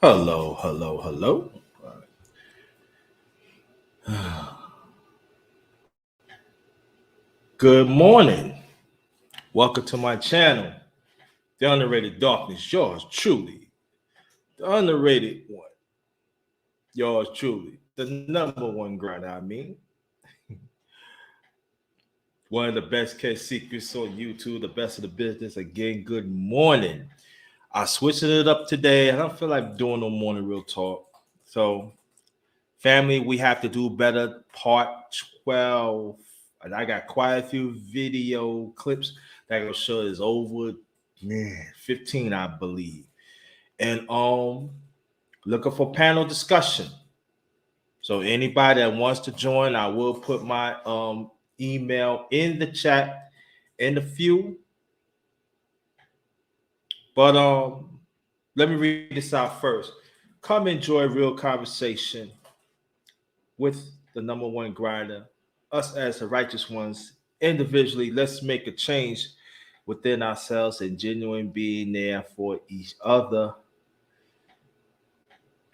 Hello, hello, hello. Good morning. Welcome to my channel, The Underrated Darkness. Yours truly, the underrated one. Yours truly, the number one grinder. One of the best kept secrets on YouTube, the best of the business. Again, good morning. I switched it up today. I don't feel like doing no morning real talk. So, family, we have to do better. Part 12. And I got quite a few video clips that will show is over 15, I believe. And looking for panel discussion. So anybody that wants to join, I will put my email in the chat in a few. But let me read this out first. Come enjoy real conversation with the number one grinder, us as the righteous ones, individually. Let's make a change within ourselves and genuine being there for each other.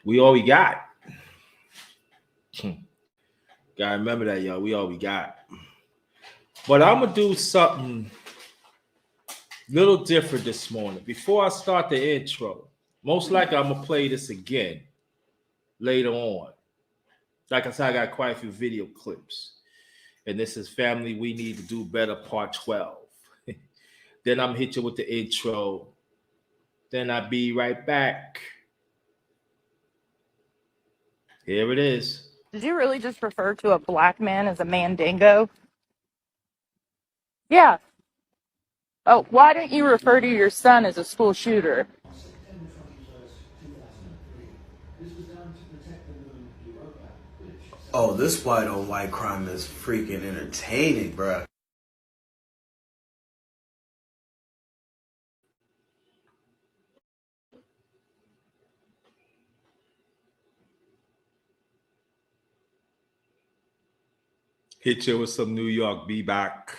We all we got. Gotta remember that, y'all. We all we got. But I'm gonna do something little different this morning. Before I start the intro, most likely I'm gonna play this again later on. Like I said, I got quite a few video clips. And this is Family We Need to Do Better Part 12. Then I'm gonna hit you with the intro. Then I'll be right back. Here it is. Did you really just refer to a black man as a mandingo? Yeah. Oh, why didn't you refer to your son as a school shooter? Oh, this white on white crime is freaking entertaining, bruh. Hit you with some New York. Be back.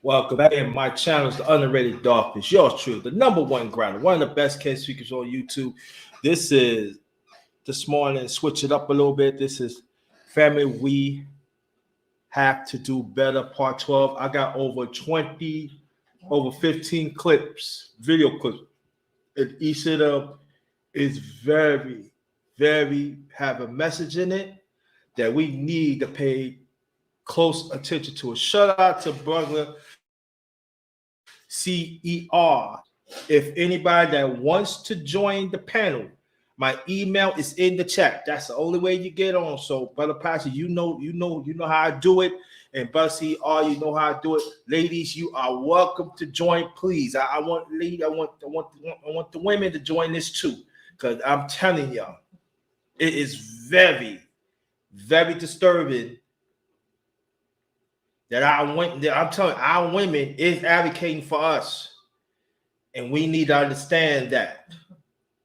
Welcome back in my channel. It's the Underrated Darkness. Yours truly, the number one grinder, one of the best case speakers on YouTube. This is this morning, switch it up a little bit. This is Family We Have to Do Better, part 12. I got over 15 clips, video clips. And each of them is very, very have a message in it that we need to pay close attention to it. Shout out to brother CER. If anybody that wants to join the panel, my email is in the chat. That's the only way you get on. So, brother Pastor, you know how I do it. And brother CER, you know how I do it. Ladies, you are welcome to join. Please, I want the women to join this too, because I'm telling y'all, it is very, very disturbing that I'm telling our women is advocating for us. And we need to understand that.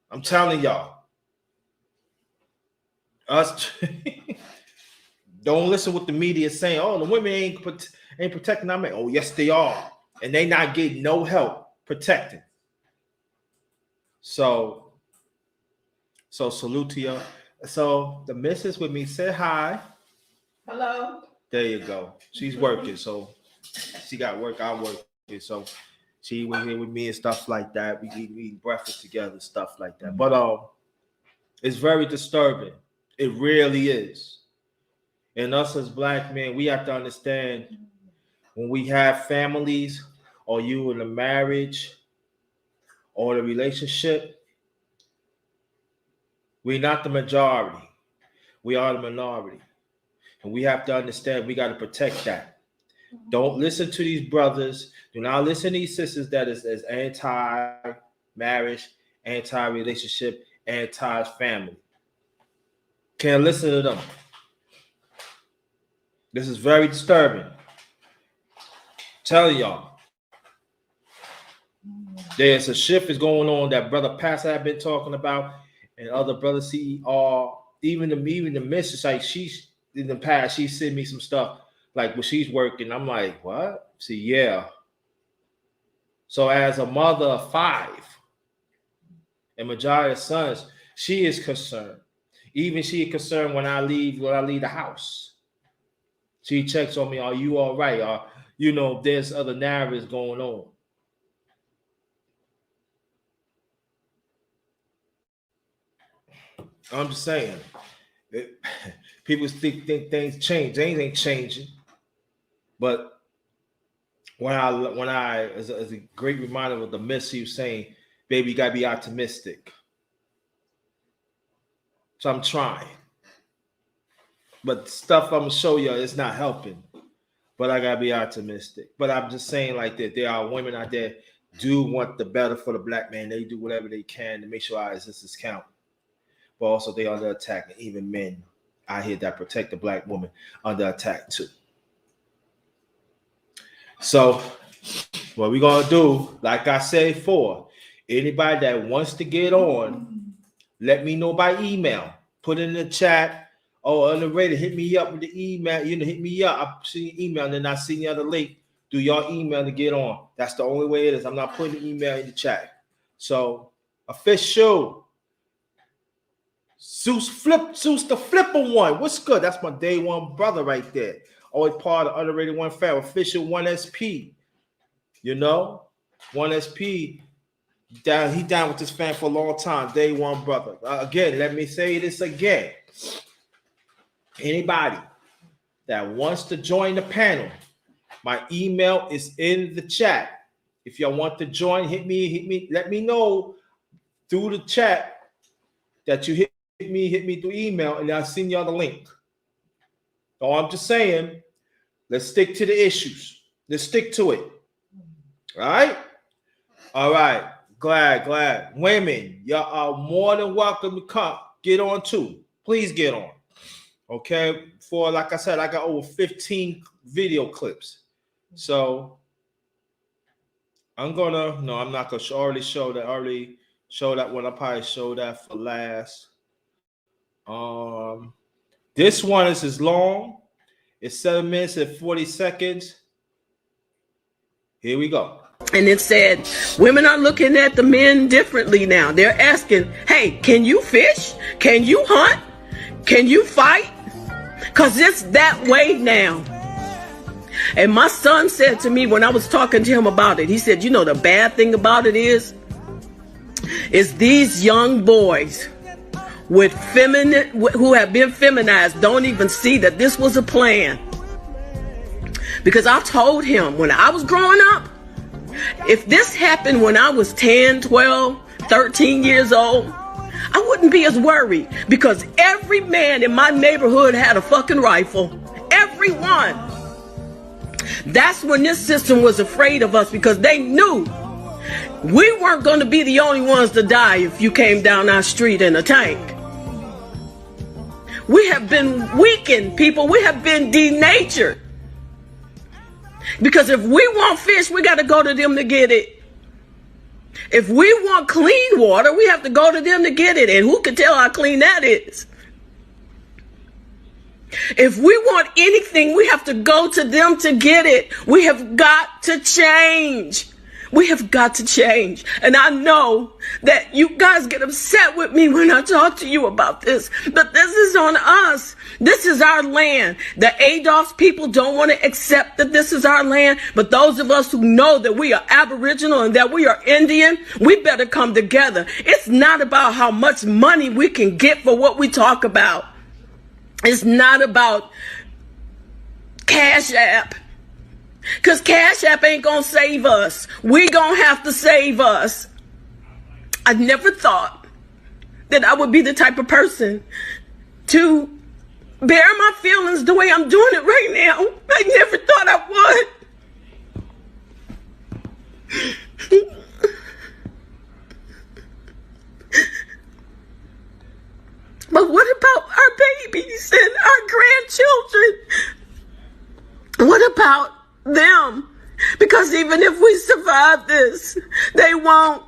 I'm telling y'all. Us don't listen what the media is saying. Oh, the women ain't protecting our men. Oh, yes, they are. And they not getting no help protecting. So salute to you. So the missus with me, say hi. Hello. There you go. She's working, so she got work. I work, so she was here with me and stuff like that. We eat breakfast together, stuff like that. But it's very disturbing. It really is. And us as black men, we have to understand when we have families, or you in a marriage, or the relationship, we're not the majority. We are the minority. And we have to understand we got to protect that. Don't listen to these brothers. Do not listen to these sisters that is anti-marriage, anti-relationship, anti-family. Can't listen to them. This is very disturbing. Tell y'all. There's a shift is going on that brother Pastor have been talking about, and other brother CER, even the missus, like she's in the past, she sent me some stuff like when she's working. I'm like, what? See, yeah. So as a mother of 5 and majority of sons, she is concerned. Even she is concerned when I leave the house. She checks on me, are you all right? Or, there's other narratives going on. I'm just saying, people think things change. Things ain't changing. But when I as a great reminder of the miss, he was saying, baby, you gotta be optimistic. So I'm trying. But stuff I'm gonna show you is not helping. But I gotta be optimistic. But I'm just saying like that there are women out there do want the better for the black man. They do whatever they can to make sure our existence count. But also they under attack, and even men out here that protect the black woman under attack too. So what we're gonna do, like I said before, anybody that wants to get on, let me know by email. Put in the chat. Oh, underrated, hit me up with the email. Hit me up. I see your email, and then I see the other link. Do your email to get on. That's the only way it is. I'm not putting the email in the chat. So official. Zeus the flipper one. What's good? That's my day one brother right there. Always part of the Underrated One family. Official 1SP. 1SP. He down with this fan for a long time. Day one brother. Again, let me say this again. Anybody that wants to join the panel, my email is in the chat. If y'all want to join, hit me. Let me know through the chat that you hit me through email, and I'll send y'all the link. So I'm just saying, let's stick to the issues. Let's stick to it. All right. Glad. Women, y'all are more than welcome to come. Get on too. Please get on. Okay. For like I said, I got over 15 video clips. So I'm not gonna already show that one. I'll probably show that for last. This one is as long. It's 7 minutes and 40 seconds. Here we go. And it said, women are looking at the men differently now. They're asking, hey, can you fish? Can you hunt? Can you fight? Because it's that way now. And my son said to me when I was talking to him about it, he said, you know, the bad thing about it is these young boys with who have been feminized don't even see that this was a plan. Because I told him when I was growing up, if this happened when I was 10, 12, 13 years old, I wouldn't be as worried, because every man in my neighborhood had a fucking rifle. Everyone. That's when this system was afraid of us, because they knew we weren't going to be the only ones to die if you came down our street in a tank. We have been weakened, people. We have been denatured. Because if we want fish, we got to go to them to get it. If we want clean water, we have to go to them to get it. And who can tell how clean that is? If we want anything, we have to go to them to get it. We have got to change. We have got to change. And I know that you guys get upset with me when I talk to you about this, but this is on us. This is our land. The ADOS people don't want to accept that this is our land, but those of us who know that we are Aboriginal and that we are Indian, we better come together. It's not about how much money we can get for what we talk about. It's not about Cash App. Because Cash App ain't going to save us. We going to have to save us. I never thought that I would be the type of person to bear my feelings the way I'm doing it right now. I never thought I would. But what about our babies and our grandchildren? What about them? Because even if we survive this, they won't.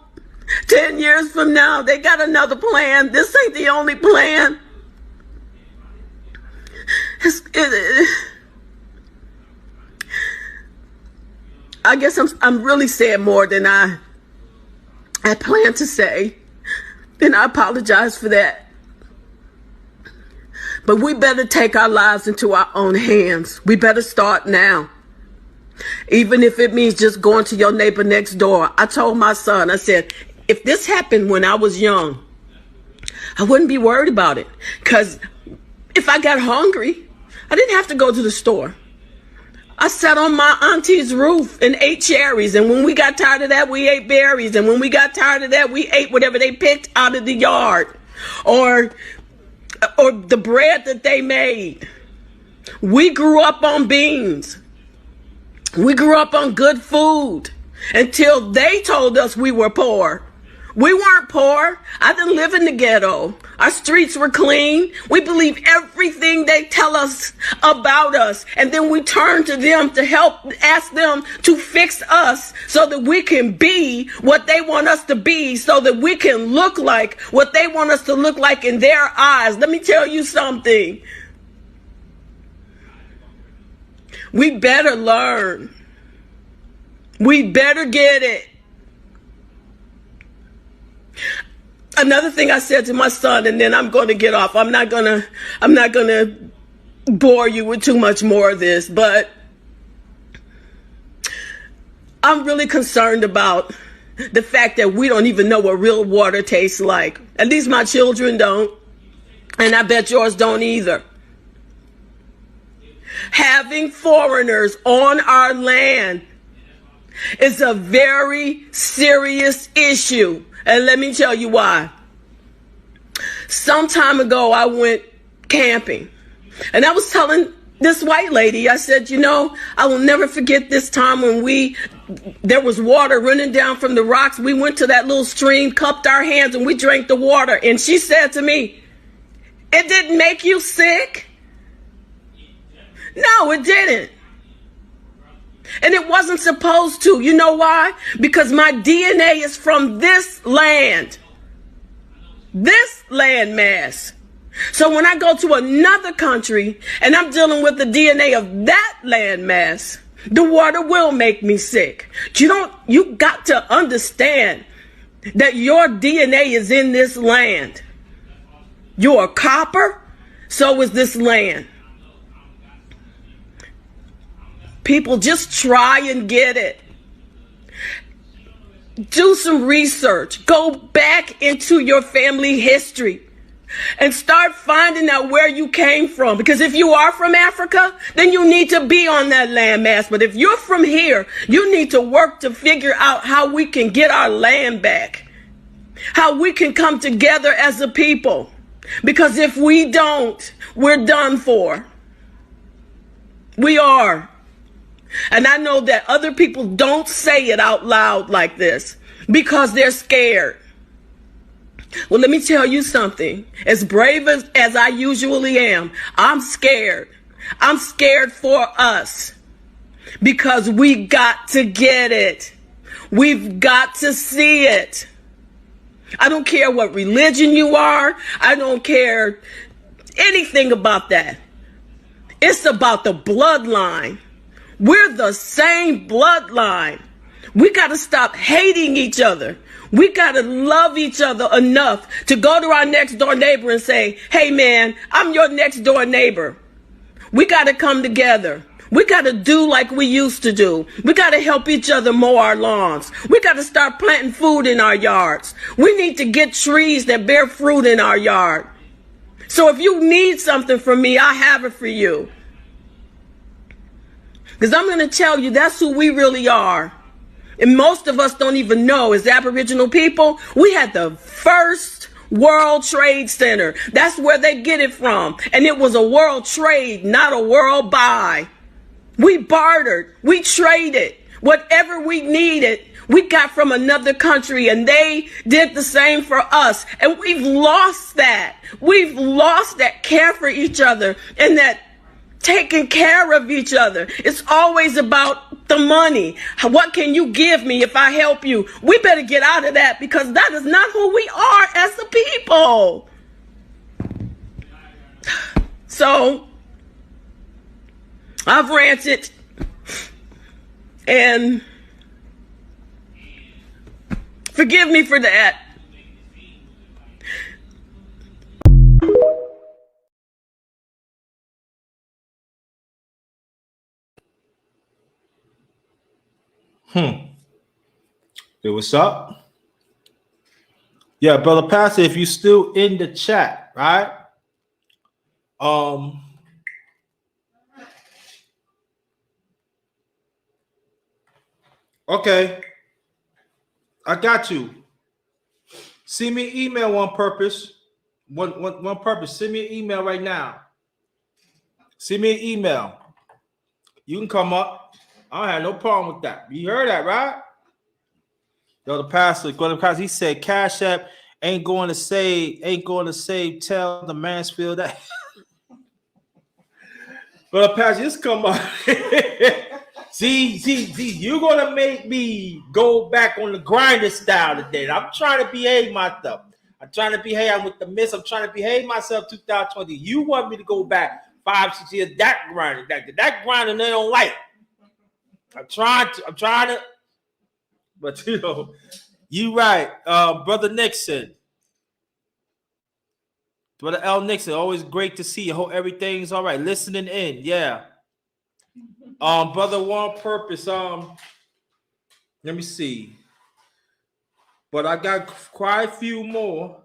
10 years from now, they got another plan. This ain't the only plan. I guess I'm really saying more than I plan to say, and I apologize for that. But we better take our lives into our own hands. We better start now. Even if it means just going to your neighbor next door. I told my son, I said, if this happened when I was young, I wouldn't be worried about it. Because if I got hungry, I didn't have to go to the store. I sat on my auntie's roof and ate cherries. And when we got tired of that, we ate berries. And when we got tired of that, we ate whatever they picked out of the yard. Or the bread that they made. We grew up on beans. We grew up on good food until they told us we were poor. We weren't poor. I didn't live in the ghetto. Our streets were clean. We believe everything they tell us about us. And then we turn to them to help, ask them to fix us so that we can be what they want us to be, so that we can look like what they want us to look like in their eyes. Let me tell you something. We better learn. We better get it. Another thing I said to my son, and then I'm going to get off. I'm not going to bore you with too much more of this, but I'm really concerned about the fact that we don't even know what real water tastes like. At least my children don't, and I bet yours don't either. Having foreigners on our land is a very serious issue. And let me tell you why. Some time ago, I went camping. And I was telling this white lady, I said, you know, I will never forget this time when there was water running down from the rocks. We went to that little stream, cupped our hands, and we drank the water. And she said to me, it didn't make you sick? No, it didn't. And it wasn't supposed to. You know why? Because my DNA is from this land. This landmass. So when I go to another country and I'm dealing with the DNA of that landmass, The water will make me sick. You got to understand that your DNA is in this land. You're a copper, so is this land. People, just try and get it. Do some research. Go back into your family history and start finding out where you came from. Because if you are from Africa, then you need to be on that landmass. But if you're from here, you need to work to figure out how we can get our land back, how we can come together as a people. Because if we don't, we're done for. We are. And I know that other people don't say it out loud like this because they're scared. Well, let me tell you something. As brave as I usually am, I'm scared. I'm scared for us because we got to get it. We've got to see it. I don't care what religion you are. I don't care anything about that. It's about the bloodline. We're the same bloodline. We got to stop hating each other. We got to love each other enough to go to our next door neighbor and say, hey man, I'm your next door neighbor. We got to come together. We got to do like we used to do. We got to help each other mow our lawns. We got to start planting food in our yards. We need to get trees that bear fruit in our yard. So if you need something from me, I have it for you. Because I'm going to tell you, that's who we really are. And most of us don't even know, as Aboriginal people, we had the first World Trade Center. That's where they get it from. And it was a world trade, not a world buy. We bartered. We traded. Whatever we needed, we got from another country, and they did the same for us. And we've lost that. We've lost that care for each other and that taking care of each other. It's always about the money. What can you give me if I help you? We better get out of that because that is not who we are as a people. So I've ranted and forgive me for that. Hey, what's up? Yeah, brother Pastor, if you still in the chat, right? Okay, I got you. Send me an email on purpose. One purpose. Send me an email right now. Send me an email. You can come up. I don't have no problem with that. You heard that, right? Yo, the pastor, he said Cash App ain't going to save, tell the Mansfield that. But the pastor, just come up. see, you're gonna make me go back on the grinder style today. I'm trying to behave myself. I'm trying to behave. I'm with the miss. I'm trying to behave myself 2020. You want me to go back 5-6 years, that grinder, that grinder, they don't like it. I'm trying to, but you know, you right, brother Nixon, brother L Nixon, always great to see you. Hope everything's all right. Listening in, yeah. Brother One Purpose, let me see, but I got quite a few more.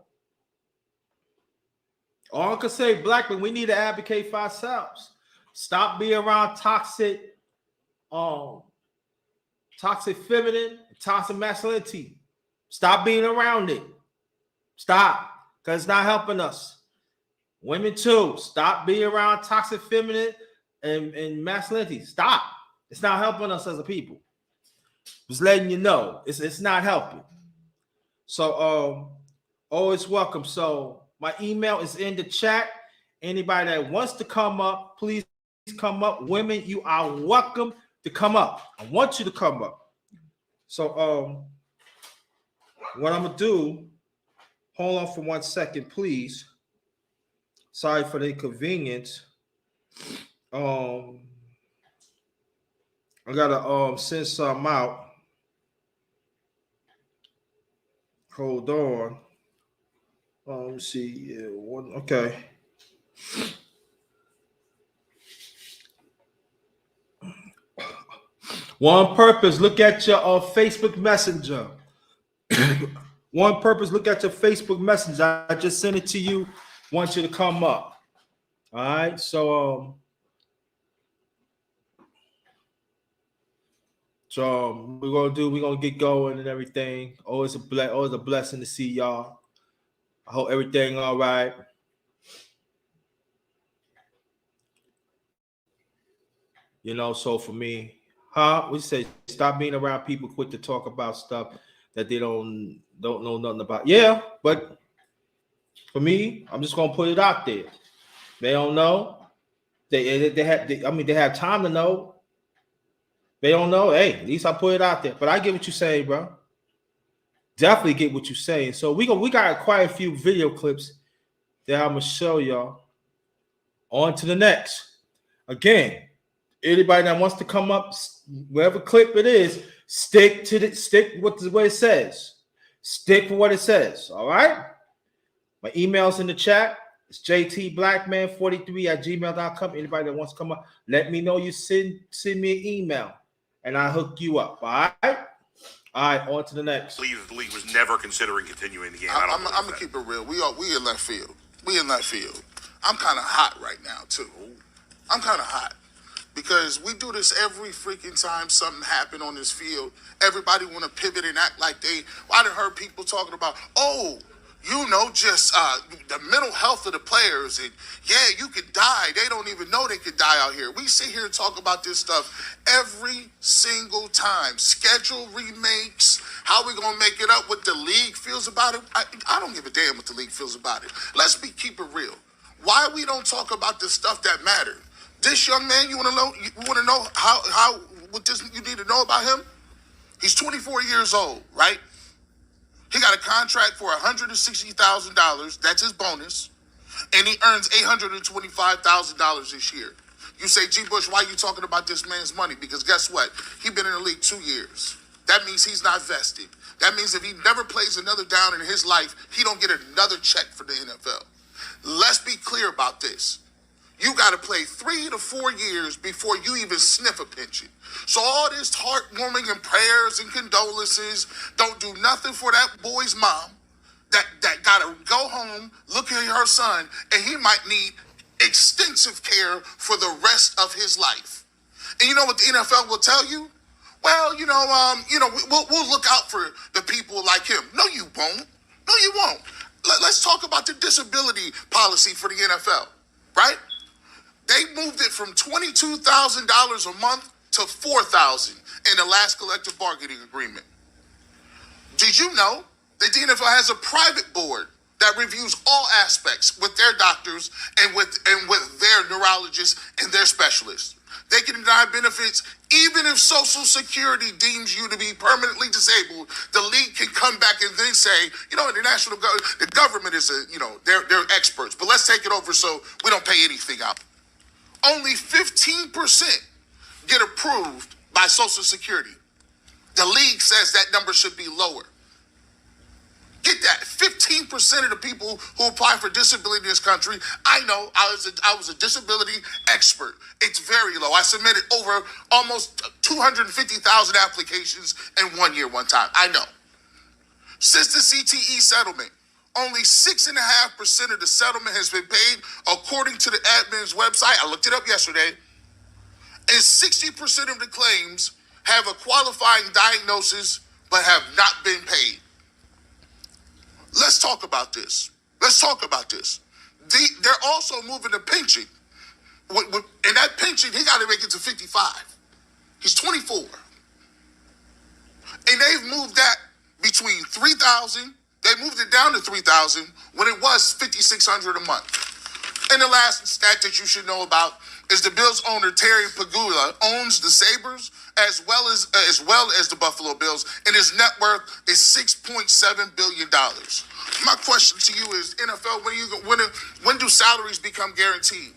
All I can say, Black men, we need to advocate for ourselves. Stop being around toxic feminine, toxic masculinity. Stop being around it. Stop, because it's not helping us. Women too, stop being around toxic feminine and masculinity. Stop. It's not helping us as a people. Just letting you know, it's not helping. So always welcome. So my email is in the chat. Anybody that wants to come up, please come up. Women, you are welcome to come up. I want you to come up. So what I'm gonna do, hold on for 1 second, please. Sorry for the inconvenience. I gotta send some out. Hold on. Let me see. Yeah, one. Okay. One purpose. Look at your Facebook Messenger. One purpose. Look at your Facebook Messenger. I just sent it to you. Want you to come up. All right. So we're gonna get going and everything. Always a blessing to see y'all. I hope everything all right. You know, so for me, we say stop being around people quick to talk about stuff that they don't know nothing about. Yeah, but for me, I'm just gonna put it out there. They don't know. They have time to know. They don't know. Hey, at least I put it out there. But I get what you're saying, bro. Definitely get what you're saying. So we got quite a few video clips that I'm gonna show y'all. On to the next. Again, anybody that wants to come up, whatever clip it is, stick with what it says. Stick with what it says. All right. My email's in the chat. It's jtblackman43@gmail.com. Anybody that wants to come up, let me know. You send me an email, and I hook you up. All right. All right. On to the next. The league was never considering continuing the game. I'm gonna keep it real. We in left field. We in left field. I'm kind of hot right now too. I'm kind of hot because we do this every freaking time something happen on this field. Everybody want to pivot and act like they. I done heard people talking about, just the mental health of the players, and yeah, you could die. They don't even know they could die out here. We sit here and talk about this stuff every single time. Schedule remakes, how we gonna make it up, what the league feels about it. I don't give a damn what the league feels about it. Keep it real. Why we don't talk about the stuff that matter? This young man, you want to know how what this you need to know about him? He's 24 years old, right? He got a contract for $160,000. That's his bonus. And he earns $825,000 this year. You say, G. Bush, why are you talking about this man's money? Because guess what? He's been in the league 2 years. That means he's not vested. That means if he never plays another down in his life, he don't get another check for the NFL. Let's be clear about this. You got to play 3 to 4 years before you even sniff a pension. So all this heartwarming and prayers and condolences don't do nothing for that boy's mom that got to go home, look at her son, and he might need extensive care for the rest of his life. And you know what the NFL will tell you? Well, we'll look out for the people like him. No, you won't. No, you won't. Let's talk about the disability policy for the NFL, right? They moved it from $22,000 a month to $4,000 in the last collective bargaining agreement. Did you know that the NFL has a private board that reviews all aspects with their doctors and with their neurologists and their specialists? They can deny benefits even if Social Security deems you to be permanently disabled. The league can come back and then say, the government is they're experts, but let's take it over so we don't pay anything out. Only 15% get approved by Social Security. The league says that number should be lower. Get that. 15% of the people who apply for disability in this country, I know, I was a disability expert. It's very low. I submitted over almost 250,000 applications in 1 year, one time. I know. Since the CTE settlement, only 6.5% of the settlement has been paid, according to the admin's website. I looked it up yesterday. And 60% of the claims have a qualifying diagnosis but have not been paid. Let's talk about this. They're also moving the pension. And that pension, he got to make it to 55. He's 24. And they've moved that between 3,000. They moved it down to 3,000 when it was 5,600 a month. And the last stat that you should know about is the Bills owner Terry Pagula owns the Sabres as well as the Buffalo Bills, and his net worth is $6.7 billion. My question to you is, NFL, when do salaries become guaranteed?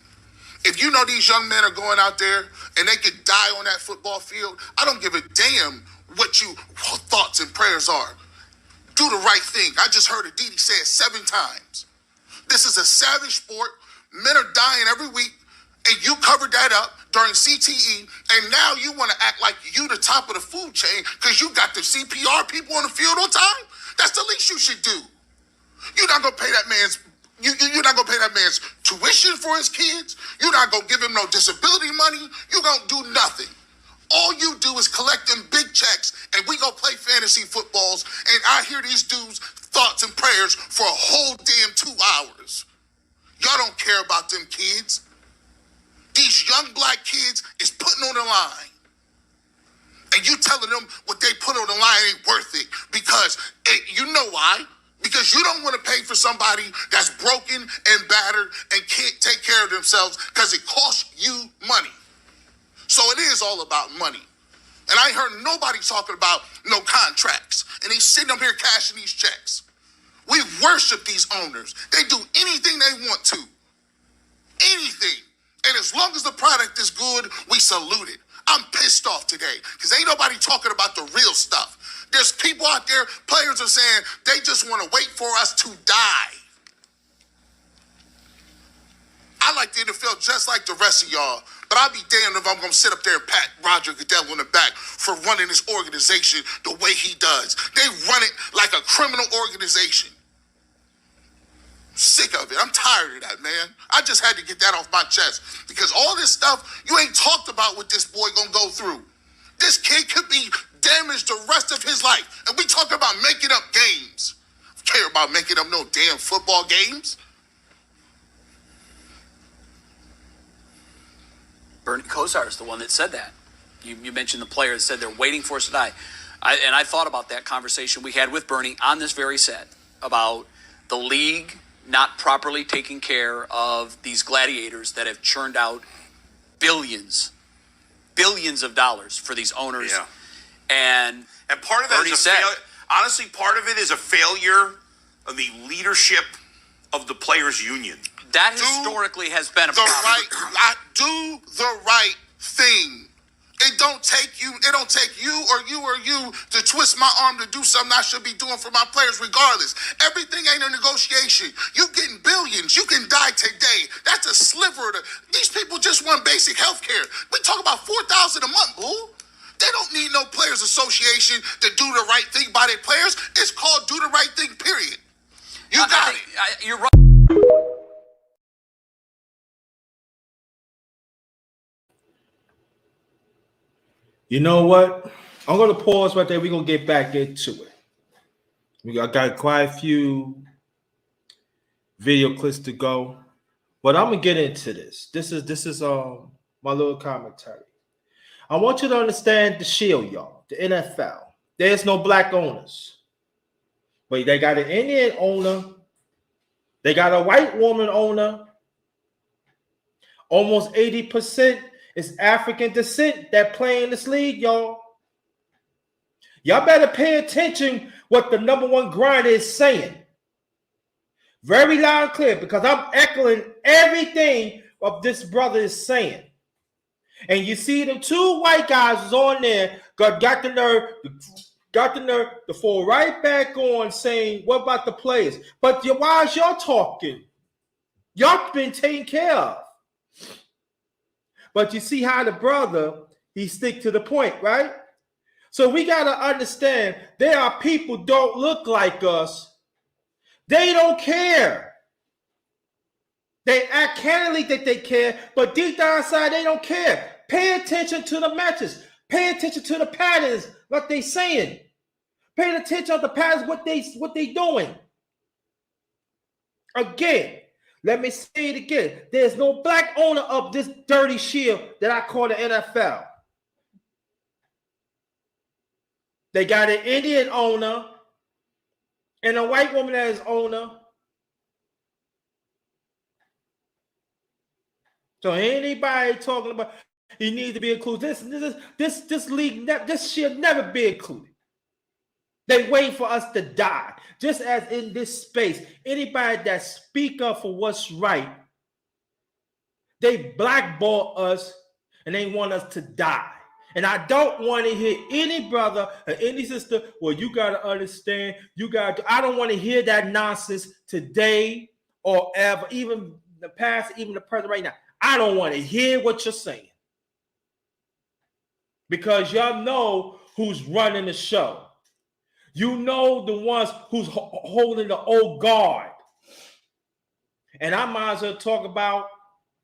If you know these young men are going out there and they could die on that football field, I don't give a damn what your thoughts and prayers are. Do the right thing. I just heard Aditi say it 7 times. This is a savage sport. Men are dying every week, and you covered that up during CTE, and now you want to act like you the top of the food chain because you got the CPR people on the field on time? That's the least you should do. You're not gonna pay that man's you're not gonna pay that man's tuition for his kids. You're not gonna give him no disability money. You gonna do nothing. All you do is collect them big checks, and we go play fantasy footballs, and I hear these dudes' thoughts and prayers for a whole damn 2 hours. Y'all don't care about them kids. These young black kids is putting on the line. And you telling them what they put on the line ain't worth it because you know why? Because you don't want to pay for somebody that's broken and battered and can't take care of themselves because it costs you money. So it is all about money. And I ain't heard nobody talking about no contracts. And he's sitting up here cashing these checks. We worship these owners. They do anything they want to. Anything. And as long as the product is good, we salute it. I'm pissed off today because ain't nobody talking about the real stuff. There's people out there, players are saying they just want to wait for us to die. I like the NFL just like the rest of y'all, but I'll be damned if I'm going to sit up there and pat Roger Goodell on the back for running this organization the way he does. They run it like a criminal organization. Sick of it. I'm tired of that, man. I just had to get that off my chest because all this stuff, you ain't talked about what this boy gonna go through. This kid could be damaged the rest of his life. And we talk about making up games. I care about making up no damn football games. Bernie Kosar is the one that said that. You mentioned the player that said they're waiting for us to die. I thought about that conversation we had with Bernie on this very set about the league not properly taking care of these gladiators that have churned out billions of dollars for these owners. Yeah. And part of that Bernie is said, honestly, part of it is a failure of the leadership of the players' union. That historically has been a problem. Do the right thing. It don't take you or you to twist my arm to do something I should be doing for my players regardless. Everything ain't a negotiation. You getting billions. You can die today. That's a sliver of these people just want basic health care. We talk about $4,000 a month, boo. They don't need no players association to do the right thing by their players. It's called do the right thing, period. You got it. You're right. You know what? I'm going to pause right there. We're going to get back into it. I got quite a few video clips to go, but I'm going to get into this. This is my little commentary. I want you to understand the shield, y'all, the NFL. There's no black owners, but they got an Indian owner. They got a white woman owner. Almost 80% is African descent that play in this league, y'all. Y'all better pay attention what the number one grinder is saying. Very loud and clear, because I'm echoing everything of this brother is saying. And you see them 2 white guys is on there, got the nerve to fall right back on saying, what about the players? But why is y'all talking? Y'all been taken care of. But you see how the brother, he stick to the point, right? So we got to understand there are people don't look like us. They don't care. They act candidly that they care, but deep down inside, they don't care. Pay attention to the matches. Pay attention to the patterns, what they saying. Pay attention to the patterns, what they doing. Again, let me say it again. There's no black owner of this dirty shield that I call the NFL. They got an Indian owner and a white woman as owner. So anybody talking about he needs to be included, this league, this should never be included. They wait for us to die. Just as in this space, anybody that speak up for what's right, They blackball us and they want us to die. And I don't want to hear any brother or any sister, well, you got to understand, I don't want to hear that nonsense today or ever, even the past, even the present right now. I don't want to hear what you're saying. Because y'all know who's running the show. You know the ones who's holding the old guard. And I might as well talk about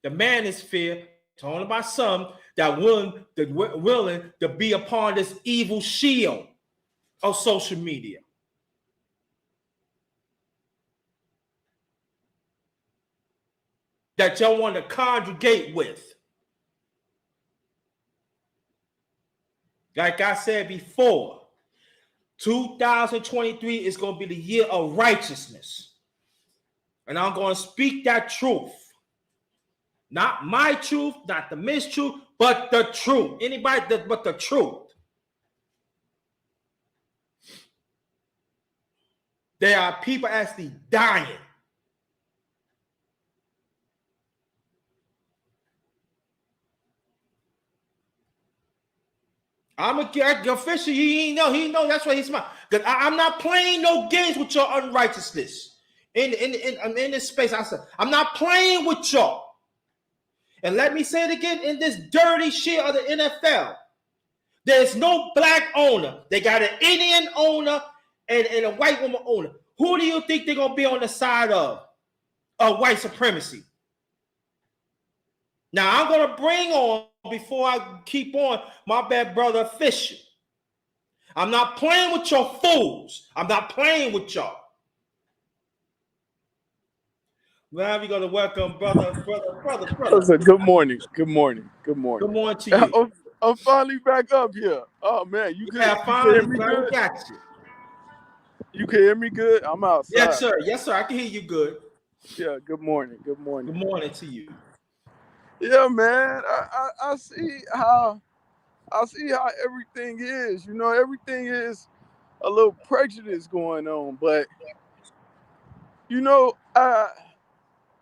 the manosphere, talking about some that willing to be upon this evil shield of social media. That y'all want to congregate with. Like I said before, 2023 is going to be the year of righteousness. And I'm going to speak that truth. Not my truth, not the mistruth, but the truth. Anybody but the truth. There are people actually dying. I'm a official. He know. That's why he's smart. Because I'm not playing no games with your unrighteousness. In this space, I said, I'm not playing with y'all. And let me say it again, in this dirty shit of the NFL, there's no black owner. They got an Indian owner and a white woman owner. Who do you think they're going to be on the side of white supremacy? Now, I'm going to bring on, before I keep on, my bad brother Fisher. I'm not playing with your fools. I'm not playing with y'all. Now we're going to welcome brother. Listen, good morning. Good morning to you. I'm finally back up here. Oh man, you can hear me good? Got you. You can hear me good? I'm outside. Yes, sir. I can hear you good. Yeah, good morning. Good morning. Good morning to you. Yeah, man. I see how everything is. You know, everything is a little prejudice going on, but you know,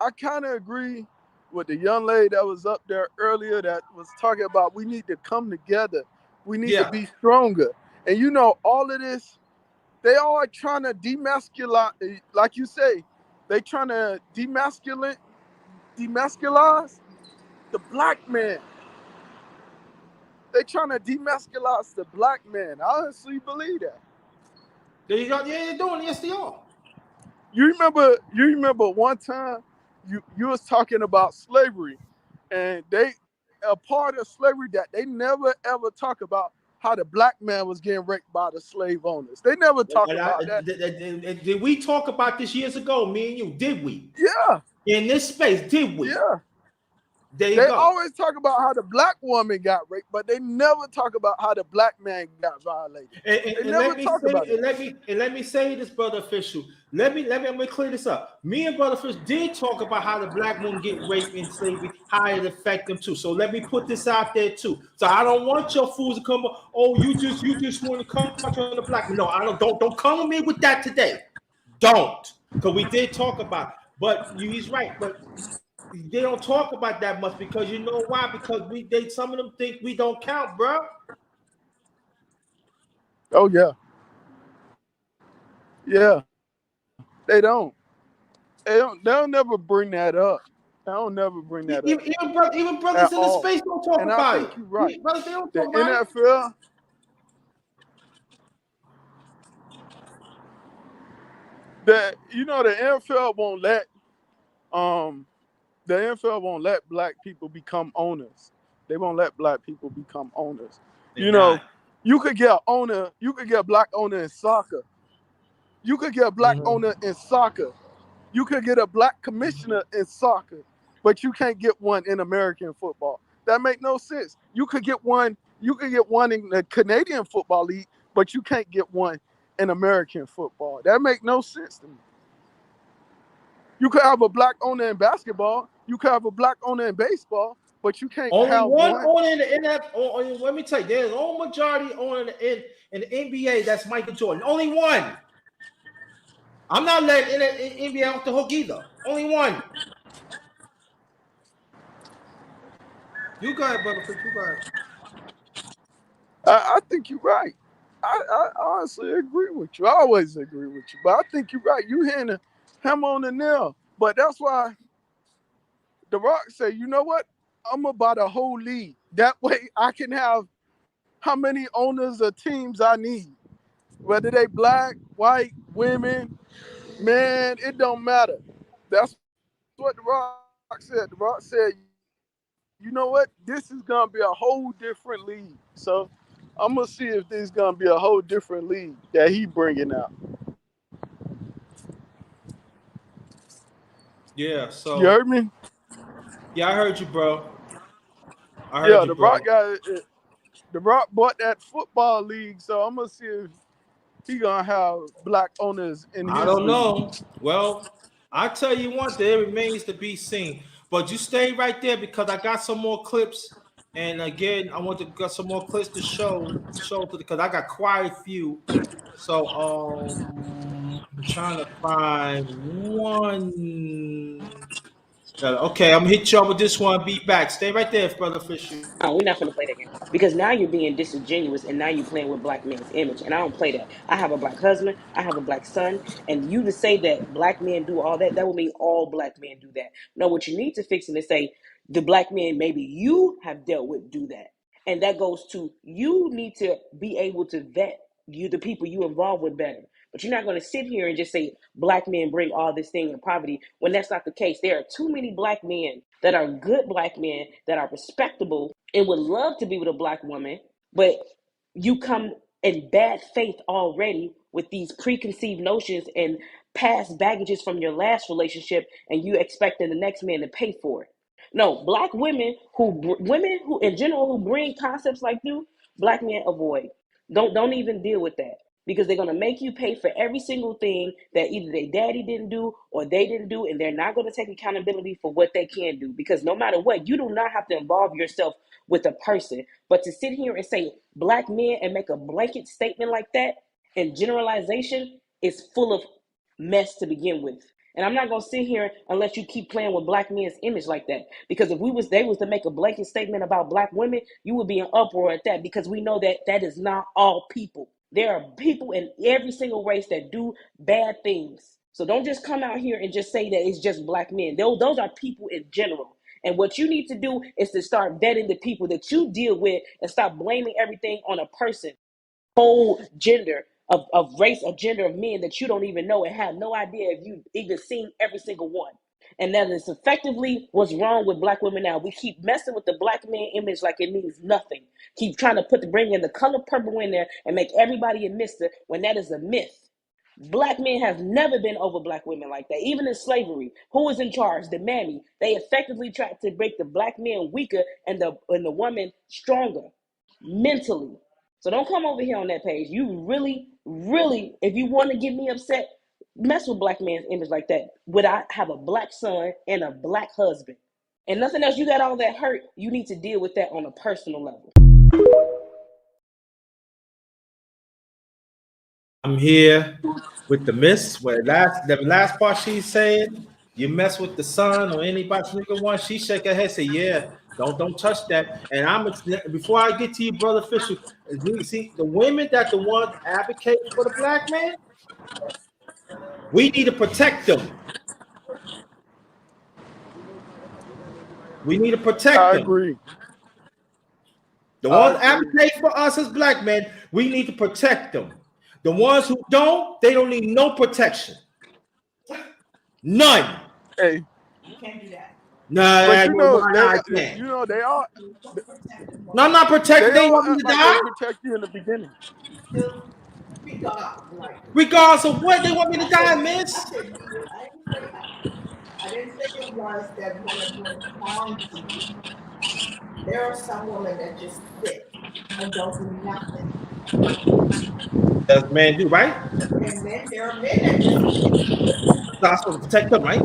I kind of agree with the young lady that was up there earlier that was talking about we need to come together. We need to be stronger. And you know, all of this, they are trying to demasculate, like you say, they trying to demasculate the black man. They trying to demasculate the black man. I honestly believe that. They're doing it. Yes, they are. You remember one time you was talking about slavery, and a part of slavery that they never ever talk about how the black man was getting raped by the slave owners. They never talk about that. Did we talk about this years ago, me and you? Did we? Yeah. In this space, did we? Yeah. They go. Always talk about how the black woman got raped, but they never talk about how the black man got violated. And let me say this, brother Official. Let me clear this up. Me and brother Fish did talk about how the black woman get raped in slavery, how it affect them too. So let me put this out there too. So I don't want your fools to come. Oh, you just want to come on the black man. No, I don't come with me with that today. Don't, because we did talk about it. But he's right. But they don't talk about that much because you know why? Because some of them think we don't count, bro. Oh yeah. Yeah. They don't. They'll never bring that up. They'll never bring that up. Even brothers in the space don't talk about it. I think you're right. Brothers, they don't the talk about NFL. The NFL won't let black people become owners. They won't let black people become owners. You could get a black owner in soccer. You could get a black owner in soccer. You could get a black commissioner in soccer, but you can't get one in American football. That make no sense. You could get one in the Canadian Football League, but you can't get one in American football. That make no sense to me. You could have a black owner in basketball. You could have a black owner in baseball, but you can't have one owner in the NFL. Let me tell you, there's only majority owner in the NBA. That's Michael Jordan. Only one. I'm not letting NBA off the hook either. Only one. You go ahead, brother. You go ahead. I think you're right. I honestly agree with you. I always agree with you, but I think you're right. You hitting the hammer on the nail. But that's why The Rock say, you know what? I'm gonna buy the whole league. That way I can have how many owners of teams I need. Whether they black, white, women, man, it don't matter. That's what The Rock said. The Rock said, you know what? This is gonna be a whole different league. So I'm gonna see if this is gonna be a whole different league that he bringing out. Yeah. You So heard me? yeah, I heard you, bro. I heard Yeah, you, bro. The Rock bought that football league, so I'm gonna see if he gonna have black owners in I his don't league. know. Well, I tell you one thing, it remains to be seen. But you stay right there because I got some more clips. And again, I want to got some more clips to show to because I got quite a few. So I'm trying to find one. Okay, I'm gonna hit you up with this one. Be back. Stay right there, brother Fisher. Oh, we're not going to play that game because now you're being disingenuous and now you're playing with black men's image. And I don't play that. I have a black husband, I have a black son, and you to say that black men do all that, that would mean all black men do that. No, what you need to fix it is say the black men maybe you have dealt with do that. And that goes to you need to be able to vet the people you involve with better. But you're not going to sit here and just say black men bring all this thing in poverty when that's not the case. There are too many black men that are good black men that are respectable and would love to be with a black woman, but you come in bad faith already with these preconceived notions and past baggages from your last relationship, and you expecting the next man to pay for it. No, black women who in general who bring concepts like you, black men avoid. Don't even deal with that because they're gonna make you pay for every single thing that either their daddy didn't do or they didn't do, and they're not gonna take accountability for what they can do. Because no matter what, you do not have to involve yourself with a person. But to sit here and say black men and make a blanket statement like that and generalization is full of mess to begin with. And I'm not gonna sit here and let you keep playing with black men's image like that. Because if they was to make a blanket statement about black women, you would be in uproar at that because we know that that is not all people. There are people in every single race that do bad things. So don't just come out here and just say that it's just black men. Those are people in general. And what you need to do is to start vetting the people that you deal with and stop blaming everything on a person, whole gender of race or gender of men that you don't even know and have no idea if you've even seen every single one. And that is effectively what's wrong with black women now. We keep messing with the black man image like it means nothing. Keep trying to bring in the color purple in there and make everybody a mister when that is a myth. Black men have never been over black women like that. Even in slavery, who was in charge? The mammy. They effectively tried to make the black man weaker and the woman stronger mentally. So don't come over here on that page. You really, really, if you want to get me upset, mess with black man's image like that. Would I have a black son and a black husband? And nothing else, you got all that hurt, you need to deal with that on a personal level. I'm here with the miss. Where the last part she's saying, you mess with the son or anybody single one, she shake her head, say, yeah, don't touch that. And before I get to you, brother Fisher, you see the women that the ones advocating for the black man, we need to protect them. We need to protect I them. agree. The ones advocating for us as black men, we need to protect them. The ones who don't, they don't need no protection. None. Hey, You can't do that. Nah, but you know I can't. you know they are No, I'm not protected. they They all want me act to like die. they protect you in the beginning. Regardless of what, they want me to die, miss. I didn't say it was that women bring harm to you. There are some women that just sit and don't do nothing. That's man do, right? And then there are men that just So I'm supposed to protect them, right?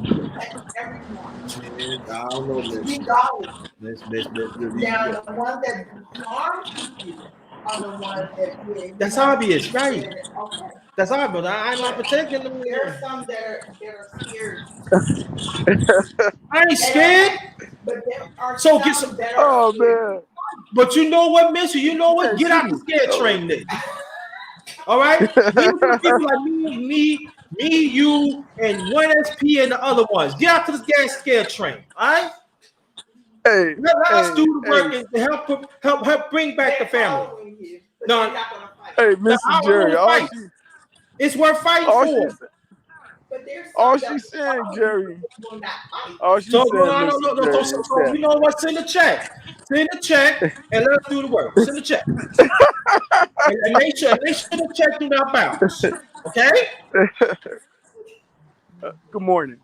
protect everyone. I don't know, miss. Regardless. Miss, Now the ones that do harm to you are the ones that bring. That's obvious, right? Okay. That's all right, brother. I'm not protecting them. There are some that are scared. I ain't scared. But there are So some that are Oh scared. man. but you know what, Mister? You know what? Hey, Get out the shoot. scared train, then. All right, leave the people like me, you, and one SP and the other ones. Get out to the gas scared train. All right. Hey, Let us do the work hey, and help bring back the family. No, hey, no, Mrs. I Jerry. want to fight. It's worth fighting for. All she's saying, Jerry. All she's So, saying, I don't Mrs. know. Jerry, So, is you know what? Send a check. Send a check and let's do the work. Send a check. And make sure the check do not bounce. Okay? that. Good morning.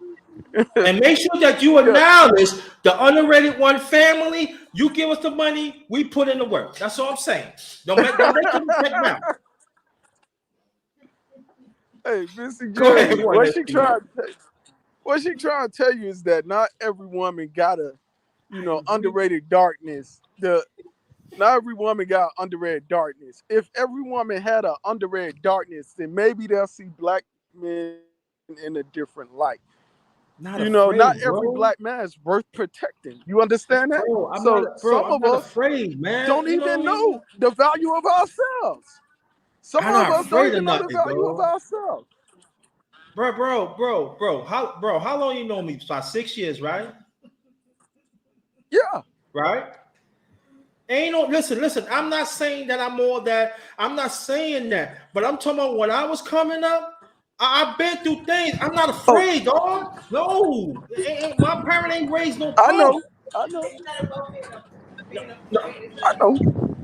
And make sure that you acknowledge the underrated one family. You give us the money, we put in the work. That's all I'm saying. Don't make the check bounce. Hey, Missy Go ahead. Jerry, what she trying to tell you is that not every woman got a, underrated darkness. Not every woman got underrated darkness. If every woman had an underrated darkness, then maybe they'll see black men in a different light. Not Not afraid, every bro. black man is worth protecting. You understand that? Bro, I'm So not, some I'm of not us afraid, man. don't You know even what I mean? know the value of ourselves. Some I'm of not us don't afraid of even know the nothing, value of bro. ourselves. Bro. How long you know me? About 6 years, right? Yeah. Right? Ain't no listen. I'm not saying that I'm all that. I'm not saying that. But I'm talking about when I was coming up. I've been through things. I'm not afraid, dog. No, my parent ain't raised no I punk. know. No, no. I know.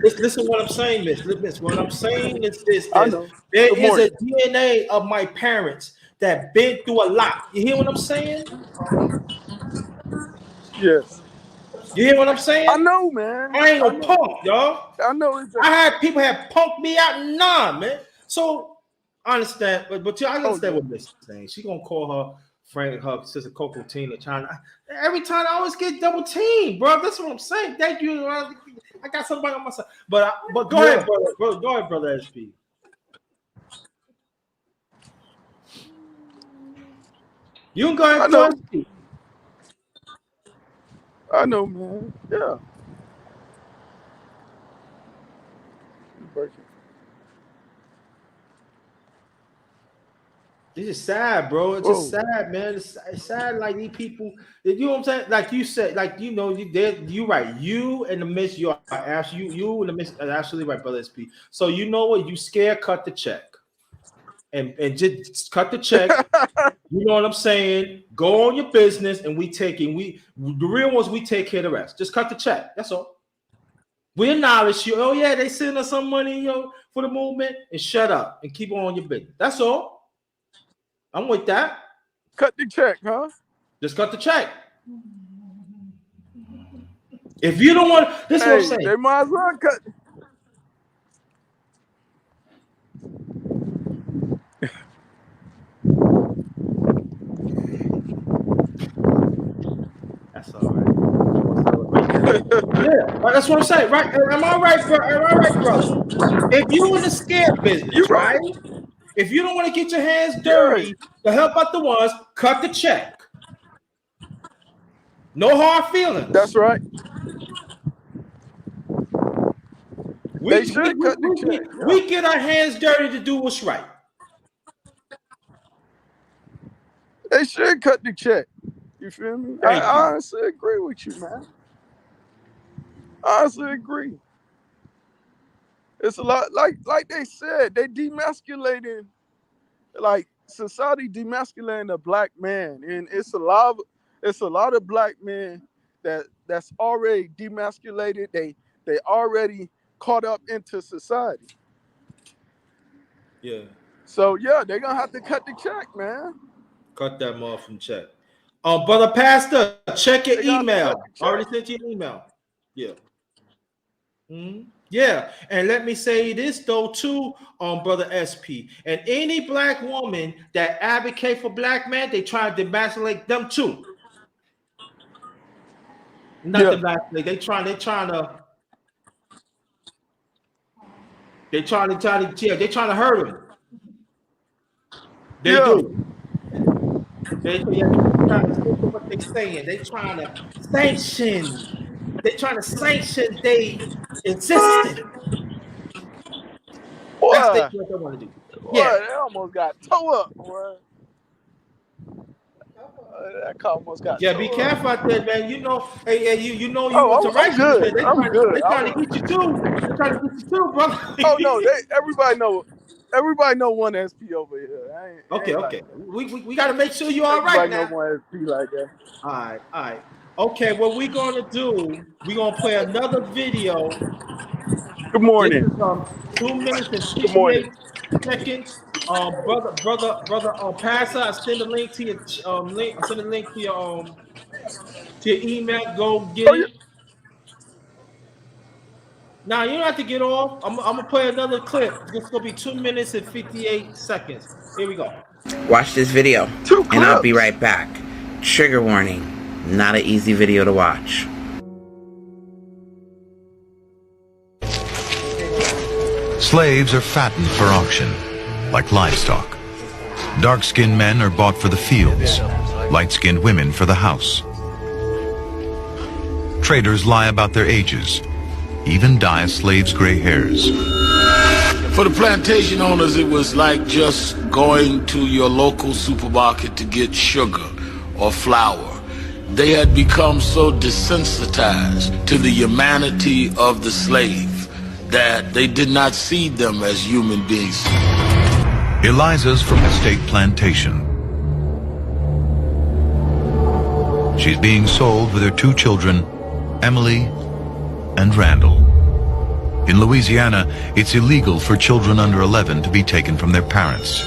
Listen, what I'm saying, Miss. What I'm saying is this: I know. there Good is a morning. DNA of my parents that been through a lot. You hear what I'm saying? Yes. You hear what I'm I saying? know, man. I ain't I no know. punk, y'all. I know it's I had people have punked me out. Nah, man. So I understand, but I understand what Miss is saying. She gonna call her friend, her sister Coco Tina, China. Every time I always get double teamed, bro. That's what I'm saying. Thank you. I got somebody on my side. But go ahead, brother. Go ahead, brother SP. You can go ahead, I go know. ahead. I know, man. Yeah. It's just sad, bro. It's just sad, man. It's sad. Like these people, you know what I'm saying? Like you said, like you right. You and the miss, you are actually you and the miss are absolutely right, brother SP. So you know what? You scared, cut the check, and just cut the check. You know what I'm saying? Go on your business, and the real ones we take care of the rest. Just cut the check. That's all. We acknowledge you. Oh yeah, they send us some money, for the movement, and shut up and keep on your business. That's all. I'm with that. Cut the check, huh? Just cut the check. If you don't want, this is what I'm saying. They might as well cut. That's all right. Yeah, that's what I'm saying. Right? Am I right, bro? Am I right, brother? If you in the scare business, right? If you don't want to get your hands dirty to help out the ones, cut the check. No hard feelings. That's right. We get our hands dirty to do what's right. They should cut the check. You feel me? I honestly agree with you, man. I honestly agree. It's a lot like they said, they demasculating, like society demasculating the black man. And it's a lot of black men that's already demasculated. They already caught up into society. Yeah. So yeah, they're gonna have to cut the check, man. Cut that motherfucking check. Brother Pastor, check your email. Already sent you an email. Yeah. Mm-hmm. Yeah, and let me say this though too, brother SP, and any black woman that advocate for black men, they try to demasculate them too. Not demasculate. They trying to hurt them. They do. They trying to stick to what they're saying. They trying to sanction. They trying to sanction they existence. That's Boy, what they want to do. boy, Yeah. they almost got toe up, boy. That car almost got Yeah, toe be up. careful out there, man. You know, hey, you know you Oh, want some I'm righteousness. good. They I'm good. trying to get you too. They trying to get you too, brother. Oh no, everybody know one SP over here. It Okay, ain't like okay. that. We got to make sure you're all right Everybody know now. one SP like that. All right, all right. Okay, what we're gonna do? We're gonna play another video. Good This morning. is 2 minutes and Good morning. 58 seconds. Brother, Pastor, I send the link to your link. I send the link to your email. Go get Oh, yeah. it. Now you don't have to get off. I'm gonna play another clip. It's gonna be 2 minutes and 58 seconds. Here we go. Watch this video, Two and I'll be clips. right back. Trigger warning, not an easy video to watch. Slaves are fattened for auction, like livestock. Dark-skinned men are bought for the fields, light-skinned women for the house. Traders lie about their ages, even dye a slave's gray hairs. For the plantation owners, it was like just going to your local supermarket to get sugar or flour. They had become so desensitized to the humanity of the slave that they did not see them as human beings. Eliza's from a state plantation. She's being sold with her 2 children, Emily and Randall. In Louisiana, it's illegal for children under 11 to be taken from their parents.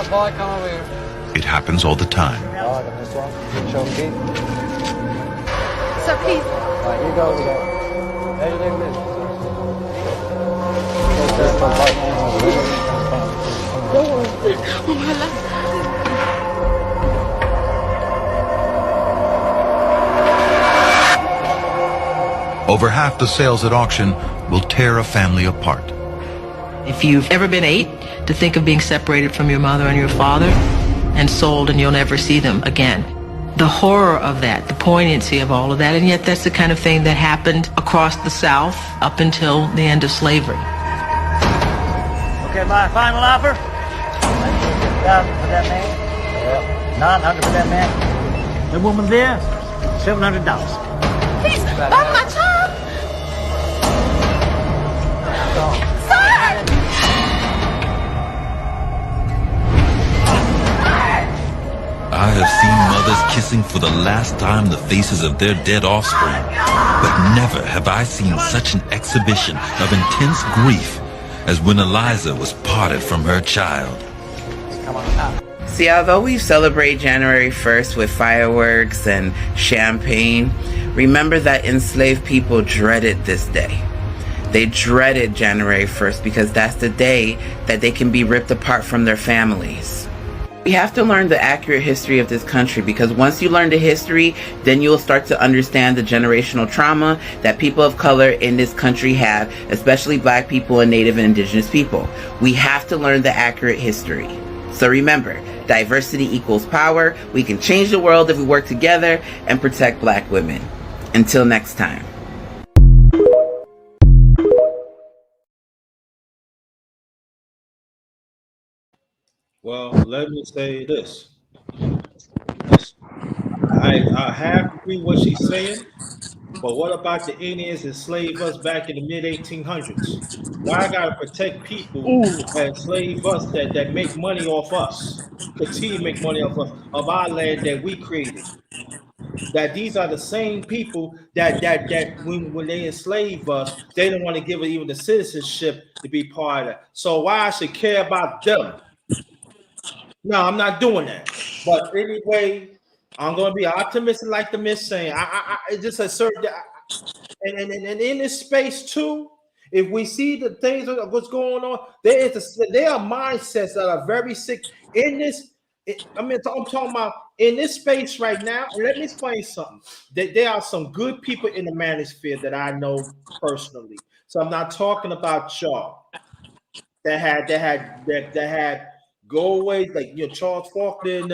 Boy, come over here. It happens all the time. Sir, please. All right, you go. There it is. Oh my life. Over half the sales at auction will tear a family apart. If you've ever been 8, to think of being separated from your mother and your father and sold and you'll never see them again. The horror of that, the poignancy of all of that, and yet that's the kind of thing that happened across the South up until the end of slavery. Okay, my final offer. $1,000 for that man. Yep. $900 for that man. The woman there, $700. Please, buy my child. I have seen mothers kissing for the last time the faces of their dead offspring, but never have I seen such an exhibition of intense grief as when Eliza was parted from her child. See, although we celebrate January 1st with fireworks and champagne, remember that enslaved people dreaded this day. They dreaded January 1st because that's the day that they can be ripped apart from their families. We have to learn the accurate history of this country, because once you learn the history, then you'll start to understand the generational trauma that people of color in this country have, especially Black people and Native and Indigenous people. We have to learn the accurate history. So remember, diversity equals power. We can change the world if we work together and protect Black women. Until next time. Well, let me say this. I half agree what she's saying, but what about the Indians that enslaved us back in the mid-1800s? Why I gotta protect people that enslave us, that make money off us, continue to make money off us, of our land that we created? That these are the same people that when they enslave us, they don't want to give it even the citizenship to be part of it. So why I should care about them? No, I'm not doing that. But anyway, I'm going to be optimistic, like the Miss saying. I just assert that, and in this space too. If we see the things of what's going on, there are mindsets that are very sick in this. I'm talking about in this space right now. And let me explain something. There are some good people in the manosphere that I know personally. So I'm not talking about y'all that had Go away, like Charles Faulkner and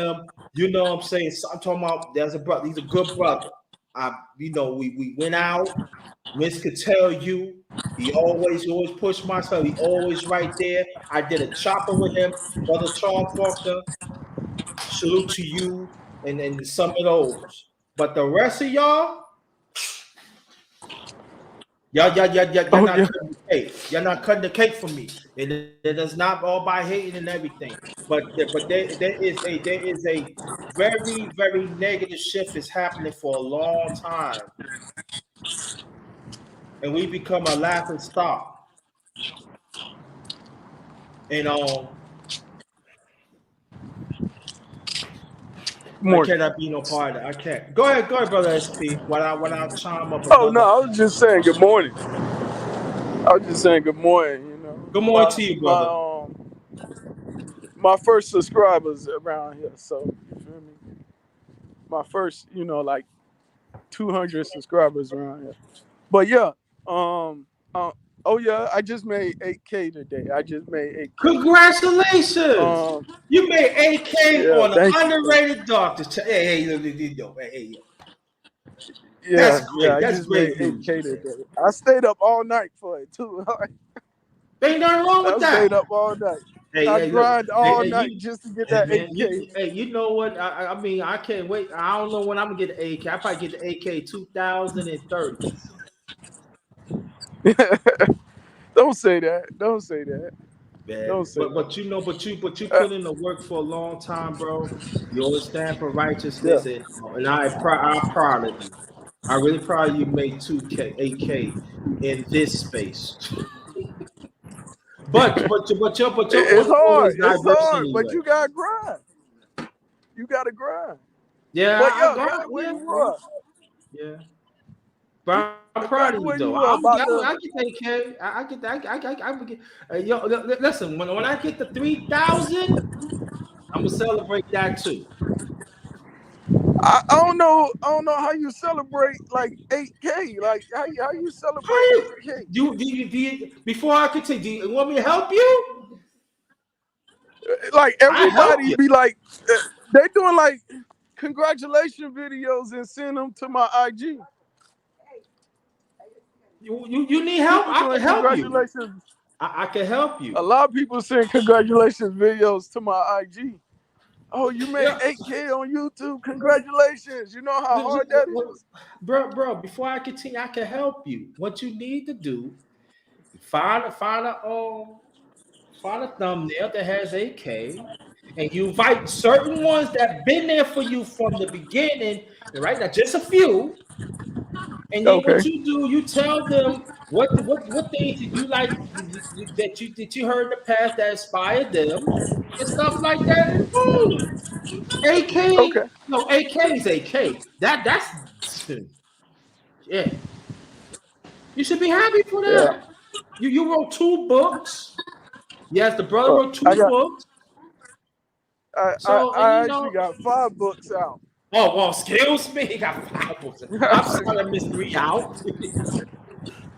you know what I'm saying? So I'm talking about there's a brother, he's a good brother. We went out. Vince could tell you, he always pushed myself. He always right there. I did a chopper with him, brother Charles Faulkner. Salute to you and some of those. But the rest of y'all Oh not yeah. cutting the cake. You're not cutting the cake for me. And it is not all by hating and everything. But there is a very, very negative shift is happening for a long time. And we become a laughing stock. And I Morning. cannot be no part of it. I can't. Go ahead, brother SP. When I chime up Oh no, another. I was just saying good morning. I was just saying good morning. You know, Good morning to you, brother. My first subscribers around here. So you feel me? My first, like 200 subscribers around here. But yeah, oh yeah, I just made 8K today. I just made 8K. Congratulations! You made 8K Yeah, on an thank you. underrated doctor. Hey. Yeah, That's yeah, great. I That's just made great news. 8K today. I stayed up all night for it too. Ain't nothing wrong with I stayed that. up all night. I Hey, look. grind all Hey, night you, just to get hey, that man. 8K. You know what? I mean, I can't wait. I don't know when I'm gonna get the AK. I probably get the AK 2030. Don't say that. Don't say that. Man, Don't say but that. you put in the work for a long time, bro. You always stand for Yeah. righteousness, and I'm proud of you. I really proud of you made 2K, 8K in this space. But your It's auditorium hard. is It's diverse hard, but anyway. you gotta grind. You gotta grind. Yeah, But I yeah, got back to where yeah, you yeah, were. yeah. But I'm proud Back of to you where you though. were about the. I get the AK. I get that. I get. Yo, listen. When I get the 3,000, I'm gonna celebrate that too. I don't know. I don't know how you celebrate like 8K. Like how you celebrate How 8K. before I continue, do you want me to help you? Like I help everybody you. be like, they doing like congratulation videos and send them to my IG. You need help? People I doing can help you. congratulations. I can help A you. lot of people send congratulations videos to my IG. Oh, you made Yeah. 8K on YouTube. Congratulations. You know how hard that is? Bro, before I continue, I can help you. What you need to do, find a thumbnail that has 8K, and you invite certain ones that been there for you from the beginning, right? Now, just a few. And then Okay. what you do, you tell them what things did you like that you heard in the past that inspired them and stuff like that, and boom. AK, Okay. no, AK is AK. That's yeah. You should be happy for Yeah. them. You wrote 2 books. Yes, the brother wrote I 2 books. So I actually got 5 books out. oh well, excuse me, he got 5 books. I'm sorry, I missed 3 out.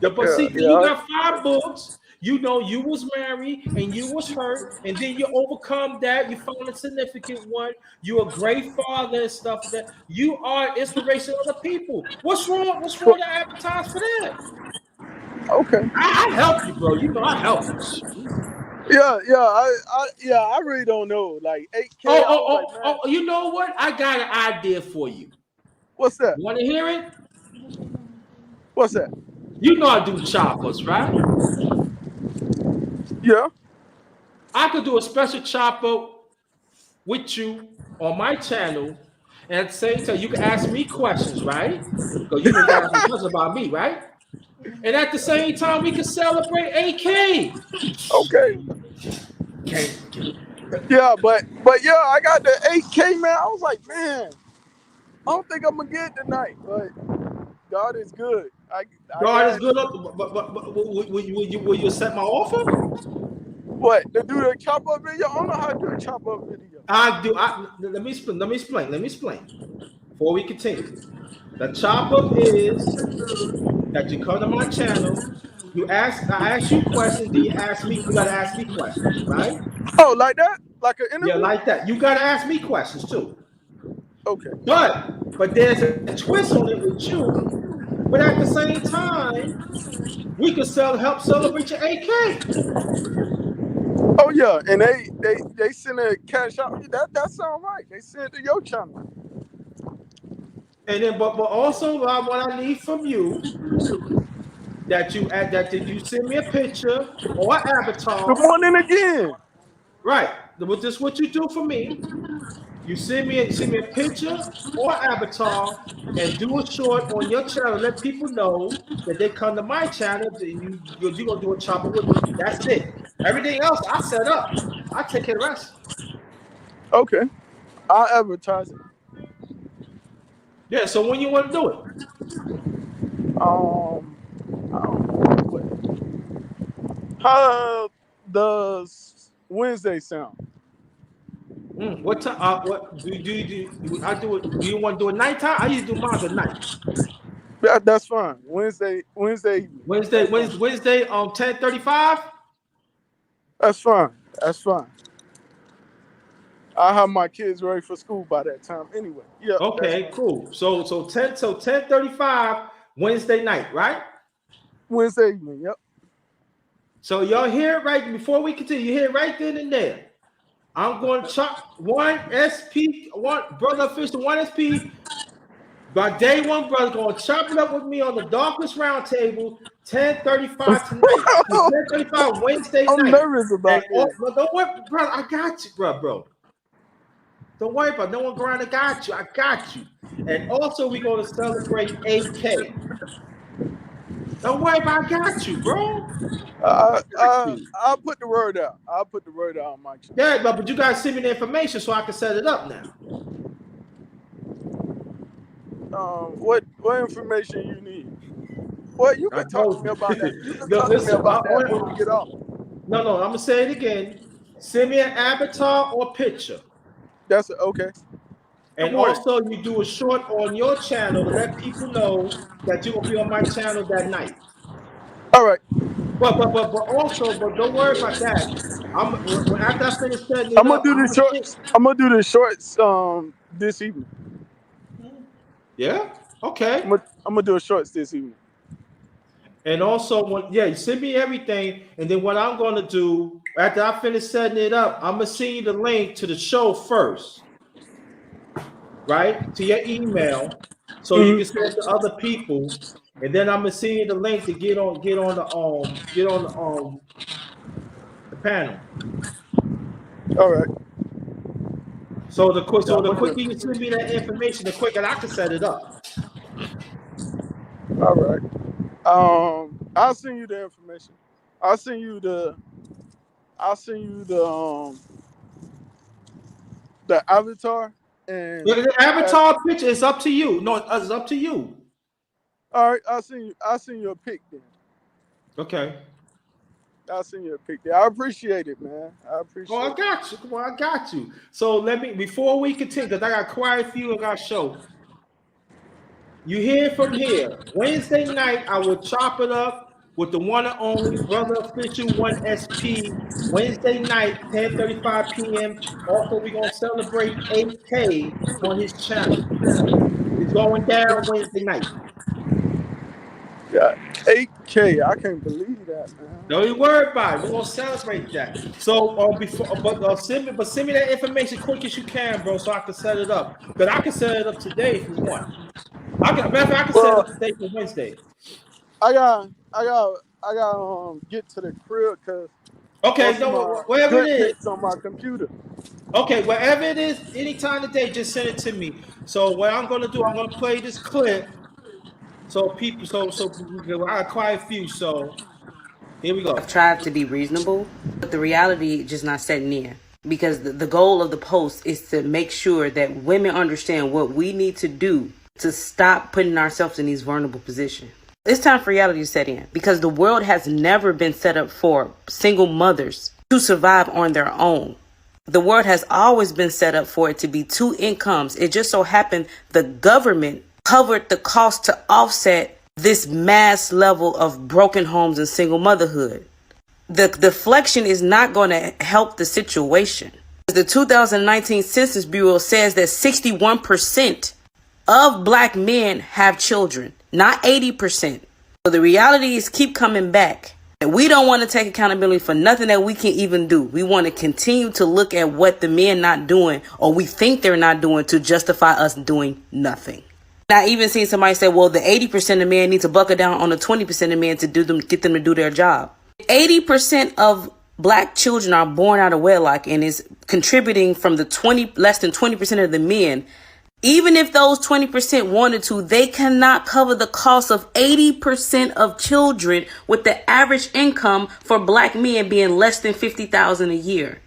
Yeah, but Yeah, see, you yeah. got 5 books. You know, you was married and you was hurt, and then you overcome that. You found a significant one. You're a great father and stuff like that. You are inspiration of the people. What's wrong? What's wrong to advertise for that? Okay. I help you, bro. You know I help you. Yeah, I really don't know. Like 8K, I was like, man, You know what? I got an idea for you. what's that? You want to hear it? What's that? You know I do choppers, right? Yeah. I could do a special chopper with you on my channel, and at the same time, you can ask me questions, right? Because you got some questions about me, right? And at the same time, we can celebrate AK. Okay. Okay. Yeah, but yeah, I got the 8K, man. I was like, man, I don't think I'm gonna get it tonight, but God is good. I God is got good. But will you accept my offer? what to do the chop up video. I don't know how to do a chop up video. Let me explain. Let me explain. Before we continue, the chop up is that you come to my channel. I ask you questions. Then you ask me. You got to ask me questions, right? Oh, like that? Like an interview? Yeah, like that. You gotta ask me questions too. Okay. But there's a twist on it with you. But at the same time, we could help celebrate your AK. Oh yeah, and they send a cash out. That sound right. They send it to your channel. And then, but also, what I need from you that you send me a picture or an Good avatar. morning again. Right. This is what you do for me. You send me a picture or avatar and do a short on your channel. Let people know that they come to my channel. You're gonna do a chopper with me. That's it. Everything else I set up. I take care of the rest. Okay. I'll advertise it. Yeah. So when you want to do it? How does Wednesday sound? What time? What do I do it? Do you want to do it nighttime? I usually do mine at night. That's fine. Wednesday evening. Wednesday 10:35. That's fine. That's fine. I'll have my kids ready for school by that time anyway. Yeah. Okay, cool. So 10:35 Wednesday night, right? Wednesday evening, yep. So y'all hear it right before we continue. You hear it right then and there. I'm going to chop one brother official, one SP. By day one, brother, going to chop it up with me on the Darkest Round Table, 10:35 tonight. 10:35 Wednesday night. I'm nervous about this. Don't worry, brother. I got you, bro. Don't worry about it. No one grind. I got you. I got you. And also, we're going to celebrate 8K. Don't worry about it. I got you, bro. I'll put the word out. I'll put the word out on my channel. Yeah, but you guys send me the information so I can set it up now. What information you need? Well, you can talk to me about that. You can talk to me about that when we get off. No, I'm gonna say it again. Send me an avatar or picture. That's okay. And also, you do a short on your channel to let people know that you're gonna be on my channel that night. All right. But don't worry about that. After I finish setting it I'm gonna up, do the shorts. I'm gonna do the shorts this evening. Yeah. Okay. I'm gonna do a shorts this evening. And also, you send me everything, and then what I'm going to do after I finish setting it up, I'm gonna send you the link to the show first, right, to your email, so you can send it to other people, and then I'm gonna send you the link to get on the panel. All right. So the quicker you send me that information, the quicker I can set it up. All right. I'll send you the information. I'll send you the avatar and The avatar picture is up to you. No, it's up to you. All right, I'll send you a pic then. Okay. I'll send you a pic there. I appreciate it, man. I appreciate it. I got you. Come on, I got you. So before we continue, because I got quite a few of our show. You hear from here. Wednesday night, I will chop it up with the one and only Brother Official 1SP. Wednesday night, 10:35 p.m. Also, we're going to celebrate 8K on his channel. It's going down Wednesday night. Yeah, 8K. I can't believe that, man. Don't you worry about it. We're going to celebrate that. So, send me that information quick as you can, bro, so I can set it up. But I can set it up today if you want. I can set it up today for Wednesday. I got get to the crib because wherever it is on my computer. Okay, wherever it is, any time of day, just send it to me. So what I'm gonna do, I'm gonna play this clip. So people, I got quite a few. So here we go. I've tried to be reasonable, but the reality just not setting in. Because the goal of the post is to make sure that women understand what we need to do to stop putting ourselves in these vulnerable positions. It's time for reality to set in because the world has never been set up for single mothers to survive on their own. The world has always been set up for it to be two incomes. It just so happened the government covered the cost to offset this mass level of broken homes and single motherhood. The deflection is not going to help the situation. The 2019 Census Bureau says that 61% of black men have children, not 80%. So the reality is keep coming back. And we don't want to take accountability for nothing that we can even do. We want to continue to look at what the men not doing or we think they're not doing to justify us doing nothing. I even seen somebody say, well, the 80% of men need to buckle down on the 20% of men to get them to do their job. 80% of black children are born out of wedlock and is contributing from the less than 20% of the men. Even if those 20% wanted to, they cannot cover the cost of 80% of children with the average income for black men being less than $50,000 a year.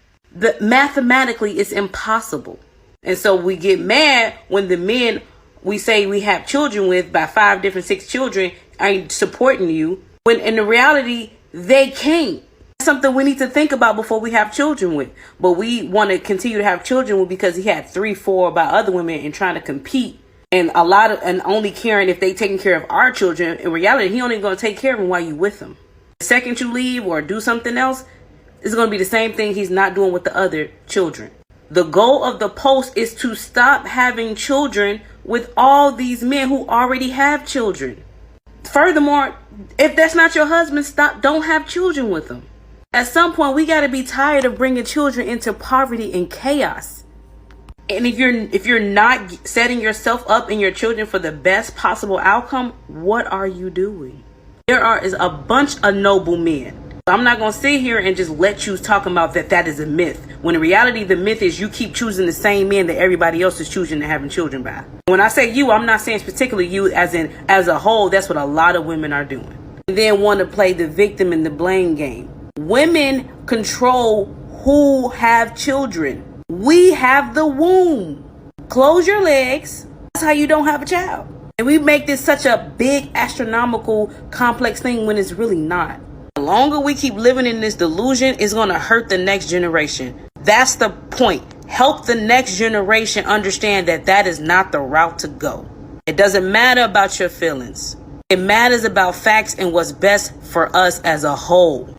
Mathematically, it's impossible. And so we get mad when the men we say we have children with by 6 children ain't supporting you, when in the reality, they can't. That's something we need to think about before we have children with. But we want to continue to have children with because he had 3, 4 by other women and trying to compete. And only caring if they taking care of our children. In reality, he only going to take care of them while you with them. The second you leave or do something else, it's going to be the same thing he's not doing with the other children. The goal of the post is to stop having children with all these men who already have children. Furthermore, if that's not your husband, don't have children with them. At some point, we got to be tired of bringing children into poverty and chaos. And if you're not setting yourself up and your children for the best possible outcome, what are you doing? There is a bunch of noble men. I'm not going to sit here and just let you talk about that is a myth. When in reality, the myth is you keep choosing the same men that everybody else is choosing and having children by. When I say you, I'm not saying particularly you as a whole. That's what a lot of women are doing. And then want to play the victim and the blame game. Women control who have children. We have the womb. Close your legs. That's how you don't have a child. And we make this such a big, astronomical, complex thing when it's really not. The longer we keep living in this delusion, it's going to hurt the next generation. That's the point. Help the next generation understand that is not the route to go. It doesn't matter about your feelings. It matters about facts and what's best for us as a whole.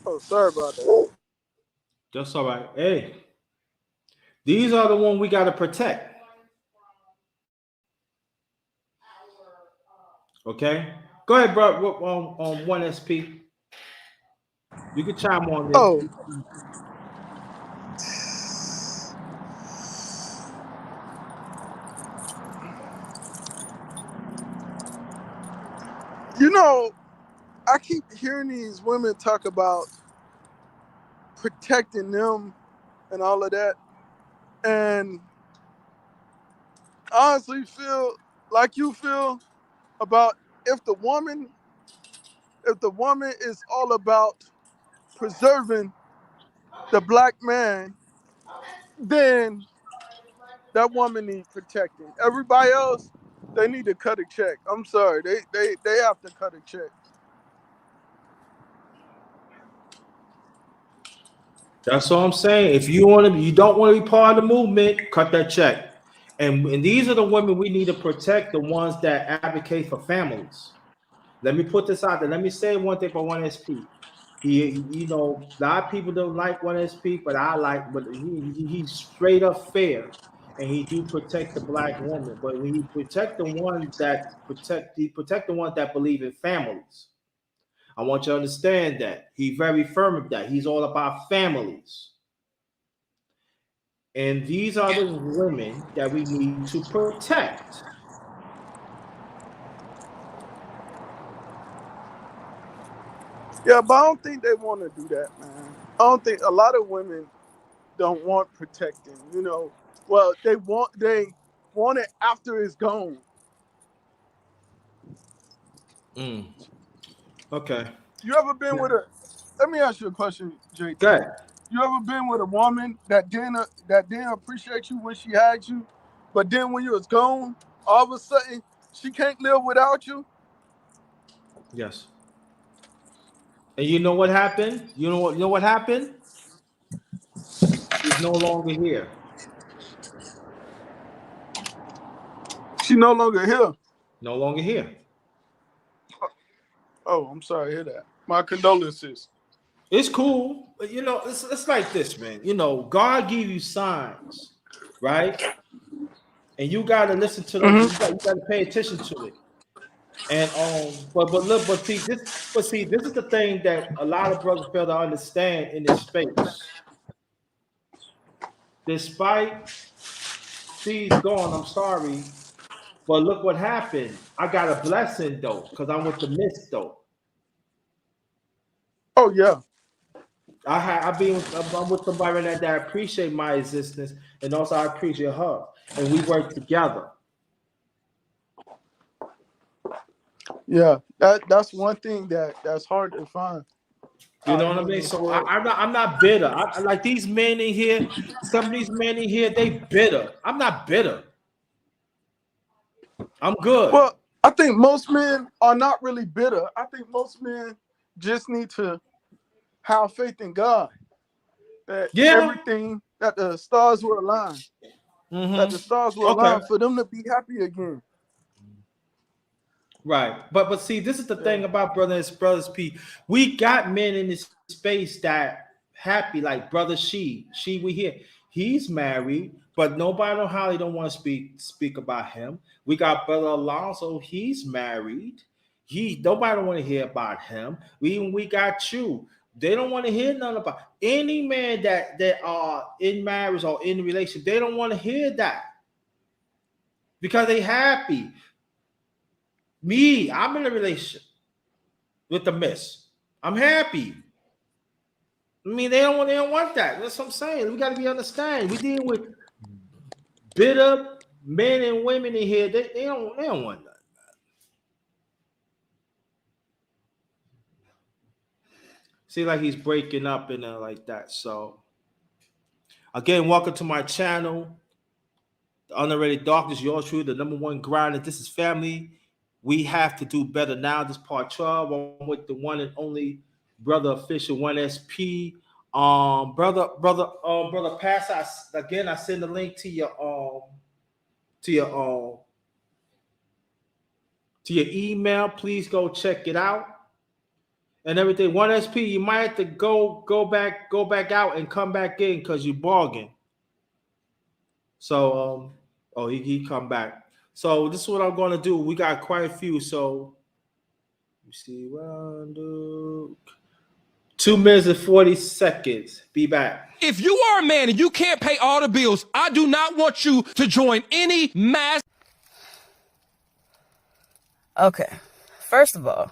Oh, sorry about that. That's all right. Hey, these are the ones we got to protect. Okay? Go ahead, bro. On 1SP. You can chime on this. Oh. You know, I keep hearing these women talk about protecting them and all of that. And I honestly feel like you feel about if the woman is all about preserving the black man, then that woman needs protecting. Everybody else, they need to cut a check. I'm sorry, they have to cut a check. That's all I'm saying. If you don't want to be part of the movement, cut that check. And these are the women we need to protect, the ones that advocate for families. Let me put this out there. Let me say one thing for 1SP. A lot of people don't like 1SP, but he's straight up fair, and he do protect the black woman. But when he protect the ones that protect the ones that believe in families. I want you to understand that he's very firm with that. He's all about families. And these are the women that we need to protect. Yeah, but I don't think they want to do that, man. I don't think a lot of women don't want protecting. Well, they want it after it's gone. Okay. You ever been with let me ask you a question, JT. Go ahead. You ever been with a woman that didn't appreciate you when she had you, but then when you was gone, all of a sudden she can't live without you? Yes. And you know what happened? You know what happened? She's no longer here. She no longer here. No longer here. Oh, I'm sorry to hear that. My condolences. It's cool. But, it's like this, man. God give you signs, right? And you got to listen to them. You got to pay attention to it. And this is the thing that a lot of brothers fail to understand in this space. Despite C's gone, I'm sorry, but look what happened. I got a blessing though, because I'm with the mist though. Oh yeah. I'm with somebody that appreciate my existence, and also I appreciate her, and we work together. Yeah, that's one thing that's hard to find. You know what I mean? So I'm not bitter. I like these men in here. Some of these men in here, they bitter. I'm not bitter. I'm good. Well, I think most men are not really bitter. I think most men just need to have faith in God. That everything, that the stars will align. That the stars will align for them to be happy again. Right. But see, this is the thing about brothers P. We got men in this space that happy, like brother we here. He's married, but nobody on Holly don't want to speak about him. We got brother Alonso, he's married. Nobody don't want to hear about him. We got you. They don't want to hear nothing about any man that are in marriage or in relation. They don't want to hear that because they happy. Me, I'm in a relationship with the miss. I'm happy. I mean, they don't want that. That's what I'm saying. We got to be understanding. We dealing with bitter men and women in here. They don't want that. See, like he's breaking up and like that. So, again, welcome to my channel. The Underrated Darkness, yours truly, the #1 grinder. This is family. We have to do better now. This part 12. I'm with the one and only brother official 1SP. Brother Pass. I send the link to your email. Please go check it out. And everything. 1SP, you might have to go back out and come back in because you bargain. So he come back. So this is what I'm going to do. We got quite a few. So you see, 2 minutes and 40 seconds. Be back. If you are a man and you can't pay all the bills, I do not want you to join any mass. Okay, first of all,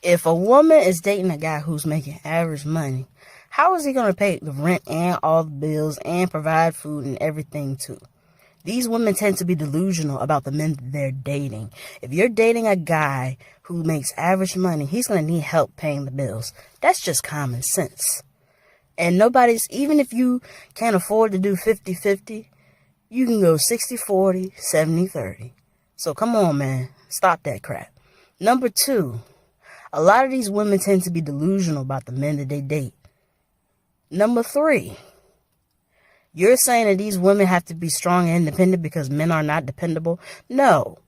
if a woman is dating a guy who's making average money, how is he going to pay the rent and all the bills and provide food and everything too? These women tend to be delusional about the men they're dating. If you're dating a guy who makes average money, he's going to need help paying the bills. That's just common sense. And even if you can't afford to do 50-50, you can go 60-40, 70-30. So come on, man. Stop that crap. Number 2, a lot of these women tend to be delusional about the men that they date. Number 3, you're saying that these women have to be strong and independent because men are not dependable? No.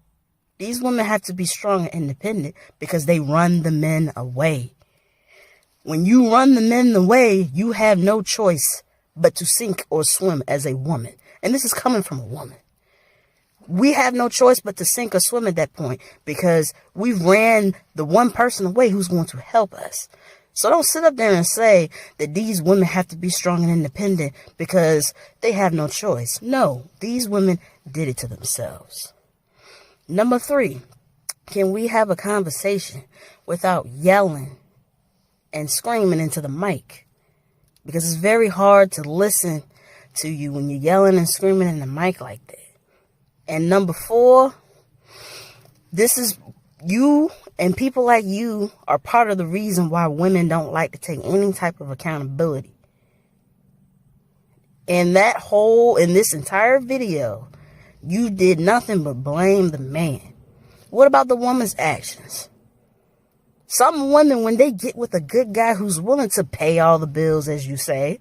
These women have to be strong and independent because they run the men away. When you run the men away, you have no choice but to sink or swim as a woman. And this is coming from a woman. We have no choice but to sink or swim at that point because we've ran the one person away who's going to help us. So don't sit up there and say that these women have to be strong and independent because they have no choice. No, these women did it to themselves. Number 3, can we have a conversation without yelling and screaming into the mic? Because it's very hard to listen to you when you're yelling and screaming in the mic like that. And number 4, this is you and people like you are part of the reason why women don't like to take any type of accountability. In this entire video, you did nothing but blame the man. What about the woman's actions? Some women, when they get with a good guy who's willing to pay all the bills, as you say,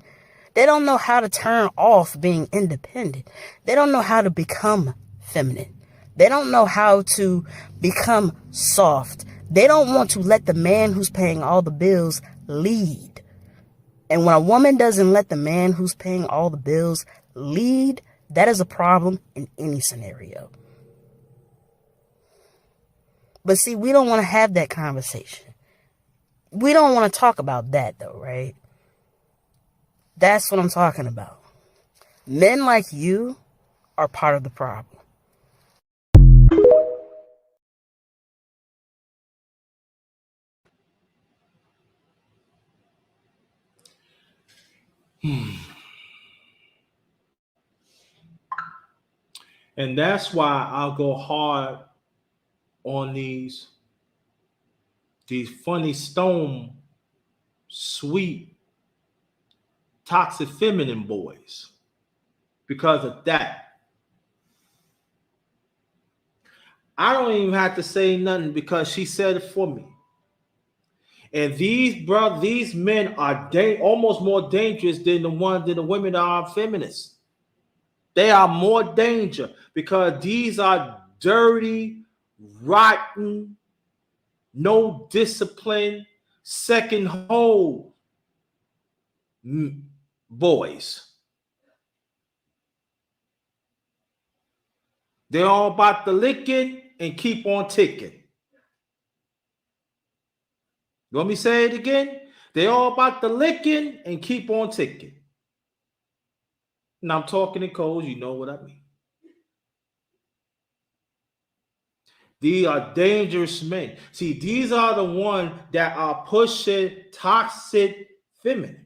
they don't know how to turn off being independent. They don't know how to become feminine. They don't know how to become soft. They don't want to let the man who's paying all the bills lead. And when a woman doesn't let the man who's paying all the bills lead, that is a problem in any scenario. But see, we don't want to have that conversation. We don't want to talk about that though, right? That's what I'm talking about. Men like you are part of the problem. And that's why I'll go hard on these funny stone, sweet, toxic feminine boys because of that. I don't even have to say nothing because she said it for me. And these men are almost more dangerous than the women that are feminists. They are more danger because these are dirty, rotten, no discipline, second hole boys. They're all about the licking and keep on ticking. You want me to say it again? They're all about the licking and keep on ticking. And I'm talking in codes, you know what I mean. These are dangerous men. See, these are the ones that are pushing toxic feminists.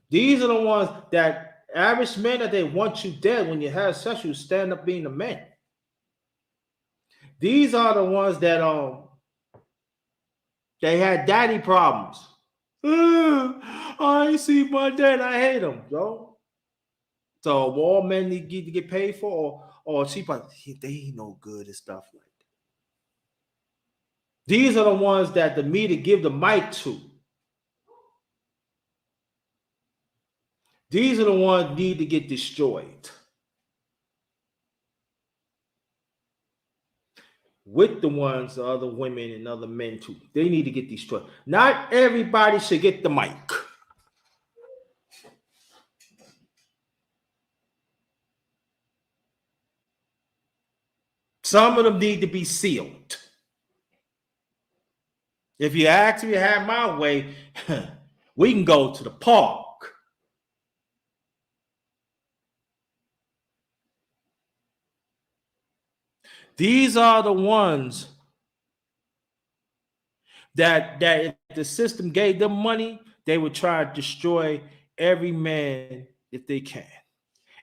These are the ones that average men that they want you dead when you have sex, you stand up being a man. These are the ones that they had daddy problems. I ain't see my dad. I hate him, yo. So all men need to get paid for, or she probably they ain't no good and stuff like that. These are the ones that the media give the mic to. These are the ones need to get destroyed. With the ones, the other women and other men too. They need to get destroyed. Not everybody should get the mic. Some of them need to be sealed. If you actually have my way, we can go to the park. These are the ones that if the system gave them money, they would try to destroy every man if they can.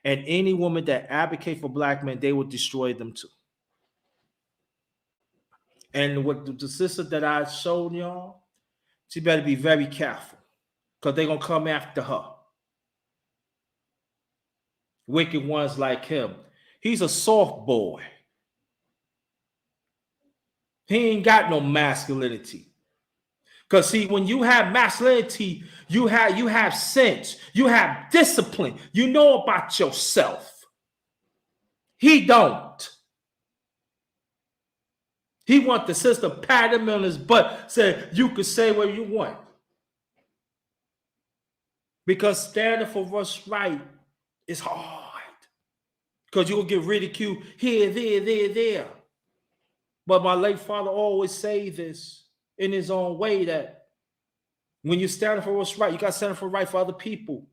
And any woman that advocates for black men, they would destroy them too. And what the sister that I showed y'all, she better be very careful because they're going to come after her. Wicked ones like him. He's a soft boy. He ain't got no masculinity. Because see, when you have masculinity, you have sense, you have discipline, you know about yourself. He don't. He want the sister pat him on his butt, say you can say what you want. Because standing for what's right is hard. Because you'll get ridiculed here, there. But my late father always say this in his own way, that when you're standing for what's right, you got to stand for right for other people.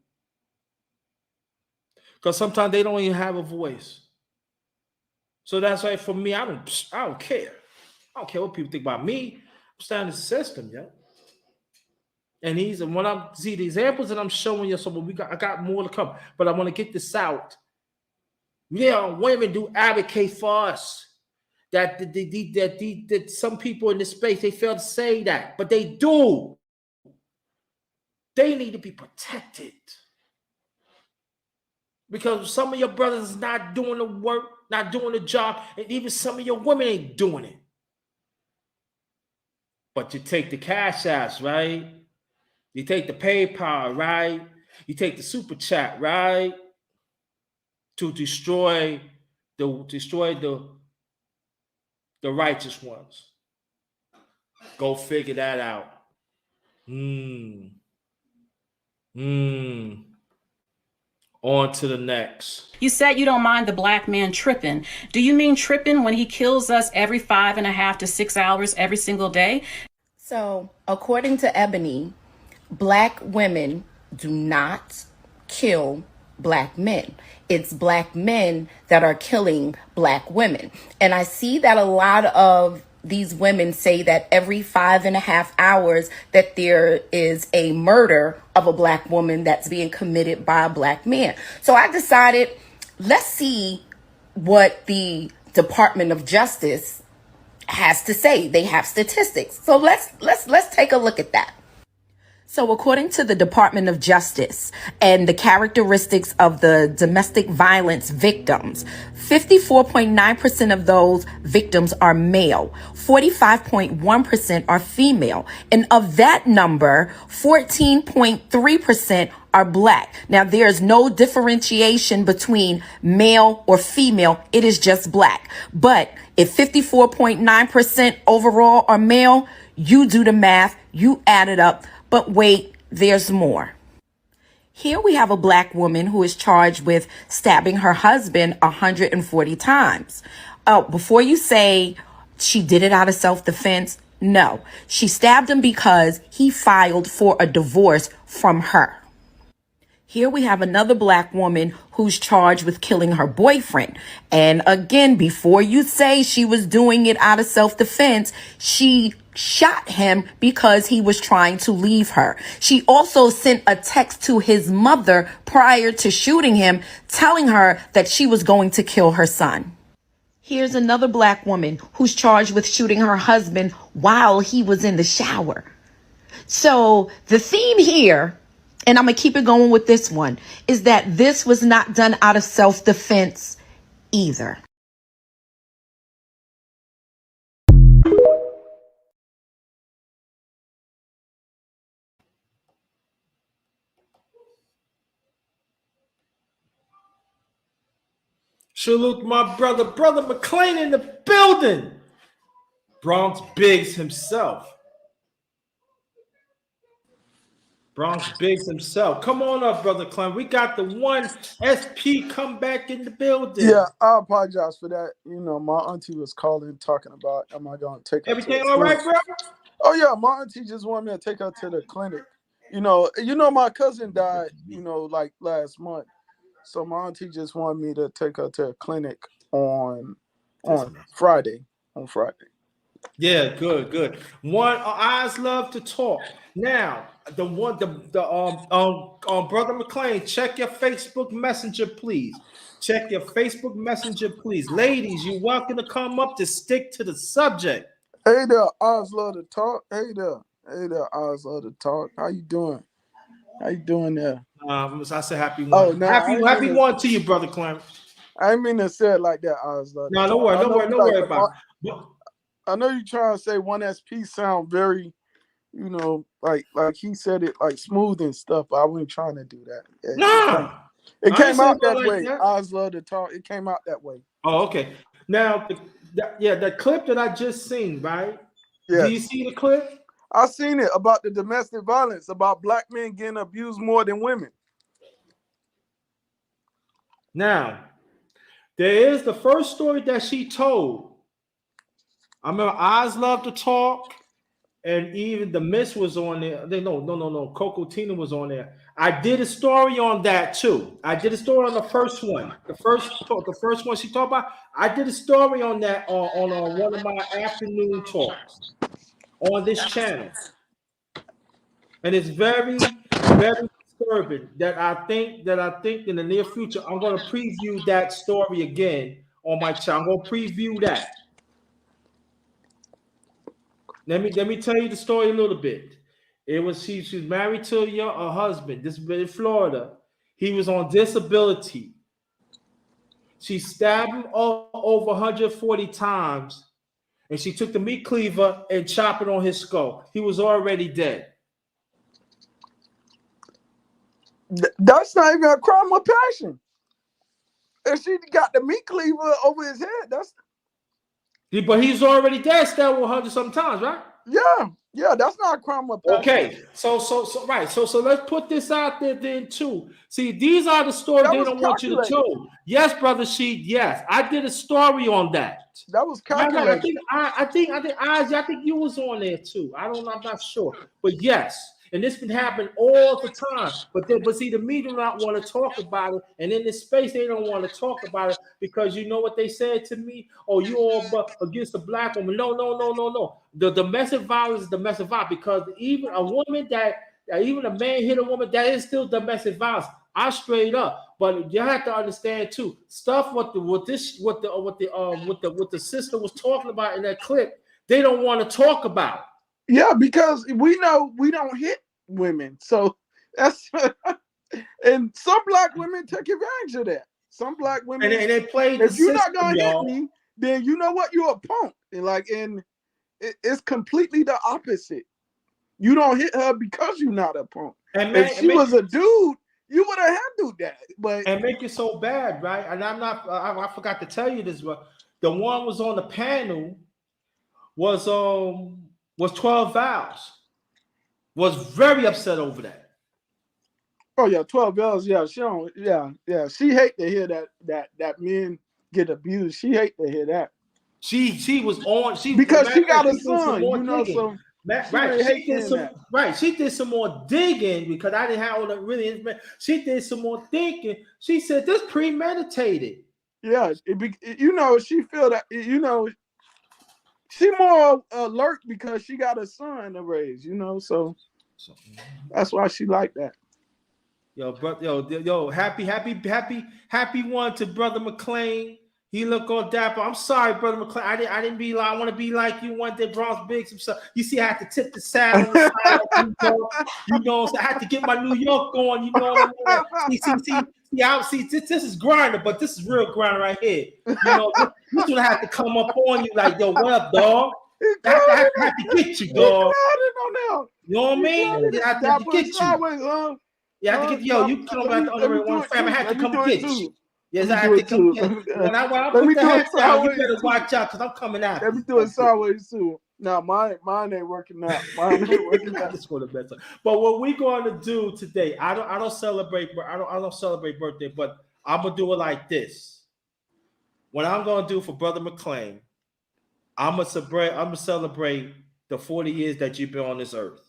Because sometimes they don't even have a voice. So that's why for me, I don't care. I don't care what people think about me. I'm standing in the system, yeah. And when I see the examples that I'm showing you, so I got more to come, but I want to get this out. Yeah, women do advocate for us. That some people in this space, they fail to say that, but they do. They need to be protected. Because some of your brothers is not doing the work, not doing the job, and even some of your women ain't doing it. But you take the cash apps, right? You take the PayPal, right? You take the super chat, right? To destroy the the righteous ones. Go figure that out. On to the next. You said you don't mind the black man tripping. Do you mean tripping when he kills us every 5.5 to 6 hours every single day? So, according to Ebony, black women do not kill black men. It's black men that are killing black women. And I see that a lot of these women say that every 5.5 hours that there is a murder of a black woman that's being committed by a black man. So I decided, let's see what the Department of Justice has to say. They have statistics. So let's take a look at that. So according to the Department of Justice and the characteristics of the domestic violence victims, 54.9% of those victims are male, 45.1% are female, and of that number, 14.3% are black. Now, there's no differentiation between male or female. It is just black. But if 54.9% overall are male, you do the math, you add it up. But wait, there's more. Here we have a black woman who is charged with stabbing her husband 140 times. Before you say she did it out of self-defense, no. She stabbed him because he filed for a divorce from her. Here we have another black woman who's charged with killing her boyfriend. And again, before you say she was doing it out of self-defense, she shot him because he was trying to leave her. She also sent a text to his mother prior to shooting him, telling her that she was going to kill her son. Here's another black woman who's charged with shooting her husband while he was in the shower. So the theme here, and I'm going to keep it going with this one, is that this was not done out of self-defense either. Salute my brother McLean in the building. Bronx Biggs himself. Come on up, brother Clem. We got the one SP come back in the building. Yeah, I apologize for that. You know, my auntie was calling, talking about, am I going to take her Everything to all right, bro? Oh, yeah, my auntie just wanted me to take her to the clinic. You know, my cousin died, like last month. So my auntie just wanted me to take her to a clinic on Friday. Yeah, good. One eyes love to talk. Now, brother McLean, check your Facebook Messenger, please. Ladies, you're welcome to come up to stick to the subject. Hey there, eyes love to talk. Hey there, eyes love to talk. How you doing? There? I said happy one. Oh, no, happy one to you, brother Clem. I didn't mean to say it like that. Eyes love to talk. No, don't worry about it. I know you're trying to say 1SP sound very, like he said it like smooth and stuff, but I wasn't trying to do that. It came out that way. Eyes love to talk. It came out that way. Oh, okay. Now, the clip that I just seen, right? Yes. Do you see the clip? I seen it about the domestic violence, about black men getting abused more than women. Now, there is the first story that she told. I remember Eyes Love to Talk, and even the Miss was on there. No. Coco Tina was on there. I did a story on that too. I did a story on the first one. The first one she talked about. I did a story on that on one of my afternoon talks on this channel. And it's very, very disturbing that I think in the near future I'm going to preview that story again on my channel. I'm going to preview that. Let me tell you the story a little bit. It was she was married to a husband. This is in Florida. He was on disability. She stabbed him over 140 times, and she took the meat cleaver and chopped it on his skull. He was already dead. That's not even a crime of passion. If she got the meat cleaver over his head, But he's already dead still 100 sometimes, right? Yeah, that's not a crime of passion. Okay, so right, so let's put this out there then too. See, these are the stories they don't want you to tell. Yes, brother Sheed. Yes, I did a story on that. That was calculated. I think you was on there too. I'm not sure, but yes. And this can happen all the time. But see, the media do not want to talk about it. And in this space, they don't want to talk about it because you know what they said to me? Oh, you all against the black woman. No. The domestic violence is domestic violence because even a woman even a man hit a woman, that is still domestic violence. I straight up. But you have to understand too, stuff what the sister was talking about in that clip, they don't want to talk about. Yeah, because we know we don't hit women. So that's and some black women take advantage of that. Some black women and they play if you're not gonna hit y'all. me, then you know what, you're a punk. And it's completely the opposite. You don't hit her because you're not a punk. And if she was a dude, you would have handled that. But and make it so bad, right? And I forgot to tell you this, but the one was on the panel was 12 Vows. Was very upset over that. Oh yeah, 12 Vows. Yeah, she don't. Yeah. She hate to hear that men get abused. She hate to hear that. She was on. Because she got a son, you know. So she did some more digging because I didn't have all the really information. She did some more thinking. She said this premeditated. Yeah, she feel that she more alert because she got a son to raise, so that's why she like that. Yo, happy one to Brother McClain. He look all dapper. I'm sorry, Brother McClain. I didn't be like, I want to be like you one day, Bronx Big. You see, I had to tip the saddle. So I had to get my New York on. You know what I mean? See, this is grinder, but this is real grinder right here. This one I have to come up on you like, yo, what up, dog? I have to get you, dog. You know what I mean? I have to get you. Yeah, I have to get you. You come back the other way. I have to come get you. Yes, I have to come get you. When I put the hat down, you better watch out because I'm coming out. Let me do it sideways too. No, mine ain't working out. Mine ain't working out. But what we're going to do today, I don't celebrate birthday, but I'm gonna do it like this. What I'm gonna do for Brother McClain, I'm gonna celebrate the 40 years that you've been on this earth.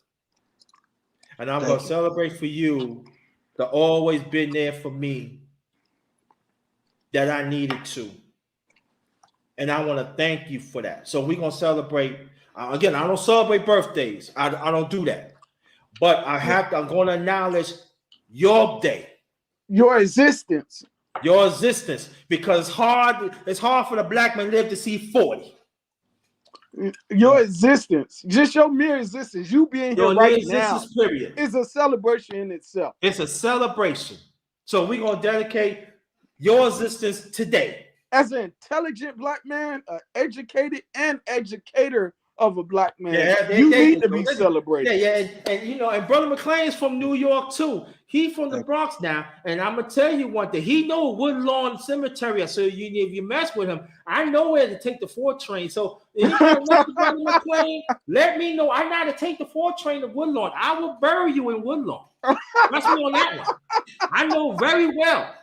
And I'm going to celebrate for you to always been there for me that I needed to. And I want to thank you for that. So we're going to celebrate. Again, I don't celebrate birthdays. I don't do that. But I'm going to acknowledge your day. Your existence. Your existence. Because it's hard for the black man to live to see 40. Your existence, just your mere existence, you being here right now, is a celebration in itself. It's a celebration. So we're going to dedicate your existence today. As an intelligent black man, an educated and educator of a black man, you need to be celebrated. Yeah. And Brother McClain is from New York too. He from the Bronx now. And I'm going to tell you one thing. He know Woodlawn Cemetery. So if you mess with him, I know where to take the 4 train. So anybody knows Brother McClain, let me know. I know how to take the 4 train to Woodlawn. I will bury you in Woodlawn. Trust me on that one. I know very well.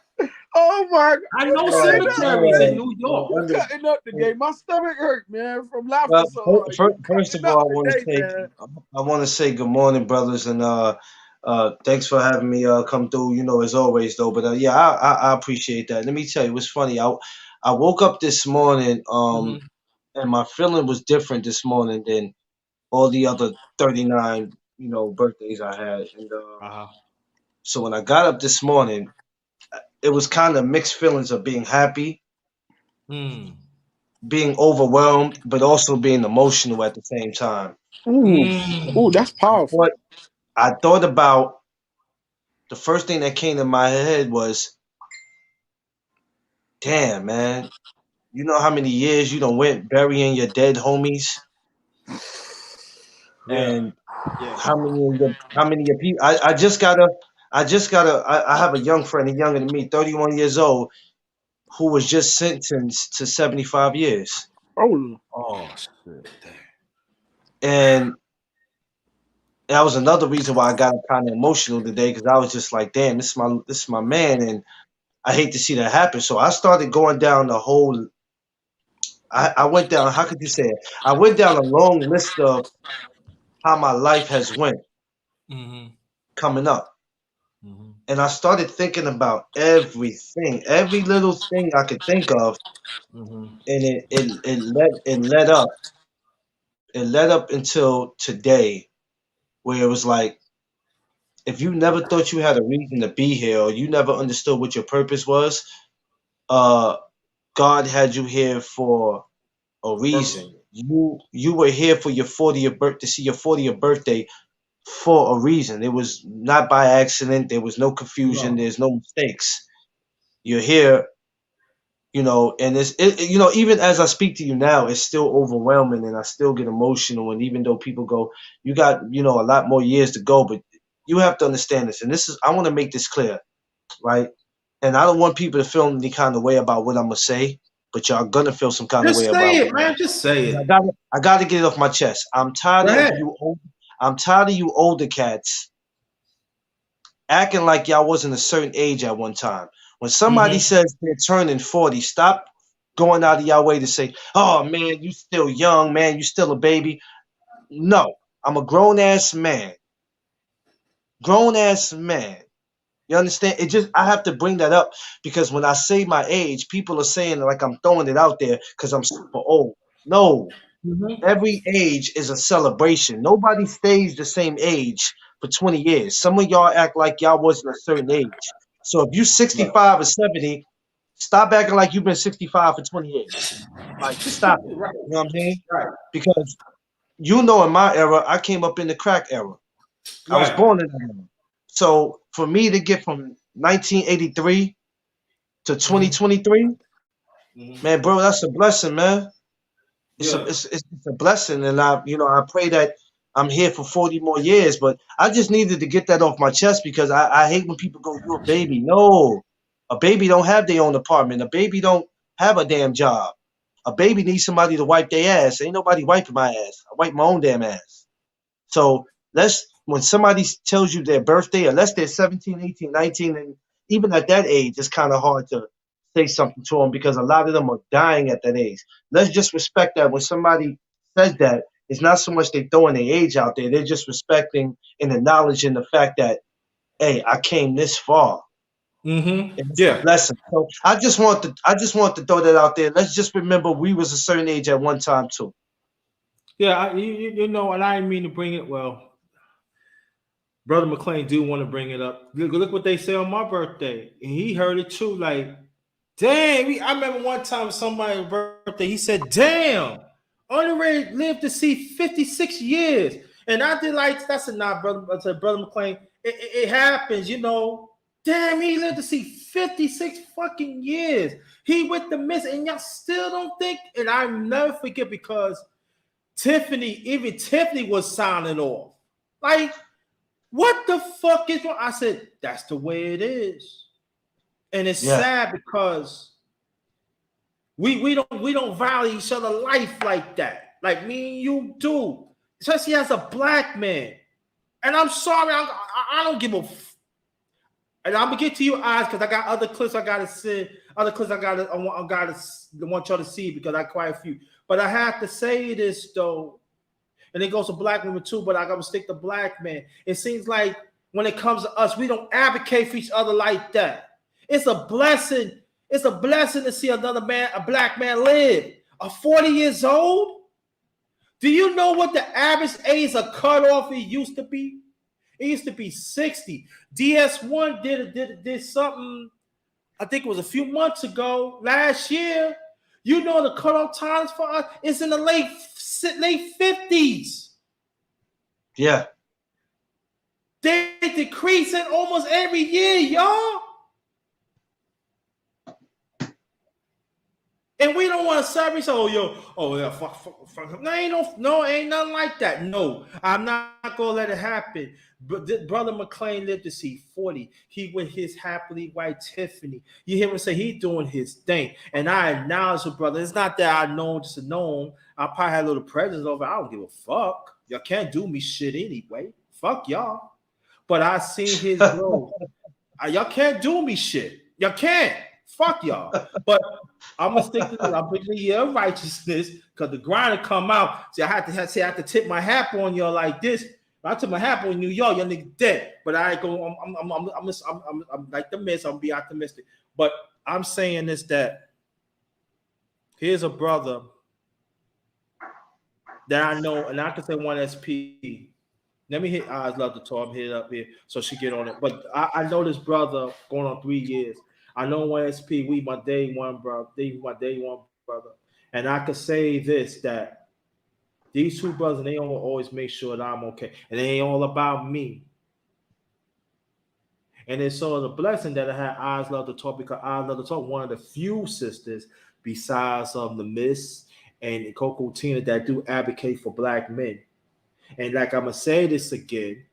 Oh my! I know cemeteries in New York. You cutting up the game. My stomach hurt, man, from laughing so hard. First of all, I want to say good morning, brothers, and thanks for having me come through. As always, though. But I appreciate that. Let me tell you, what's funny. I woke up this morning, and my feeling was different this morning than all the other 39, birthdays I had. And so when I got up this morning, it was kind of mixed feelings of being happy, being overwhelmed, but also being emotional at the same time. Ooh, that's powerful. But I thought about the first thing that came to my head was, damn, man, you know how many years you done went burying your dead homies? And how many of your people? I have a young friend, he's younger than me, 31 years old, who was just sentenced to 75 years. Oh, shit. And that was another reason why I got kind of emotional today, because I was just like, damn, this is my man, and I hate to see that happen. So I started going down the whole. I went down. How could you say it? I went down a long list of how my life has went coming up, and I started thinking about everything, every little thing I could think of, and it led up until today, where it was like, if you never thought you had a reason to be here, or you never understood what your purpose was, uh, God had you here for a reason. You were here for your 40th birth to see your 40th birthday for a reason. It was not by accident. There was no confusion. There's no mistakes. You're here, and even as I speak to you now, it's still overwhelming, and I still get emotional. And even though people go, you got, a lot more years to go, but you have to understand this. And I want to make this clear, right? And I don't want people to feel any kind of way about what I'm gonna say, but y'all gonna feel some kind of way Just say about it, man. Just say it. I gotta get it off my chest. I'm tired Go of ahead. I'm tired of you older cats acting like y'all wasn't a certain age at one time. When somebody says they're turning 40, stop going out of y'all way to say, "Oh man, you still young, man, you still a baby." No, I'm a grown ass man. Grown ass man. You understand? I have to bring that up because when I say my age, people are saying like I'm throwing it out there because I'm super old. No, every age is a celebration. Nobody stays the same age for 20 years. Some of y'all act like y'all wasn't a certain age. So if you 65 or 70, stop acting like you've been 65 for 20 years. Like, stop it. Right. You know what I'm saying? Right. Because in my era, I came up in the crack era. I was Right. born in that era. So for me to get from 1983 to 2023, man, bro, that's a blessing, man. It's a blessing, and I pray that I'm here for 40 more years. But I just needed to get that off my chest because I hate when people go, "You're a baby." No, a baby don't have their own apartment. A baby don't have a damn job. A baby needs somebody to wipe their ass. Ain't nobody wiping my ass. I wipe my own damn ass. So when somebody tells you their birthday, unless they're 17, 18, 19, and even at that age, it's kind of hard to say something to them because a lot of them are dying at that age. Let's just respect that when somebody says that, it's not so much they throwing their age out there. They're just respecting and acknowledging the fact that, hey, I came this far. And it's a blessing. So I just want to throw that out there. Let's just remember we was a certain age at one time too. Yeah, and I didn't mean to bring it. Well, Brother McLean do want to bring it up. Look what they say on my birthday, and he heard it too. Like, damn! I remember one time somebody's birthday. He said, "Damn, only Ray lived to see 56 years," and I did like that's a nah, brother. I said, Brother McLean, it happens, Damn, he lived to see 56 fucking years. He with the miss, and y'all still don't think. And I never forget because even Tiffany was signing off. Like, what the fuck is wrong? I said, that's the way it is. And it's sad because we don't value each other life like that. Like me and you do. Especially as a black man. And I'm sorry, I don't give a and I'm gonna get to your eyes because I got other clips I gotta see, other clips I want y'all to see because I quite a few. But I have to say this though, and it goes to black women too, but I gotta stick to black men. It seems like when it comes to us, we don't advocate for each other like that. It's a blessing. It's a blessing to see a black man live. 40 years old? Do you know what the average age of cutoff it used to be? It used to be 60. DS1 did something, I think it was a few months ago, last year. You know the cutoff times for us is in the late 50s. Yeah. They decreasing almost every year, y'all. And we don't want to celebrate. So, yeah, fuck. No, ain't nothing like that. No, I'm not gonna let it happen. But brother McClain lived to see 40. He with his happily white Tiffany. You hear him say he doing his thing, and I acknowledge the brother. It's not that I know him, just to know him. I probably had a little prejudice over. I don't give a fuck. Y'all can't do me shit anyway. Fuck y'all. But I seen his growth. Y'all can't do me shit. Y'all can't. Fuck y'all. But I'm gonna stick to this. I'm picking the year of righteousness because the grind come out. See, I have to tip my hat on y'all like this. If I tip my hat on New York, y'all niggas dead. But I go. I'm like the miss. I'm be optimistic. But I'm saying this that here's a brother that I know, and I can say one SP. Let me hit eyes love to talk. Hit it up here so she get on it. But I know this brother going on 3 years. I know one SP. We my day one brother. My day one brother. And I could say this that these two brothers, they don't always make sure that I'm okay, and it ain't all about me. And it's so a blessing that I had eyes love to talk because eyes love to talk. One of the few sisters besides the Miss and Coco Tina that do advocate for black men. And like I'm gonna say this again,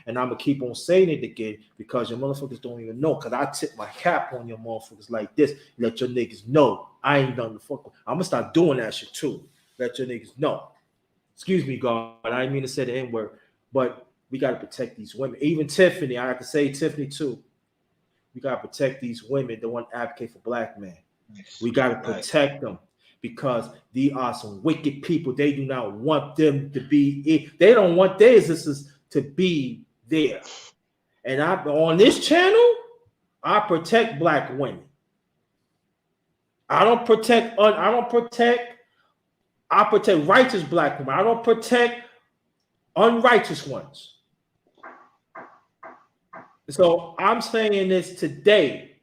and I'm gonna keep on saying it again because your motherfuckers don't even know. Cause I tip my cap on your motherfuckers like this. Let your niggas know I ain't done the fuck with. I'm gonna start doing that shit too. Let your niggas know. Excuse me, God. I didn't mean to say the N-word, but we gotta protect these women. Even Tiffany, I have to say Tiffany too. We gotta protect these women that want to advocate for black men. We gotta protect them. Because these are some wicked people. They do not want them to be. They don't want their existence to be there. And I on this channel, I protect black women. I protect righteous black women. I don't protect unrighteous ones. So I'm saying this today.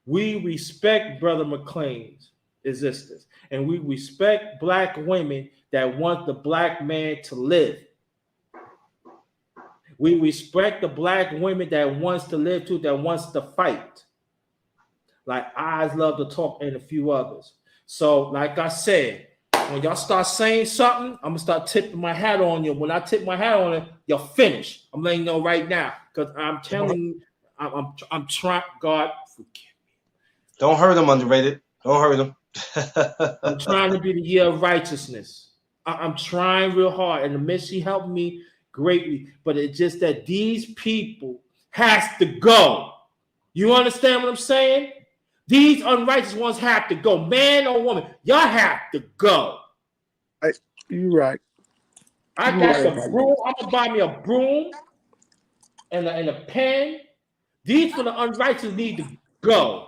We respect Brother McClain's existence, and we respect black women that want the black man to live. We respect the black women that wants to live too, that wants to fight. Like Eyes Love to Talk and a few others. So, like I said, when y'all start saying something, I'm gonna start tipping my hat on you. When I tip my hat on it, you're finished. I'm letting you know right now because I'm telling you, I'm trying. God, forgive me. Don't hurt him, underrated. Don't hurt him. I'm trying to be the year of righteousness. I'm trying real hard, and the Missy helped me greatly. But it's just that these people has to go. You understand what I'm saying? These unrighteous ones have to go, man or woman. Y'all have to go. You're right. I got some broom. I'm gonna buy me a broom and a pen. These for the unrighteous need to go.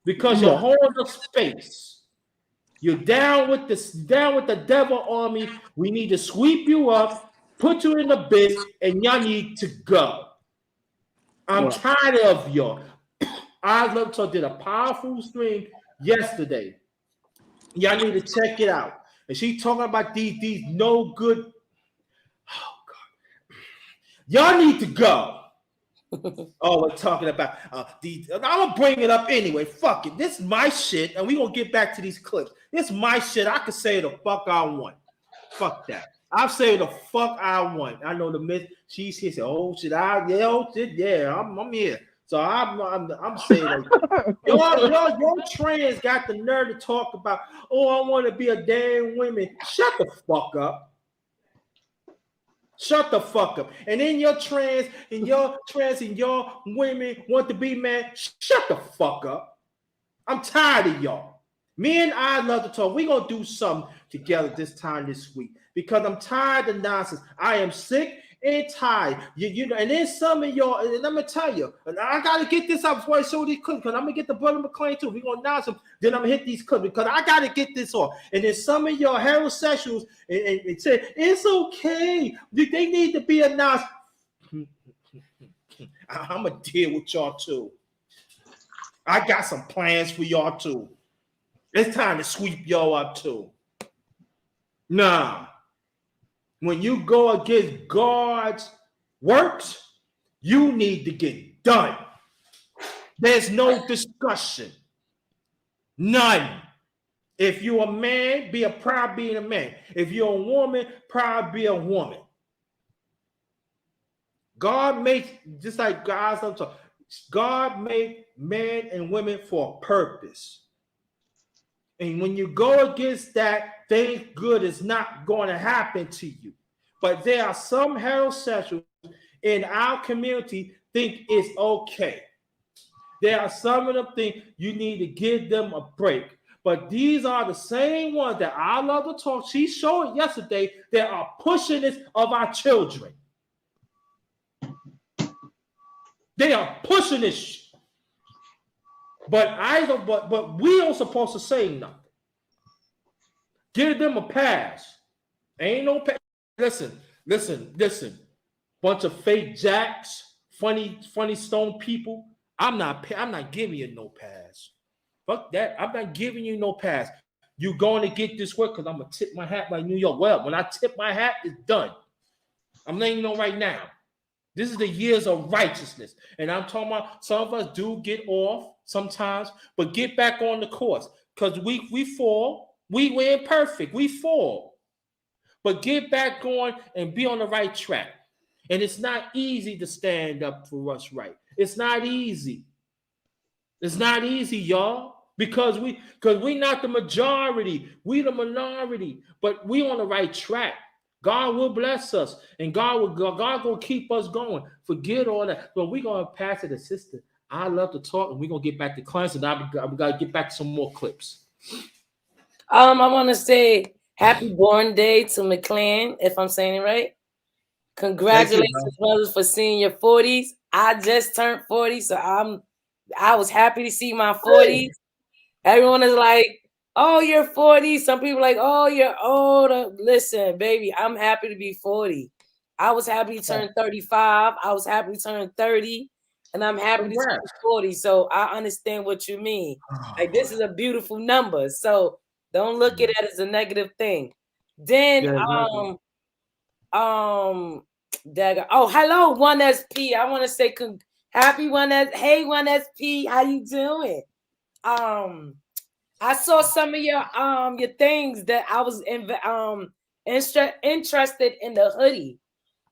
Because you're holding up space. You're down with the devil army. We need to sweep you up, put you in the abyss, and y'all need to go. I'm tired of y'all. I Love Talk did a powerful stream yesterday. Y'all need to check it out. And she talking about these no good. Oh God. Y'all need to go. Oh, we're talking about these. I'm gonna bring it up anyway. Fuck it. This is my shit, and we gonna get back to these clips. This is my shit. I can say the fuck I want. Fuck that. I'll say the fuck I want. I know the myth. She said, "Oh shit, yeah, I'm here." So I'm saying, like, your trans got the nerve to talk about. Oh, I want to be a damn woman. Shut the fuck up. Shut the fuck up. And then your trans and your women want to be man. Shut the fuck up. I'm tired of y'all. Me and I Love to Talk. We're going to do something together this week because I'm tired of nonsense. I am sick and tired. You know, and then some of y'all, and I'm going to tell you, and I got to get this up before I show these clips because I'm going to get the Brother McClain too. We're going to announce him. Then I'm going to hit these clips because I got to get this off. And then some of y'all heterosexuals and say, it's okay. They need to be announced. I'm going to deal with y'all too. I got some plans for y'all too. It's time to sweep y'all up too. Nah. When you go against God's works, you need to get done. There's no discussion. None. If you're a man, be a proud being a man. If you're a woman, proud be a woman. God makes, just like God made men and women for a purpose. And when you go against that, things good is not going to happen to you. But there are some heterosexuals in our community think it's okay. There are some of them think you need to give them a break. But these are the same ones that I love to talk. She showed yesterday that are pushing this of our children. They are pushing this. But we don't supposed to say nothing. Give them a pass. Ain't no pass. Listen. Bunch of fake jacks, funny stone people. I'm not giving you no pass. Fuck that. I'm not giving you no pass. You going to get this work because I'm gonna tip my hat like New York. Well, when I tip my hat, it's done. I'm letting you know right now. This is the years of righteousness. And I'm talking about some of us do get off sometimes, but get back on the course. Because we fall. We're imperfect. We fall. But get back on and be on the right track. And it's not easy to stand up for what's right. It's not easy. It's not easy, y'all. Because we not the majority. We the minority. But we on the right track. God will bless us. And God will keep us going. Forget all that. But we're going to pass it to sister. I love to talk, and we're going to get back to clients, and we got to get back to some more clips. I want to say happy born day to McClan, if I'm saying it right. Congratulations, brothers, for seeing your 40s. I just turned 40, so I was happy to see my 40s. Everyone is like, oh, you're 40. Some people are like, oh, you're old. Listen, baby, I'm happy to be 40. I was happy to turn 35. I was happy to turn 30. And I'm happy to turn 40. So I understand what you mean. Like, this is a beautiful number. So don't look at it as a negative thing. Then, hello, 1SP. I want to say happy 1SP. Hey, 1SP, how you doing? I saw some of your things that I was interested in the hoodie,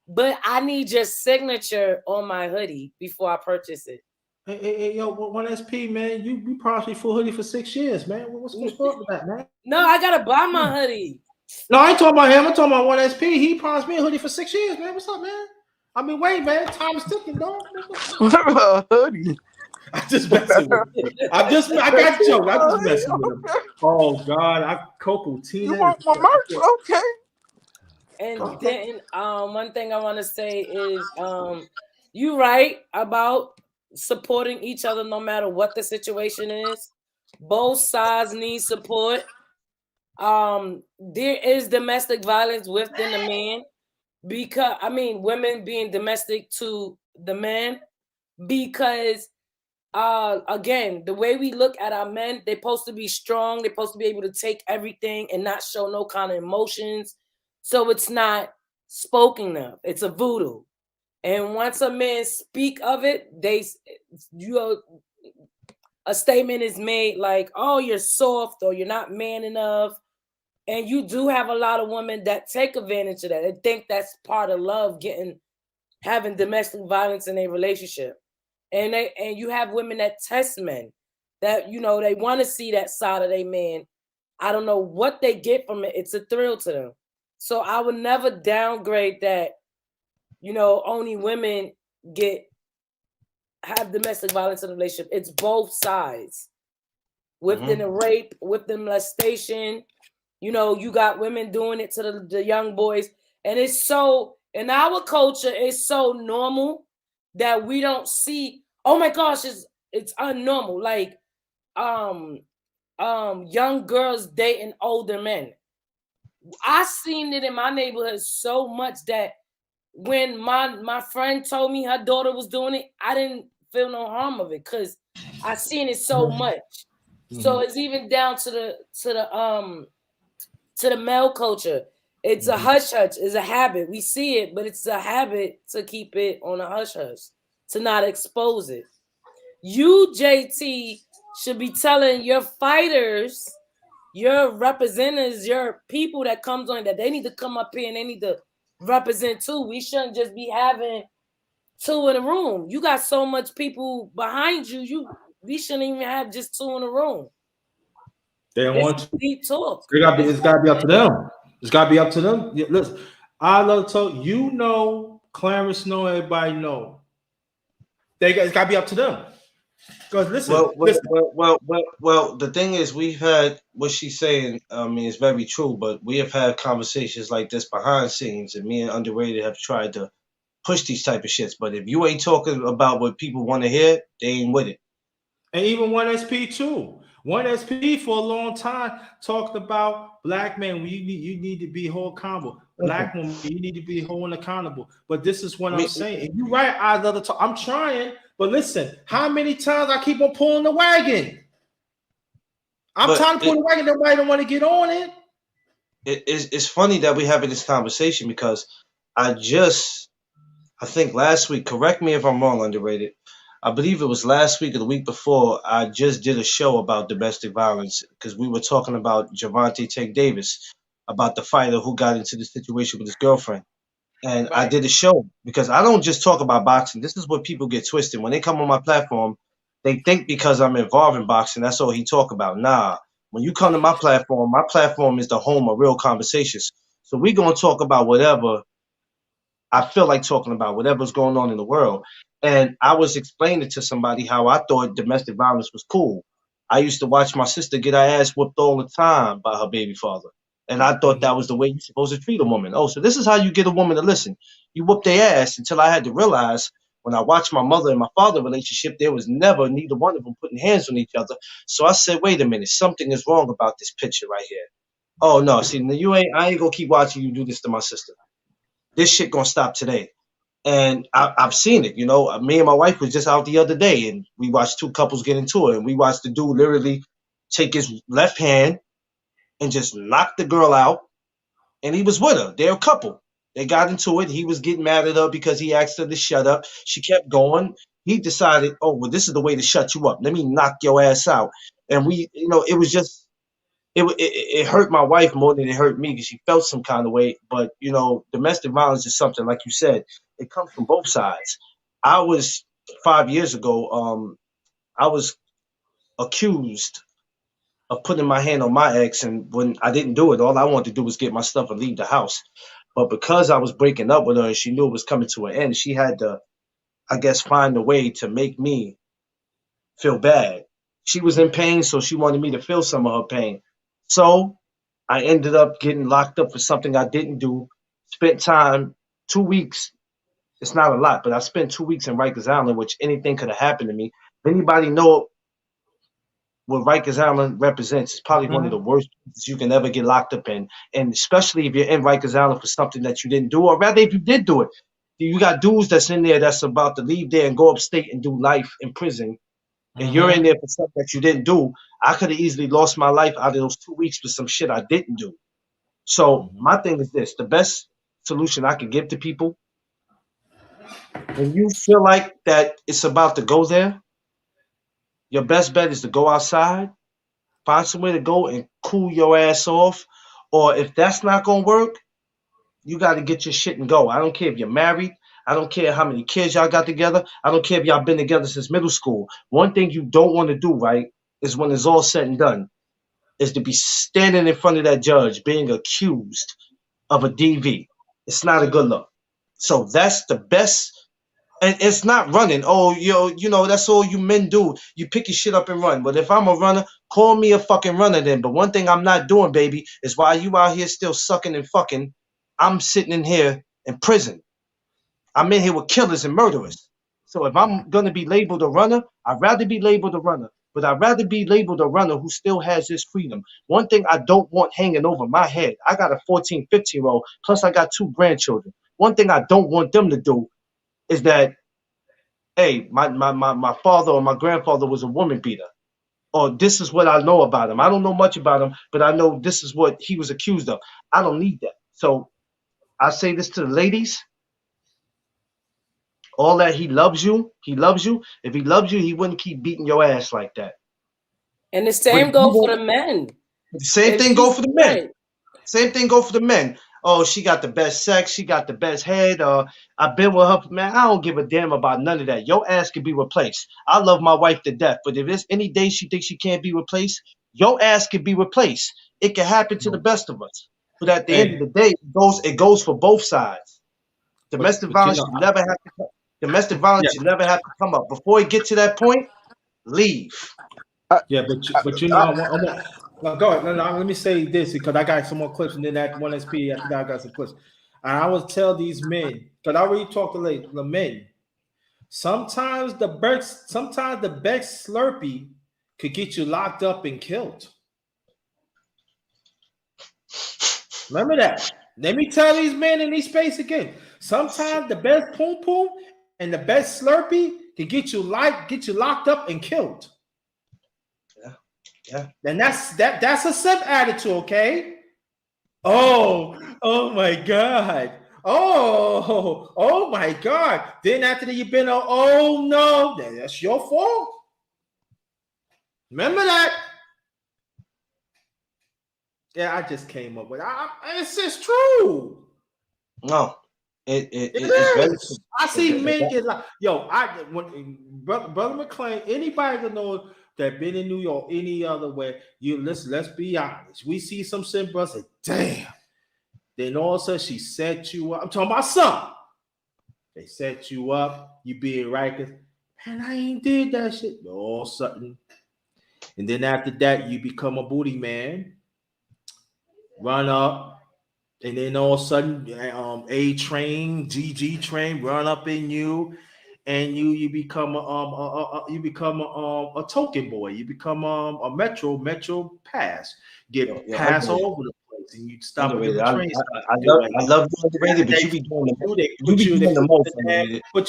but I need your signature on my hoodie before I purchase it. Hey, yo, 1SP, man, you probably full hoodie for 6 years, man. What's up with that, man? No, I gotta buy my hoodie. No, I ain't talking about him. I'm talking about 1SP. He promised me a hoodie for 6 years, man. What's up, man? I mean, wait, man. Time is ticking, dog. What about a hoodie? I just messing with him. I got jokes. I just messing with him. Oh God, Coco Tina. You want my merch? Okay. And then one thing I want to say is you right about supporting each other no matter what the situation is. Both sides need support. There is domestic violence within the man because women being domestic to the men because again, the way we look at our men, they're supposed to be strong, they're supposed to be able to take everything and not show no kind of emotions. So it's not spoken of, it's a voodoo. And once a man speak of it, a statement is made like, oh, you're soft or you're not man enough. And you do have a lot of women that take advantage of that. They think that's part of love, having domestic violence in a relationship. And you have women that test men that, they want to see that side of their man. I don't know what they get from it. It's a thrill to them. So I would never downgrade that, only women have domestic violence in a relationship. It's both sides. Within a rape, within molestation, you got women doing it to the young boys. And it's so, in our culture, it's so normal that we don't see, oh my gosh, it's unnormal. Like young girls dating older men. I seen it in my neighborhood so much that when my friend told me her daughter was doing it, I didn't feel no harm of it because I seen it so much. So it's even down to the male culture. It's a hush hush. It's a habit. We see it, but it's a habit to keep it on a hush hush, to not expose it. You, JT, should be telling your fighters, your representatives, your people that comes on, that they need to come up here and they need to represent too. We shouldn't just be having two in a room. You got so much people behind you. We shouldn't even have just two in a room. They don't want to. Deep talk. It's gotta be up to them. It's gotta be up to them. Yeah, listen, I love to talk. You know, Clarence know, everybody know. It's gotta be up to them. Because listen, Well. The thing is, we've had what she's saying. I mean, it's very true. But we have had conversations like this behind scenes, and me and Underrated have tried to push these type of shits. But if you ain't talking about what people want to hear, they ain't with it. And even 1SP too. 1SP for a long time talked about black men. You need to be held accountable. Black women, you need to be held accountable. But this is what I'm saying. You're right. I'm trying. But listen, how many times I keep on pulling the wagon? I'm trying to pull the wagon. Nobody don't want to get on it. It's funny that we're having this conversation because I think last week, correct me if I'm wrong, Underrated. I believe it was last week or the week before, I just did a show about domestic violence because we were talking about Javante Tank Davis, about the fighter who got into the situation with his girlfriend. And I did a show because I don't just talk about boxing. This is what people get twisted. When they come on my platform, they think because I'm involved in boxing, that's all he talk about. Nah, when you come to my platform is the home of real conversations. So we're going to talk about whatever I feel like talking about, whatever's going on in the world. And I was explaining to somebody how I thought domestic violence was cool. I used to watch my sister get her ass whooped all the time by her baby father. And I thought that was the way you're supposed to treat a woman. Oh, so this is how you get a woman to listen. You whoop their ass until I had to realize when I watched my mother and my father relationship, there was never neither one of them putting hands on each other. So I said, wait a minute, something is wrong about this picture right here. Oh no, see, I ain't gonna keep watching you do this to my sister. This shit gonna stop today. And I've seen it, me and my wife was just out the other day and we watched two couples get into it and we watched the dude literally take his left hand and just knock the girl out. And he was with her. They're a couple. They got into it. He was getting mad at her because he asked her to shut up. She kept going. He decided, oh, well, this is the way to shut you up. Let me knock your ass out. And it was just, it hurt my wife more than it hurt me because she felt some kind of way. But, domestic violence is something, like you said, it comes from both sides. I was 5 years ago, I was accused of putting my hand on my ex. And when I didn't do it, all I wanted to do was get my stuff and leave the house. But because I was breaking up with her and she knew it was coming to an end, she had to, I guess, find a way to make me feel bad. She was in pain, so she wanted me to feel some of her pain. So I ended up getting locked up for something I didn't do. Spent time, 2 weeks. It's not a lot, but I spent 2 weeks in Rikers Island, which anything could have happened to me. If anybody know what Rikers Island represents, it's probably one of the worst places you can ever get locked up in. And especially if you're in Rikers Island for something that you didn't do, or rather if you did do it. You got dudes that's in there that's about to leave there and go upstate and do life in prison. And you're in there for something that you didn't do. I could have easily lost my life out of those 2 weeks for some shit I didn't do. So my thing is this: the best solution I can give to people, when you feel like that it's about to go there, your best bet is to go outside, find somewhere to go and cool your ass off. Or if that's not gonna work, you got to get your shit and go. I don't care if you're married. I don't care how many kids y'all got together. I don't care if y'all been together since middle school. One thing you don't want to do, right, is when it's all said and done, is to be standing in front of that judge being accused of a DV. It's not a good look. So that's the best. And it's not running. Oh, that's all you men do. You pick your shit up and run. But if I'm a runner, call me a fucking runner then. But one thing I'm not doing, baby, is while you out here still sucking and fucking, I'm sitting in here in prison. I'm in here with killers and murderers. So if I'm going to be labeled a runner, I'd rather be labeled a runner. But I'd rather be labeled a runner who still has his freedom. One thing I don't want hanging over my head, I got a 14, 15-year-old, plus I got 2 grandchildren. One thing I don't want them to do is that, hey, my father or my grandfather was a woman beater. Or this is what I know about him. I don't know much about him, but I know this is what he was accused of. I don't need that. So I say this to the ladies. All that he loves you. If he loves you, he wouldn't keep beating your ass like that. And the same goes for the men. Same thing go for the men. Same thing go for the men. Oh, she got the best sex. She got the best head. I've been with her. Man, I don't give a damn about none of that. Your ass can be replaced. I love my wife to death, but if there's any day she thinks she can't be replaced, your ass can be replaced. It can happen to the best of us. But at the end of the day, it goes for both sides. Domestic violence should never have to come. Domestic violence should never have to come up. Before it get to that point, leave. Yeah, but you know, I want well, go ahead. No, let me say this because I got some more clips, and then that one SP after that I got some clips. And I will tell these men because I already talked to the men. Sometimes the best Slurpee could get you locked up and killed. Remember that. Let me tell these men in these space again. Sometimes the best poom poom and the best Slurpee can get you locked up and killed. Yeah. And that's a simp attitude, okay? Oh my God. Oh my God. Then after that, you've been oh no, that's your fault. Remember that? Yeah, I just came up with it's just true. No. It is. I see men get like, Brother McClain, anybody that knows that been in New York any other way, let's be honest. We see some simp brothers say, damn. Then all of a sudden she set you up. I'm talking about something. They set you up, you being right, man, I ain't did that shit. All of a sudden. And then after that, you become a booty man, run up. And then all of a sudden, A train, GG train, run up in you, and you become a token boy. You become a metro pass, get passed all over the place, and you stop at the train. I love you underrated, but you be doing put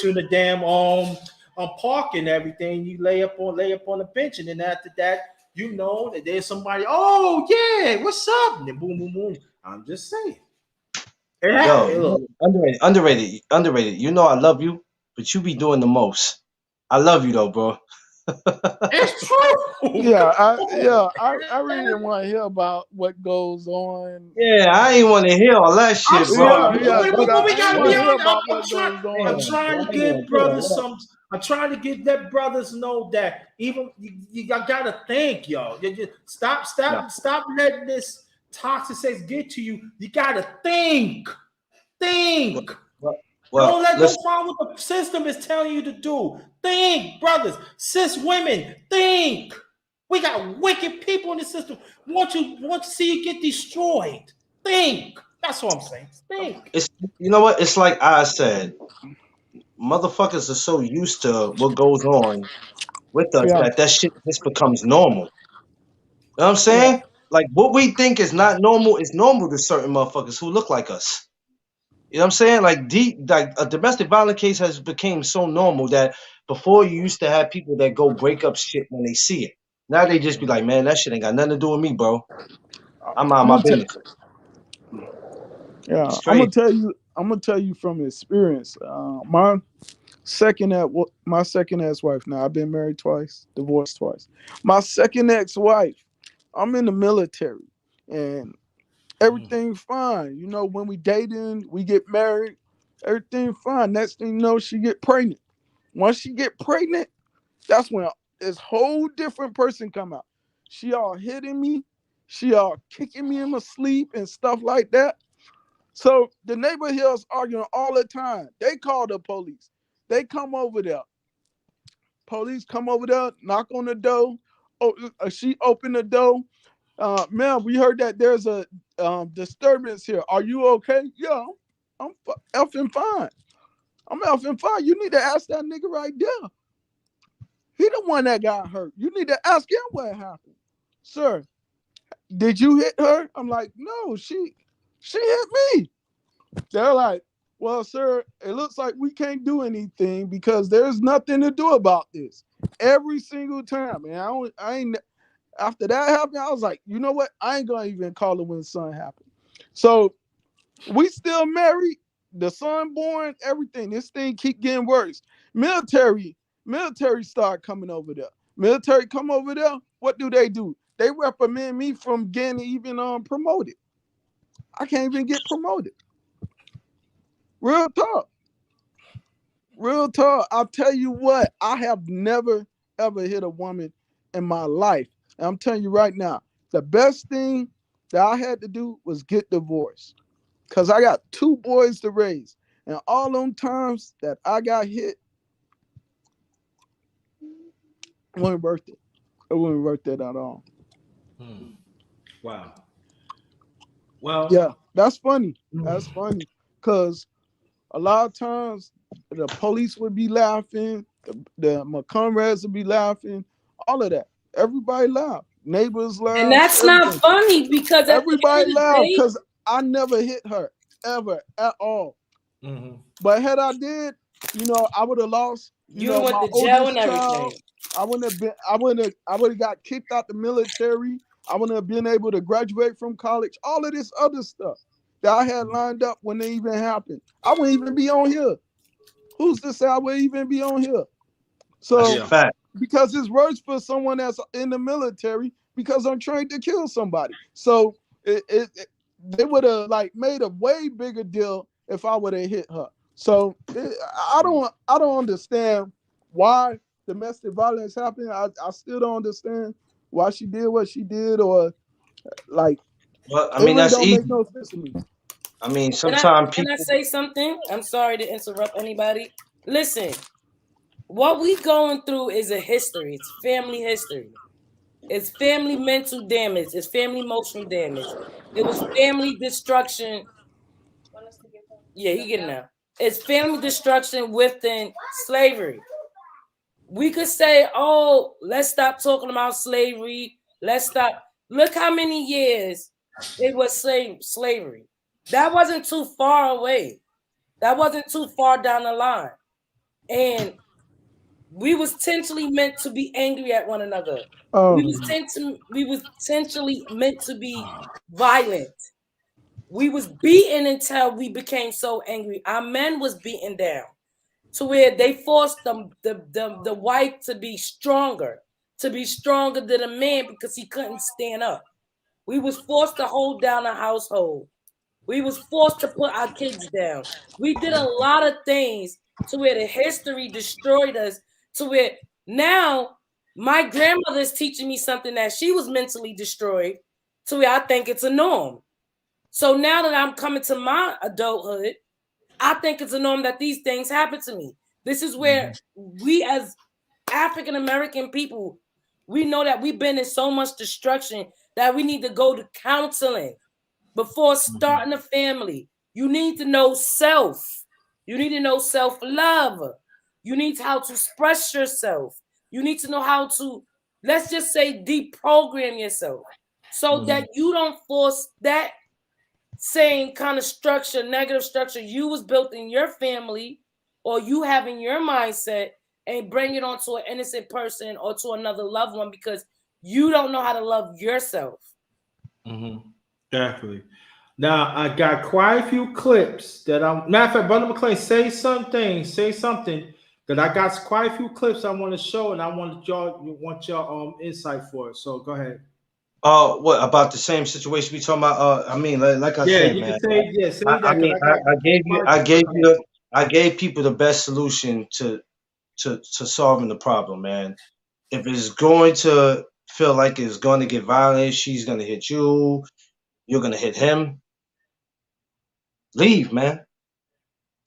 you in the damn park and everything. You lay up on the bench, and then after that, you know that there's somebody. Oh yeah, what's up? And then boom, boom, boom. I'm just saying. Yo, underrated. You know I love you, but you be doing the most. I love you though, bro. It's true. I really didn't want to hear about what goes on. Yeah, I ain't want to hear all that shit, bro. We gotta be honest. I'm trying to give brothers some. I'm trying to get that brothers know that even you gotta think, yo. You just stop letting this toxic sex get to you. You gotta think. Don't let no problem what the system is telling you to do. Think, brothers, cis women, think. We got wicked people in the system. Want to see you get destroyed. Think. That's what I'm saying. Think. You know what? It's like I said. Motherfuckers are so used to what goes on with us that shit just becomes normal. You know what I'm saying? Yeah. Like what we think is not normal is normal to certain motherfuckers who look like us. You know what I'm saying? Like a domestic violence case has become so normal that before you used to have people that go break up shit when they see it. Now they just be like, man, that shit ain't got nothing to do with me, bro. I'm out of my business. Yeah, I'm gonna tell you from experience. My second ex-wife. Now I've been married twice, divorced twice. My second ex-wife. I'm in the military, and everything's fine. You know, when we dating, we get married, everything fine. Next thing you know, she get pregnant. Once she get pregnant, that's when this whole different person come out. She all hitting me, she all kicking me in my sleep and stuff like that. So the neighbor here is arguing all the time. They call the police. They come over there. Police come over there, knock on the door. Oh, she opened the door. Ma'am, we heard that there's a disturbance here. Are you okay? Yeah, I'm effing fine. I'm effing fine. You need to ask that nigga right there. He the one that got hurt. You need to ask him what happened. Sir, did you hit her? I'm like, no, she hit me. They're like, well, sir, it looks like we can't do anything because there's nothing to do about this. Every single time. And I ain't after that happened, I was like, you know what? I ain't gonna even call it when the son happened. So we still married, the son born, everything. This thing keep getting worse. Military start coming over there. Military come over there. What do? they reprimand me from getting even promoted. I can't even get promoted. Real talk. Real talk. I'll tell you what, I have never ever hit a woman in my life. And I'm telling you right now, the best thing that I had to do was get divorced. Because I got 2 boys to raise. And all them times that I got hit, it wasn't worth it. It wasn't worth it at all. Wow. Well, yeah, that's funny. That's funny. Because a lot of times the police would be laughing, my comrades would be laughing, all of that. Everybody laughed. Neighbors laughed. And that's not funny because everybody laughed because I never hit her ever at all. But had I did, I would have lost. You went to jail and everything. Child, I would have got kicked out the military. I wouldn't have been able to graduate from college. All of this other stuff that I had lined up when they even happened. I wouldn't even be on here. Who's to say I would even be on here? So because it's worse for someone that's in the military because I'm trained to kill somebody. So they would have made a way bigger deal if I would have hit her. So I don't understand why domestic violence happened. I still don't understand why she did what she did, or well, I mean, that's don't easy. make no sense to me. I mean, sometimes Can I say something? I'm sorry to interrupt anybody. Listen, what we going through is a history. It's family history. It's family mental damage. It's family emotional damage. It was family destruction. Yeah, he getting out. It's family destruction within slavery. We could say, oh, let's stop talking about slavery. Let's stop. Look how many years it was slavery. That wasn't too far away. That wasn't too far down the line. And we was intentionally meant to be angry at one another. We was intentionally meant to be violent. We was beaten until we became so angry. Our men was beaten down to where they forced the wife to be stronger than a man because he couldn't stand up. We was forced to hold down a household. We was forced to put our kids down. We did a lot of things to where the history destroyed us, to where now my grandmother is teaching me something that she was mentally destroyed, to where I think it's a norm. So now that I'm coming to my adulthood, I think it's a norm that these things happen to me. This is where we as African American people, we know that we've been in so much destruction that we need to go to counseling before starting a family. You need to know self. You need to know self-love. You need to how to express yourself. You need to know how to, let's just say, deprogram yourself so that you don't force that same kind of structure, negative structure you was built in your family or you have in your mindset and bring it onto an innocent person or to another loved one because you don't know how to love yourself. Definitely. Now I got quite a few clips that I'm. Matter of fact, Brother McClain, say something that I got quite a few clips I want to show, and I want your insight for it. So go ahead. What about the same situation we talking about? I mean, like I said, you man. Can say, say that. I mean, I gave people the best solution to solving the problem, man. If it's going to feel like it's going to get violent, she's going to hit you, you're going to hit him. Leave, man.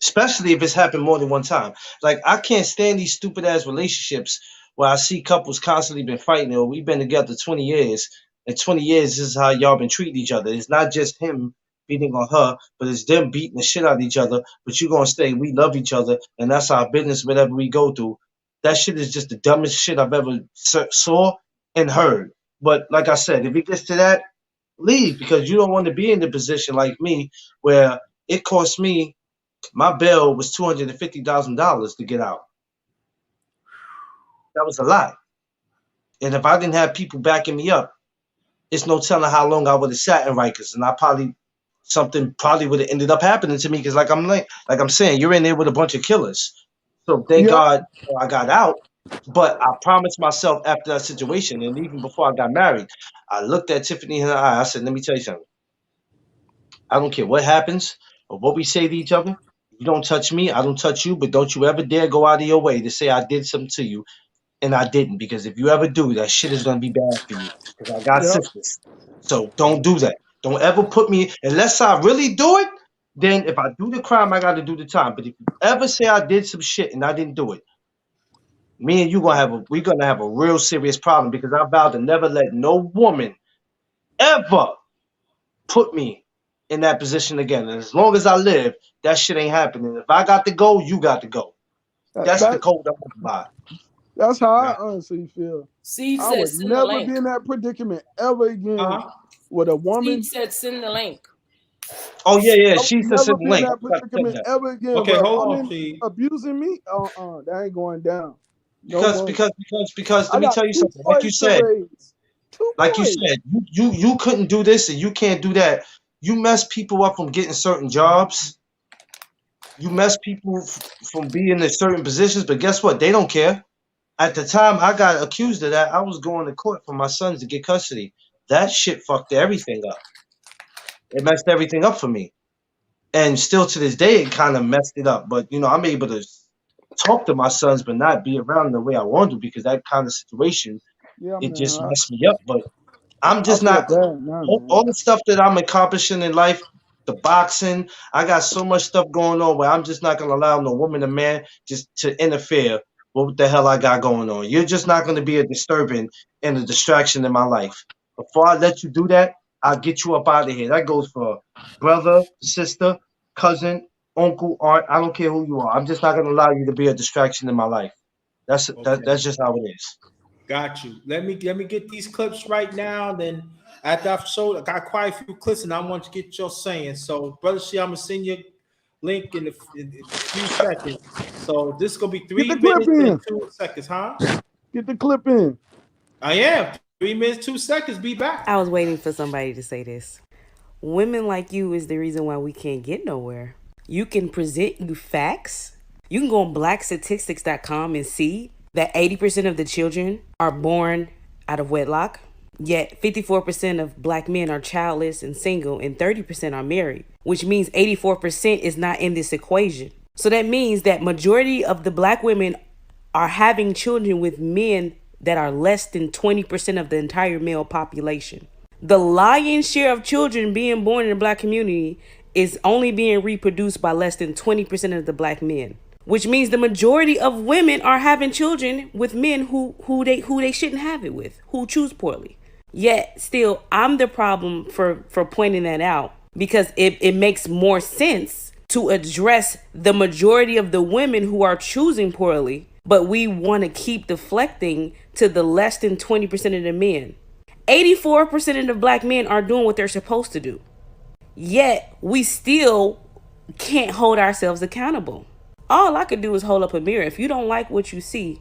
Especially if it's happened more than one time. Like, I can't stand these stupid ass relationships where I see couples constantly been fighting, or we've been together 20 years. And 20 years, this is how y'all been treating each other. It's not just him beating on her, but it's them beating the shit out of each other. But you're going to stay. We love each other. And that's our business, whatever we go through. That shit is just the dumbest shit I've ever saw and heard. But like I said, if it gets to that, leave, because you don't want to be in the position like me where it cost me, my bail was $250,000 to get out. That was a lot. And if I didn't have people backing me up, it's no telling how long I would have sat in Rikers, and something probably would have ended up happening to me. Because like I'm saying, you're in there with a bunch of killers. So thank God I got out. But I promised myself after that situation, and even before I got married, I looked at Tiffany in her eye. I said, "Let me tell you something. I don't care what happens or what we say to each other. You don't touch me, I don't touch you. But don't you ever dare go out of your way to say I did something to you, and I didn't. Because if you ever do, that shit is gonna be bad for you. Because I got Yep. sisters. So don't do that. Don't ever put me unless I really do it. Then if I do the crime, I got to do the time. But if you ever say I did some shit and I didn't do it, me and you we're gonna have a real serious problem because I vowed to never let no woman ever put me in that position again. And as long as I live, that shit ain't happening. If I got to go, you got to go. That's the code I'm by. That's how I honestly feel. Steve I said would send the never link. be in that predicament ever again with a woman. Steve said send the link. Oh yeah. I She would said never send be the in link. that predicament ever again. Okay, But a hold on, woman Steve. abusing me, that ain't going down. No more. Because I let me got tell you 2 something. Like you boys to said, raise. 2 boys. you couldn't do this and you can't do that. You mess people up from getting certain jobs. You mess people from being in certain positions. But guess what? They don't care. At the time I got accused of that, I was going to court for my sons to get custody. That shit fucked everything up. It messed everything up for me. And still to this day, it kind of messed it up. But, I'm able to talk to my sons, but not be around them the way I want to because that kind of situation, Yeah, it man. just messed me up. But I'm I just feel not bad now, man. all the stuff that I'm accomplishing in life, the boxing, I got so much stuff going on where I'm just not gonna allow no woman or man just to interfere with what the hell I got going on. You're just not gonna be a disturbing and a distraction in my life. Before I let you do that, I'll get you up out of here. That goes for brother, sister, cousin, uncle, aunt. I don't care who you are. I'm just not gonna allow you to be a distraction in my life. That's just how it is. Got you. Let me get these clips right now. Then after I've showed, I got quite a few clips, and I want to get your saying. So, brother, I'm gonna send you a link in a few seconds. So this is gonna be Get 3 the clip minutes and in. 2 seconds, huh? Get the clip in. I am 3 minutes 2 seconds. Be back. I was waiting for somebody to say this. Women like you is the reason why we can't get nowhere. You can present you facts. You can go on blackstatistics.com and see that 80% of the children are born out of wedlock. Yet 54% of black men are childless and single and 30% are married, which means 84% is not in this equation. So that means that majority of the black women are having children with men that are less than 20% of the entire male population. The lion's share of children being born in the black community is only being reproduced by less than 20% of the black men, which means the majority of women are having children with men who they shouldn't have it with, who choose poorly. Yet still, I'm the problem for pointing that out because it makes more sense to address the majority of the women who are choosing poorly, but we want to keep deflecting to the less than 20% of the men. 84% of the black men are doing what they're supposed to do. Yet we still can't hold ourselves accountable. All I could do is hold up a mirror. If you don't like what you see,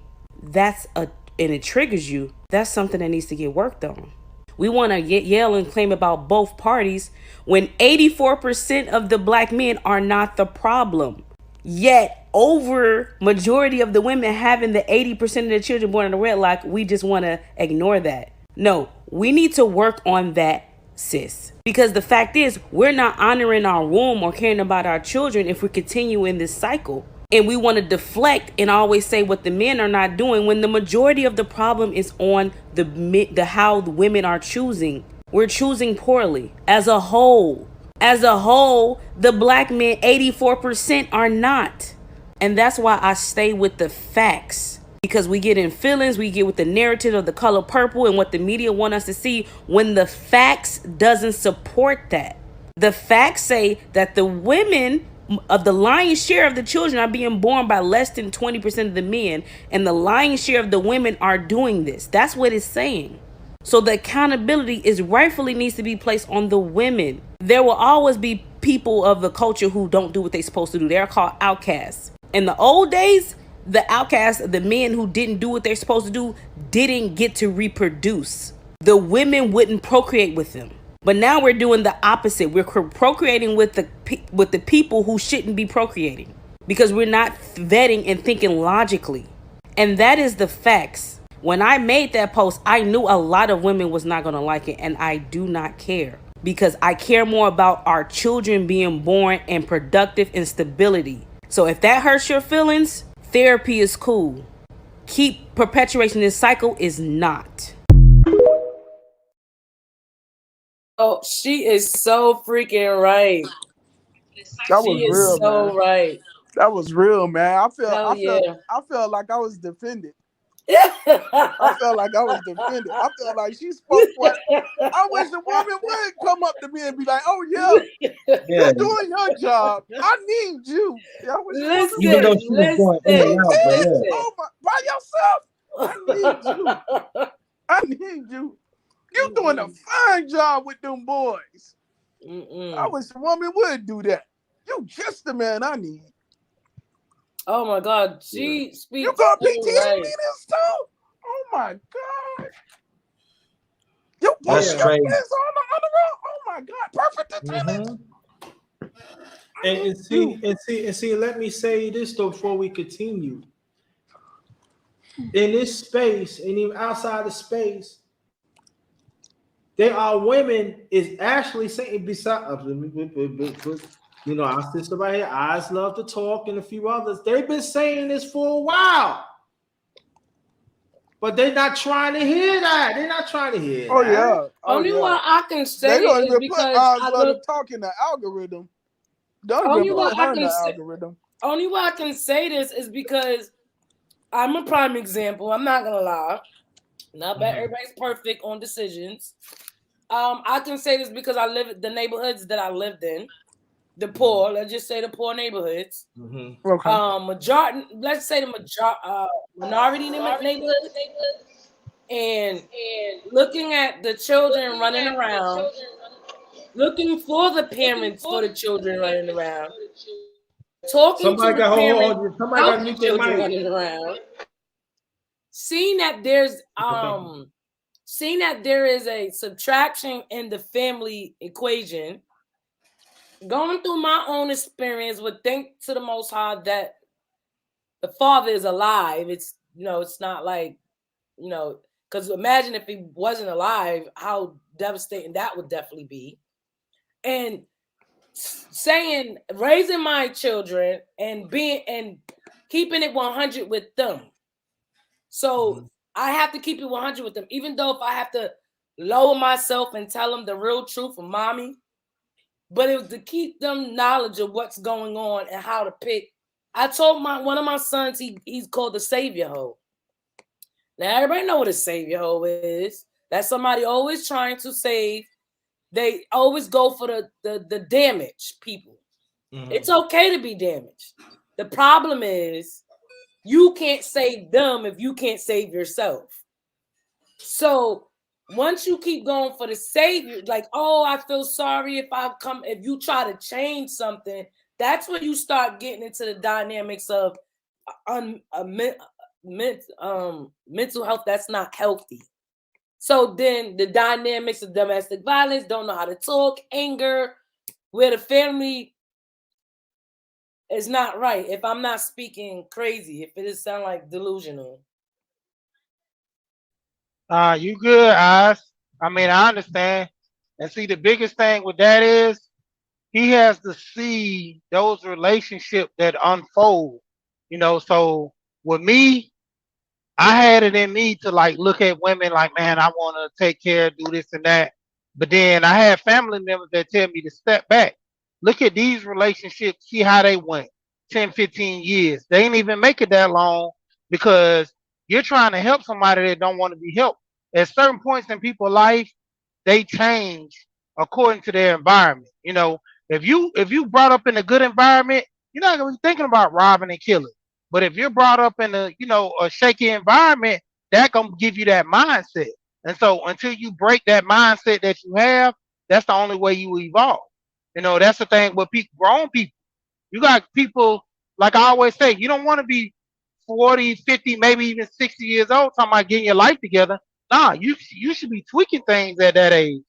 and it triggers you, that's something that needs to get worked on. We want to yell and claim about both parties when 84% of the black men are not the problem. Yet over majority of the women having the 80% of the children born in a wedlock, we just want to ignore that. No, we need to work on that, sis. Because the fact is, we're not honoring our womb or caring about our children if we continue in this cycle. And we want to deflect and always say what the men are not doing when the majority of the problem is on the how the women are choosing. We're choosing poorly as a whole. As a whole, the black men, 84% are not. And that's why I stay with the facts. Because we get in feelings, we get with the narrative of the color purple and what the media want us to see when the facts doesn't support that. The facts say that the women of the lion's share of the children are being born by less than 20% of the men, and the lion's share of the women are doing this. That's what it's saying. So the accountability is rightfully needs to be placed on the women. There will always be people of the culture who don't do what they're supposed to do. They're called outcasts. In the old days, the outcasts, the men who didn't do what they're supposed to do, didn't get to reproduce. The women wouldn't procreate with them. But now we're doing the opposite. We're procreating with the people who shouldn't be procreating because we're not vetting and thinking logically. And that is the facts. When I made that post, I knew a lot of women was not going to like it, and I do not care. Because I care more about our children being born and productive and stability. So if that hurts your feelings, therapy is cool. Keep perpetuating this cycle is not. Oh, she is so freaking right. That She was is real, so man. right. That was real, man. Hell yeah. I felt like I was defended. I felt like I was defended. I felt like she spoke what I wish a woman would come up to me and be like, "Oh yeah, you're doing your job. I need you." Yeah, I wish a woman Even though would. she was going in and out, but yeah. Oh my, by yourself. I need you. I need you. You doing a fine job with them boys. I wish a woman would do that. You just the man I need. Oh my God, she speaks. You gonna so PTS right. me this too? Oh my God. You That's put your crazy. kids on the road. Oh my God, perfect attendance. And see, let me say this though before we continue. In this space, and even outside the space, there are women is actually saying beside you know, our sister right here, Eyes Love to Talk, and a few others, they've been saying this for a while. But they're not trying to hear that. They're not trying to hear Oh that. yeah. Oh Only yeah. why I can say They don't it is even put because odds I love look. to talk in the algorithm. Don't Only even why put I her in can the say. algorithm. Only why I can say this is because I'm a prime example. I'm not gonna lie. Not bad. Everybody's perfect on decisions. I can say this because I live in the neighborhoods that I lived in. The poor, let's just say the poor neighborhoods. Okay. Majority, let's say the minority neighborhoods, and looking at the children running around, looking for the parents for the children running around, talking to Somebody the got parents somebody got about to the mute their children mic. running around, seeing that there is a subtraction in the family equation. Going through my own experience, would thank to the Most High that the father is alive. It's it's not like because imagine if he wasn't alive, how devastating that would definitely be. And saying raising my children and keeping it 100 with them. So I have to keep it 100 with them, even though if I have to lower myself and tell them the real truth of mommy. But it was to keep them knowledge of what's going on and how to pick. I told one of my sons he's called the savior hoe. Now everybody know what a savior hoe is. That's somebody always trying to save. They always go for the damaged people. It's okay to be damaged. The problem is you can't save them if you can't save yourself. So once you keep going for the savior, like, oh, I feel sorry if you try to change something, that's when you start getting into the dynamics of mental health that's not healthy. So then the dynamics of domestic violence, don't know how to talk, anger, where the family is not right. If I'm not speaking crazy, if it is sound like delusional. You good, Oz. I mean, I understand. And see, the biggest thing with that is he has to see those relationships that unfold. So with me, I had it in me to like look at women like, man, I want to take care, do this and that. But then I had family members that tell me to step back. Look at these relationships, see how they went 10, 15 years. They ain't even make it that long because you're trying to help somebody that don't want to be helped. At certain points in people's life, they change according to their environment. If you brought up in a good environment, you're not gonna be thinking about robbing and killing. But if you're brought up in a shaky environment, that gonna give you that mindset. And so until you break that mindset that you have, that's the only way you evolve. That's the thing with grown people. You got people, like I always say, you don't want to be 40, 50, maybe even 60 years old talking about getting your life together. Nah, you should be tweaking things at that age.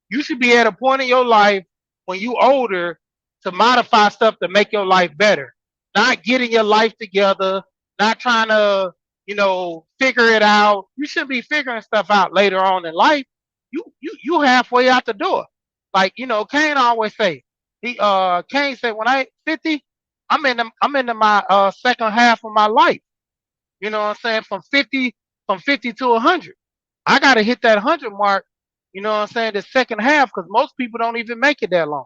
You should be at a point in your life when you older to modify stuff to make your life better. Not getting your life together, not trying to, figure it out. You shouldn't be figuring stuff out later on in life. You halfway out the door. Like, Kane always say. Kane said, when I 50, I'm into my second half of my life. You know what I'm saying? From 50 to 100. I got to hit that 100 mark, you know what I'm saying, the second half, because most people don't even make it that long.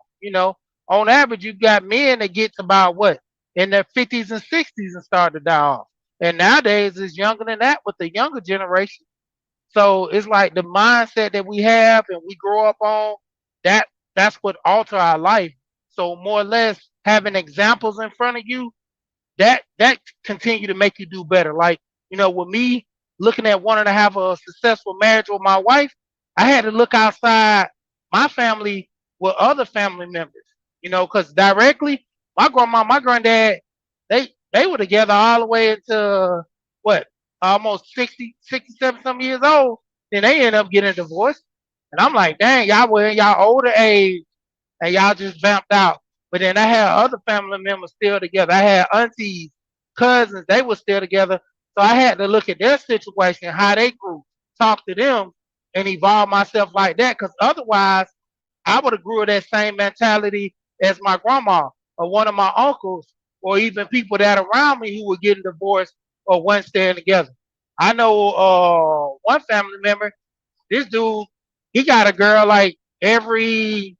On average, you got men that gets about what? In their 50s and 60s and start to die off. And nowadays, it's younger than that with the younger generation. So it's like the mindset that we have and we grow up on, that's what alter our life. So more or less having examples in front of you, that continue to make you do better. Like, with me looking at wanting to have a successful marriage with my wife, I had to look outside my family with other family members, because directly my grandma, my granddad, they were together all the way into what, almost 60, 67 some years old. Then they end up getting divorced. And I'm like, dang, y'all were in y'all older age and y'all just vamped out. But then I had other family members still together. I had aunties, cousins, they were still together. So I had to look at their situation, how they grew, talk to them, and evolve myself like that. Because otherwise, I would have grew with that same mentality as my grandma or one of my uncles, or even people that around me who were getting divorced or weren't staying together. I know one family member, this dude, he got a girl like I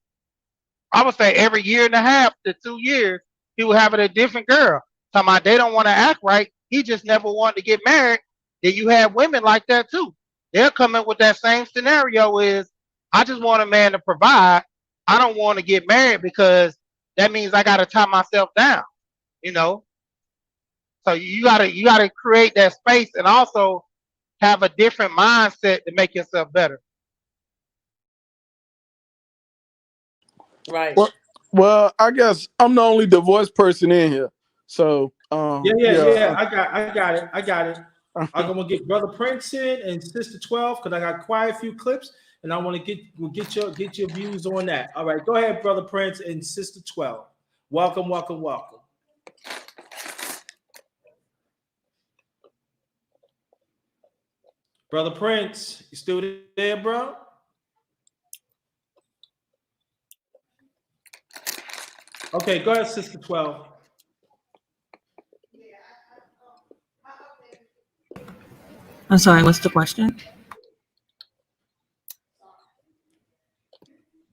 would say every year and a half to 2 years, he was having a different girl. Talking about they don't want to act right. He just never wanted to get married. Then you have women like that too. They'll come in with that same scenario is, I just want a man to provide. I don't want to get married because that means I got to tie myself down, you know? So you gotta create that space and also have a different mindset to make yourself better. Right. Well, I guess I'm the only divorced person in here. So Yeah. I got it. I'm gonna get Brother Prince in and Sister 12 because I got quite a few clips, and I want to get your views on that. All right, go ahead, Brother Prince and Sister 12. Welcome. Brother Prince, you still there, bro? Okay, go ahead, Sister 12. I'm sorry, what's the question?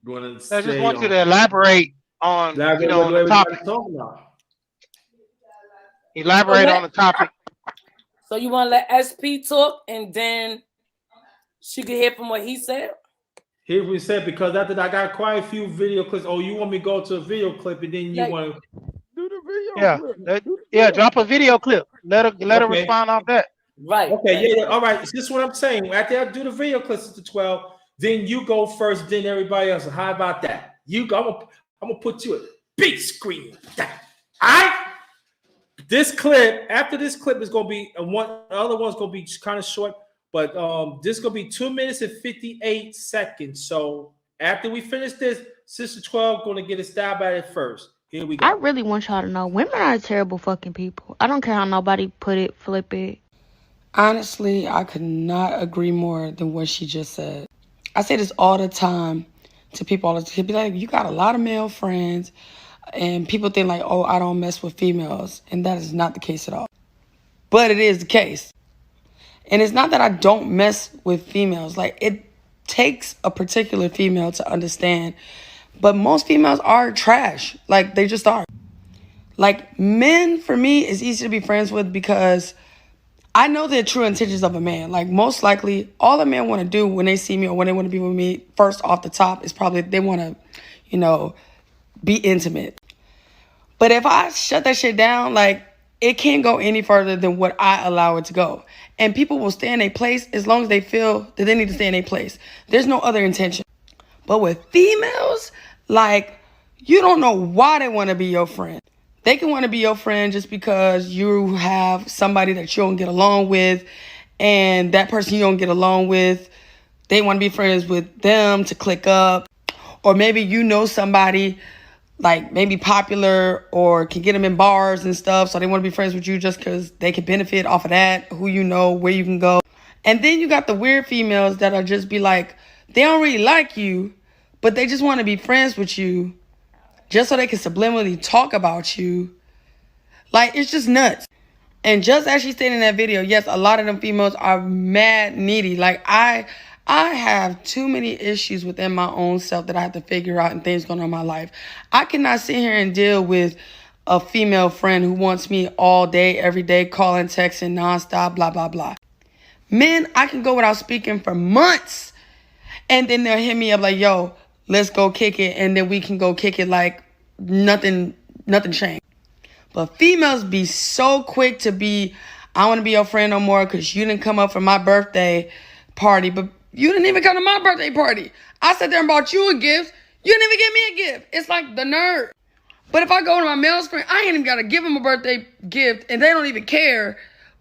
I just want you to elaborate on, on the topic. Elaborate on the topic. So you want to let SP talk and then she can hear from what he said? Here we said, because after that, I got quite a few video clips. Oh, you want me to go to a video clip and then you want to do the video clip? Yeah, drop a video clip. Let her respond off that. Right. Okay, yeah. All right. This is what I'm saying. After I do the video clips to 12, then you go first, then everybody else. How about that? You go. I'm gonna put you a big screen. All right. This clip, after this clip, is gonna be the other one's gonna be kind of short. But this is gonna be 2 minutes and 58 seconds. So after we finish this, Sister 12 gonna get a stab at it first. Here we go. I really want y'all to know women are terrible fucking people. I don't care how nobody flip it. Honestly, I could not agree more than what she just said. I say this all the time to people. He'll be like, you got a lot of male friends, and people think like, oh, I don't mess with females. And that is not the case at all. But it is the case. And it's not that I don't mess with females. Like, it takes a particular female to understand. But most females are trash. Like, they just are. Like, men, for me, is easy to be friends with because I know the true intentions of a man. Like, most likely, all a man want to do when they see me or when they want to be with me, first off the top, is probably they want to, be intimate. But if I shut that shit down, like, it can't go any further than what I allow it to go. And people will stay in a place as long as they feel that they need to stay in a place. There's no other intention. But with females, like, you don't know why they want to be your friend. They can want to be your friend just because you have somebody that you don't get along with, and that person you don't get along with, they want to be friends with them to click up. Or maybe you know somebody like maybe popular or can get them in bars and stuff. So they want to be friends with you just because they can benefit off of that, who you know, where you can go. And then you got the weird females that are just be like, they don't really like you, but they just want to be friends with you just so they can subliminally talk about you. Like, it's just nuts. And just as she stated in that video, yes, a lot of them females are mad needy. Like, I have too many issues within my own self that I have to figure out and things going on in my life. I cannot sit here and deal with a female friend who wants me all day, every day, calling, texting, nonstop, blah, blah, blah. Men, I can go without speaking for months. And then they'll hit me up like, yo, let's go kick it. And then we can go kick it like nothing changed. But females be so quick to be, I want to be your friend no more because you didn't come up for my birthday party. But you didn't even come to my birthday party. I sat there and bought you a gift. You didn't even give me a gift. It's like the nerve. But if I go to my male friend, I ain't even got to give them a birthday gift. And they don't even care.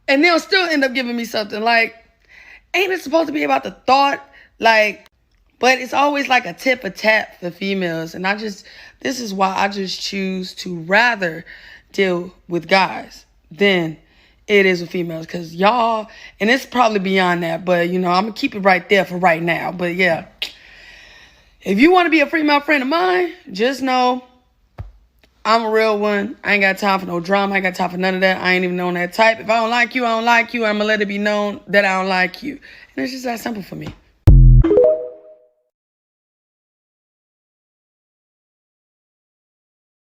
And they'll still end up giving me something. Like, ain't it supposed to be about the thought? Like, but it's always like a tip for tat for females. And this is why I just choose to rather deal with guys than it is with females. Because y'all, and it's probably beyond that, but you know, I'm going to keep it right there for right now. But yeah, if you want to be a female friend of mine, just know I'm a real one. I ain't got time for no drama. I ain't got time for none of that. I ain't even on that type. If I don't like you, I don't like you. I'm going to let it be known that I don't like you. And it's just that simple for me.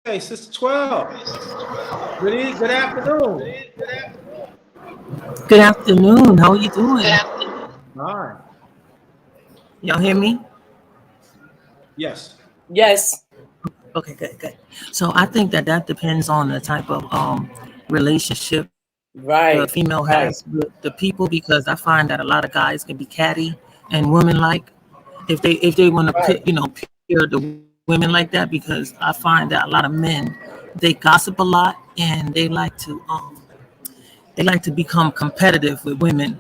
Hey, Sister 12. Good afternoon. Good afternoon. How are you doing? Hi. Y'all hear me? Yes. Yes. Okay, good. So I think that depends on the type of relationship the female has with the people, because I find that a lot of guys can be catty and women-like if they want to put, pair the women like that, because I find that a lot of men, they gossip a lot and they like to become competitive with women.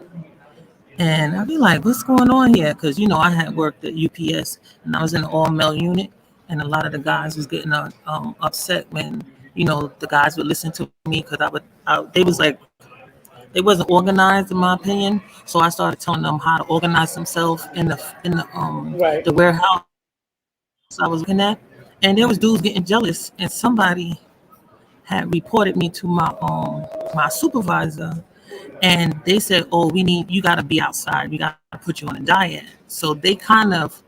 And I'd be like, what's going on here? Because, I had worked at UPS and I was in an all-male unit, and a lot of the guys was getting upset when, the guys would listen to me because they wasn't organized, in my opinion. So I started telling them how to organize themselves in the warehouse I was looking at. And there was dudes getting jealous, and somebody had reported me to my supervisor. And they said, "Oh, you got to be outside. We got to put you on a diet." So they kind of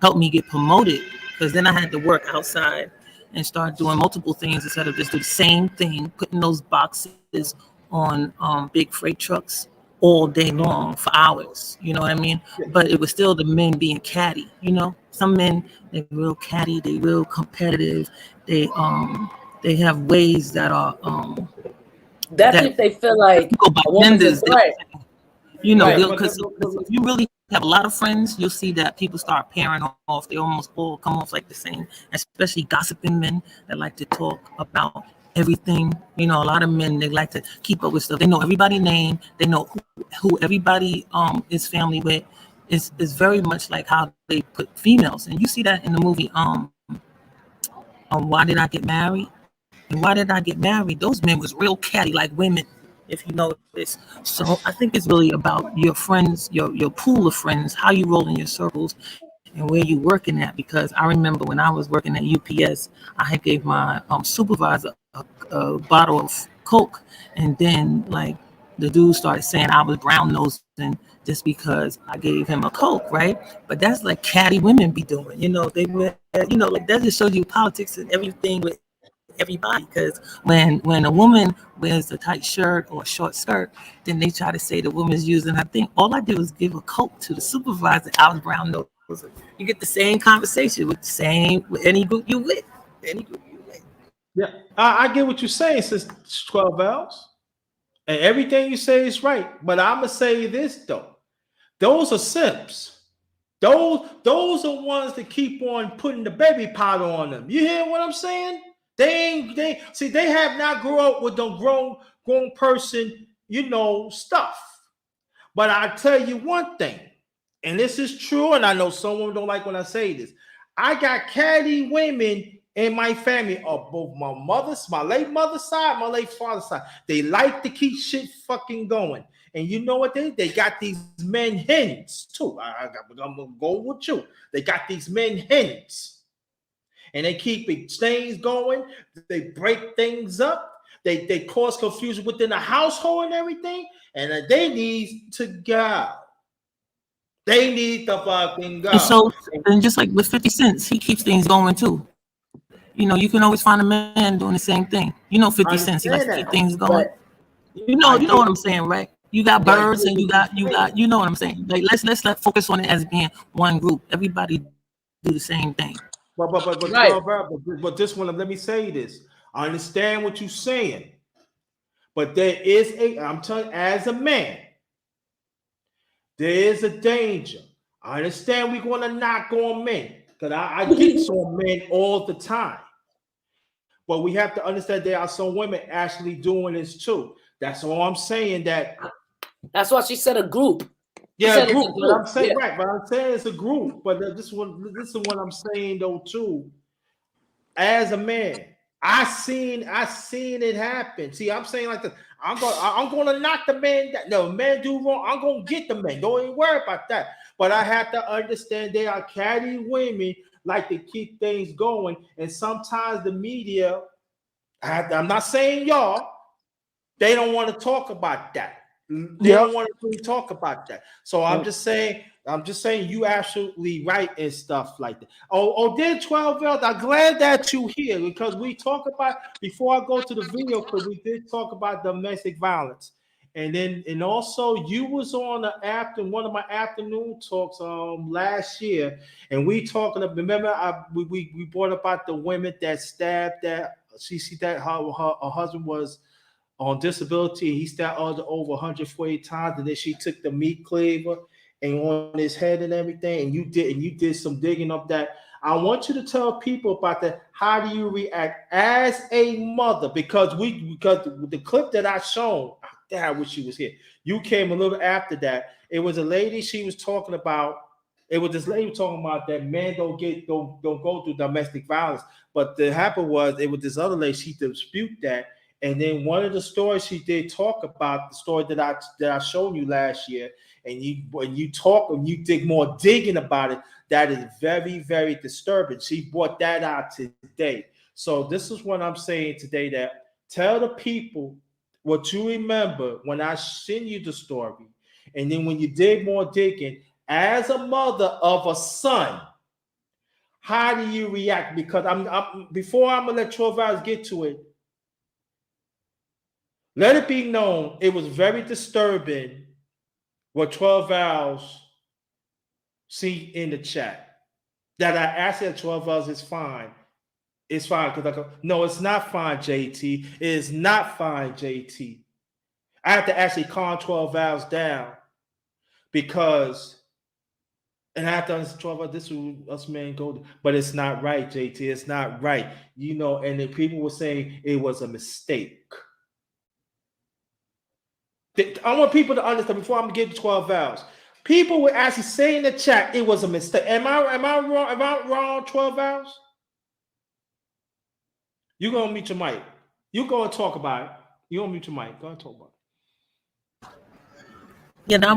helped me get promoted, because then I had to work outside and start doing multiple things instead of just do the same thing, putting those boxes on big freight trucks all day long for hours. You know what I mean? But it was still the men being catty. Some men, they're real catty, they real competitive. They have ways that are definitely, they feel like go by a woman's genders. a threat. Because if you really have a lot of friends, you'll see that people start pairing off. They almost all come off like the same, especially gossiping men that like to talk about everything. A lot of men, they like to keep up with stuff. They know everybody's name. They know who everybody is family with. It's very much like how they put females. And you see that in the movie Why Did I Get Married? And Why Did I Get Married? Those men was real catty like women, if you know this. So I think it's really about your friends, your pool of friends, how you roll in your circles, and where you working at. Because I remember when I was working at UPS, I had gave my supervisor a bottle of Coke, and then like the dude started saying I was brown nosing just because I gave him a Coke, right? But that's like catty women be doing. They were, like that just shows you politics and everything with everybody. Because when a woman wears a tight shirt or a short skirt, then they try to say the woman's using her thing. All I did was give a Coke to the supervisor. I was brown nose. You get the same conversation with any group you with. Yeah, I get what you're saying, Sis 12 Vals. And everything you say is right. But I'm gonna say this though. Those are simps. Those are ones that keep on putting the baby powder on them. You hear what I'm saying? They have not grown up with the grown person, stuff. But I tell you one thing, and this is true, and I know someone don't like when I say this. I got catty women in my family of both my late mother's side, my late father's side. They like to keep shit fucking going. And you know what they got these men hens too. I'm gonna go with you. They got these men hens. And they keep things going. They break things up. They cause confusion within the household and everything. And they need to go. They need to fucking go. And so, and just like with 50 Cent, he keeps things going too. You know, you can always find a man doing the same thing. You know, 50 Cent, he likes to keep things going. You know what I'm saying, right? You got birds and you got, you know what I'm saying. Like let's focus on it as being one group. Everybody do the same thing. But this one, let me say this. I understand what you're saying, but there is I'm telling you, as a man, there is a danger. I understand we're going to knock on men, because I get on men all the time. But we have to understand there are some women actually doing this too. That's all I'm saying. That's why she said a group. Yeah, a group. But I'm saying right, but I'm saying it's a group. But this is what I'm saying though too. As a man, I seen it happen. See, I'm saying like this. I'm going to knock the man down. No, man do wrong. I'm going to get the man. Don't even worry about that. But I have to understand there are catty women like to keep things going, and sometimes the media. I'm not saying y'all. They don't want to talk about that. They don't want to really talk about that. So I'm just saying you absolutely right and stuff like that. Then 12 L's, I'm glad that you here, because we talk about, before I go to the video, because we did talk about domestic violence. And also you was on one of my afternoon talks last year, and we talking about, remember we brought about the women that stabbed that that her husband was on disability. He stabbed her over 140 times, and then she took the meat cleaver and on his head and everything. And you did some digging up that. I want you to tell people about that. How do you react as a mother? Because the clip that I shown, I wish she was here. You came a little after that. It was a lady she was talking about. It was this lady talking about that men don't go through domestic violence. But the happened was it was this other lady, she dispute that. And then one of the stories she did talk about, the story that I showed you last year, and you dig more digging about it, that is very, very disturbing. She brought that out today. So this is what I'm saying today, that tell the people what you remember when I send you the story. And then when you dig more digging, as a mother of a son, how do you react? Because before I'm gonna let 12 hours get to it, let it be known it was very disturbing what 12 hours see in the chat. That I asked that 12 hours is fine. It's fine. No, it's not fine, JT. It is not fine, JT. I have to actually calm 12 hours down, because, and I have to understand 12 hours, this is us men go, but it's not right, JT. It's not right. And the people were saying it was a mistake. I want people to understand before I'm getting 12 hours. People were actually saying in the chat it was a mistake. Am I wrong? Am I wrong? 12 hours? You gonna mute your mic. You go and talk about it. You gonna mute your mic. Go and talk about it. Yeah, that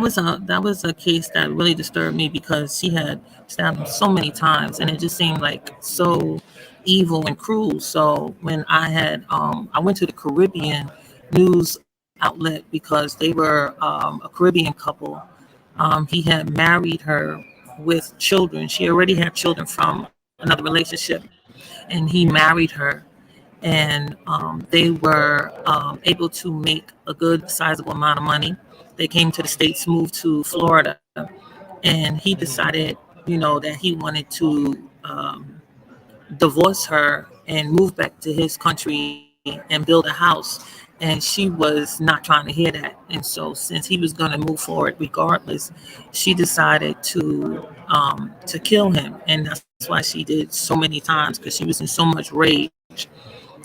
was a case that really disturbed me, because she had stabbed him so many times, and it just seemed like so evil and cruel. So when I went to the Caribbean news outlet, because they were a Caribbean couple. He had married her with children. She already had children from another relationship, and he married her. And they were able to make a good sizable amount of money. They came to the States, moved to Florida, and he decided, that he wanted to divorce her and move back to his country and build a house. And she was not trying to hear that. And so since he was going to move forward regardless, she decided to kill him. And that's why she did so many times, because she was in so much rage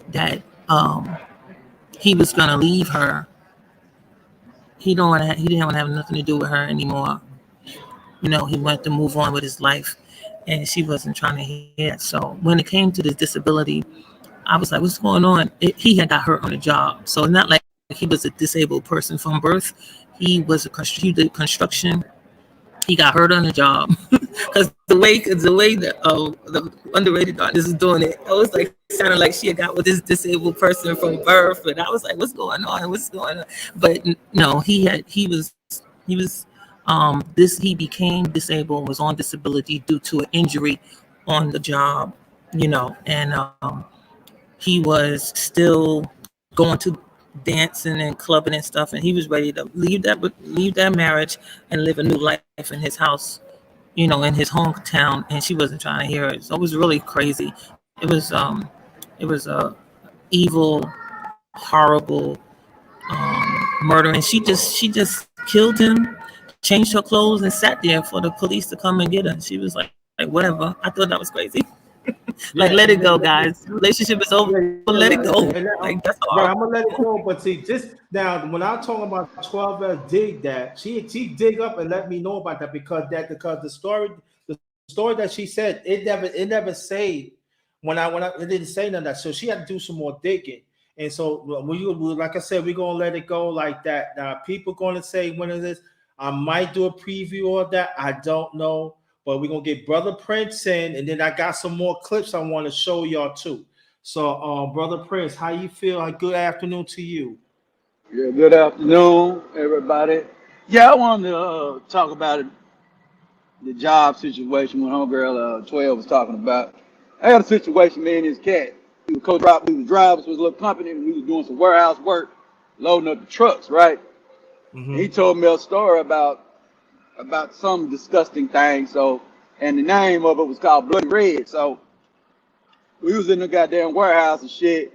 that he was going to leave her. He didn't want to have nothing to do with her anymore. he wanted to move on with his life, and she wasn't trying to hear it. So when it came to this disability, I was like, "What's going on?" He had got hurt on the job, so not like he was a disabled person from birth. He did construction. He got hurt on the job because the way the underrated artist is doing it, I was like sounding like she had got with this disabled person from birth, and I was like, "What's going on? What's going on?" But no, he became disabled, was on disability due to an injury on the job, and he was still going to dancing and clubbing and stuff, and he was ready to leave that marriage and live a new life in his house, in his hometown, and she wasn't trying to hear it. So it was really crazy. It was a evil, horrible murder, and she just killed him, changed her clothes, and sat there for the police to come and get her. She was like whatever. I thought that was crazy. Like, let it go, guys. Relationship is over. Let it go. Like, that's all. Right, I'm gonna let it go. But see, just now when I'm talking about 12L dig that, she dig up and let me know about that because the story that she said it never said when I it didn't say none of that. So she had to do some more digging. And so like I said, we're gonna let it go like that. Now people gonna say when is this? I might do a preview of that. I don't know. But we're gonna get Brother Prince in, and then I got some more clips I want to show y'all too. So, Brother Prince, how you feel? Good afternoon to you. Yeah, good afternoon, everybody. Yeah, I wanted to talk about the job situation when homegirl 12 was talking about. I had a situation, me and his cat. We was drivers for his little company, and we was doing some warehouse work, loading up the trucks, right? And he told me a story about some disgusting thing. So, and the name of it was called Bloody Red. So we was in the goddamn warehouse and shit,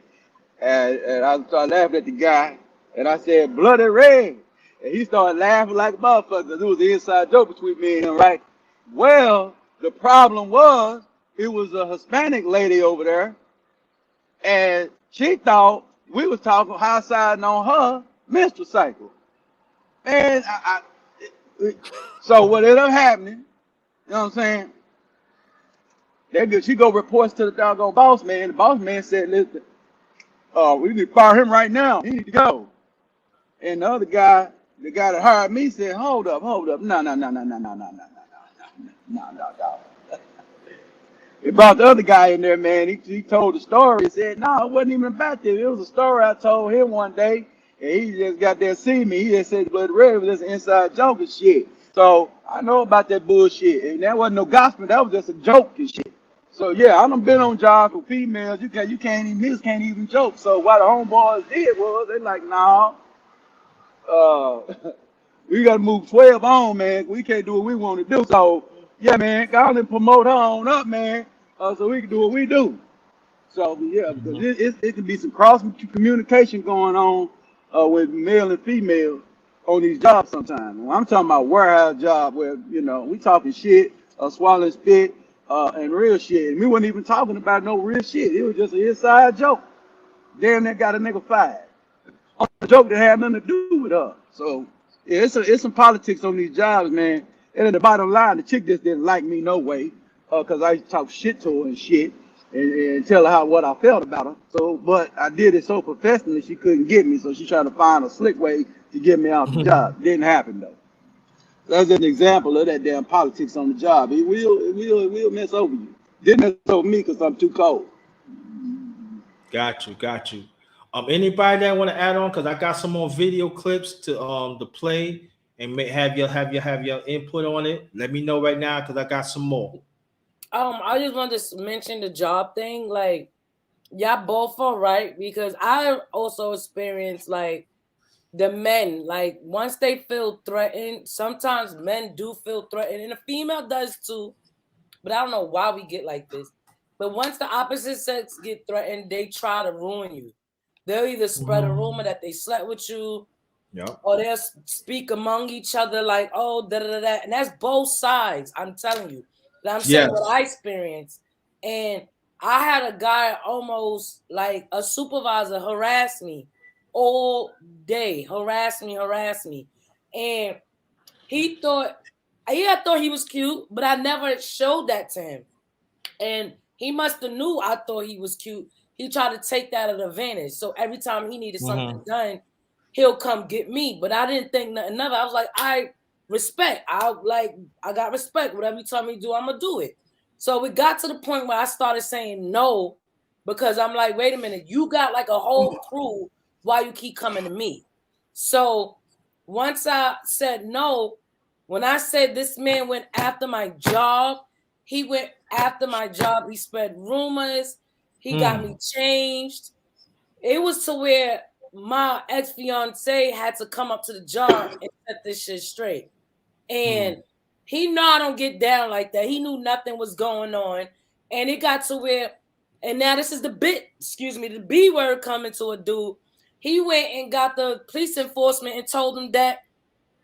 and I started laughing at the guy, and I said, "Bloody Red," and he started laughing like a motherfucker. It was an inside joke between me and him, right? Well, the problem was it was a Hispanic lady over there, and she thought we was talking high-siding on her menstrual cycle. And so what ended up happening, you know what I'm saying? She go reports to the doggone boss man. The boss man said, "Listen, we need to fire him right now. He need to go." And the other guy, the guy that hired me, said, "Hold up, no, no, no, no, no, no, no, no, no." He brought the other guy in there, man. He told the story. He said, "No, it wasn't even about that. It was a story I told him one day, and he just got there to see me. He just said the Blood Red was just an inside joke and shit. So I know about that bullshit, and that wasn't no gospel. That was just a joke and shit. So yeah, I done been on jobs for females. You can't even joke. So what the homeboys did was they like, nah, we gotta move 12 on, man. We can't do what we want to do. So yeah, man, go on and promote her on up, man, so we can do what we do." So yeah, because it can be some cross communication going on with male and female on these jobs sometimes. When I'm talking about warehouse job where we talking shit, swallowing spit, and real shit. And we wasn't even talking about no real shit. It was just an inside joke. Damn, that got a nigga fired. A joke that had nothing to do with her. So yeah, it's some politics on these jobs, man. And at the bottom line, the chick just didn't like me no way, because I used to talk shit to her and shit, and tell her what I felt about her. So, but I did it so professionally she couldn't get me, so she tried to find a slick way to get me out the job. Didn't happen though. That's an example of that damn politics on the job. It will mess over you. Didn't mess over me because I'm too cold. Got you. Anybody that want to add on? Because I got some more video clips to play and have your input on it. Let me know right now because I got some more. I just wanted to mention the job thing. Like, y'all both are right, because I also experienced like the men, like once they feel threatened, sometimes men do feel threatened, and the female does too. But I don't know why we get like this. But once the opposite sex get threatened, they try to ruin you. They'll either spread a rumor that they slept with you, or they'll speak among each other like, "Oh, da da da," and that's both sides. I'm telling you. But I'm saying what I experienced, and I had a guy almost like a supervisor harass me all day, harass me, and he thought Yeah, I thought he was cute, but I never showed that to him. And he must have knew I thought he was cute. He tried to take that advantage. So every time he needed something done, he'll come get me. But I didn't think nothing of it. I was like, I respect. I got respect. Whatever you tell me to do, I'm gonna do it. So we got to the point where I started saying no, because I'm like, wait a minute, you got like a whole crew. Why you keep coming to me? So once I said no, when I said this man went after my job, he went after my job. He spread rumors. He got me changed. It was to where my ex-fiance had to come up to the job and set this shit straight. And he knew I don't get down like that. He knew nothing was going on. And it got to where, and now this is the the B word coming to a dude. He went and got the police enforcement and told them that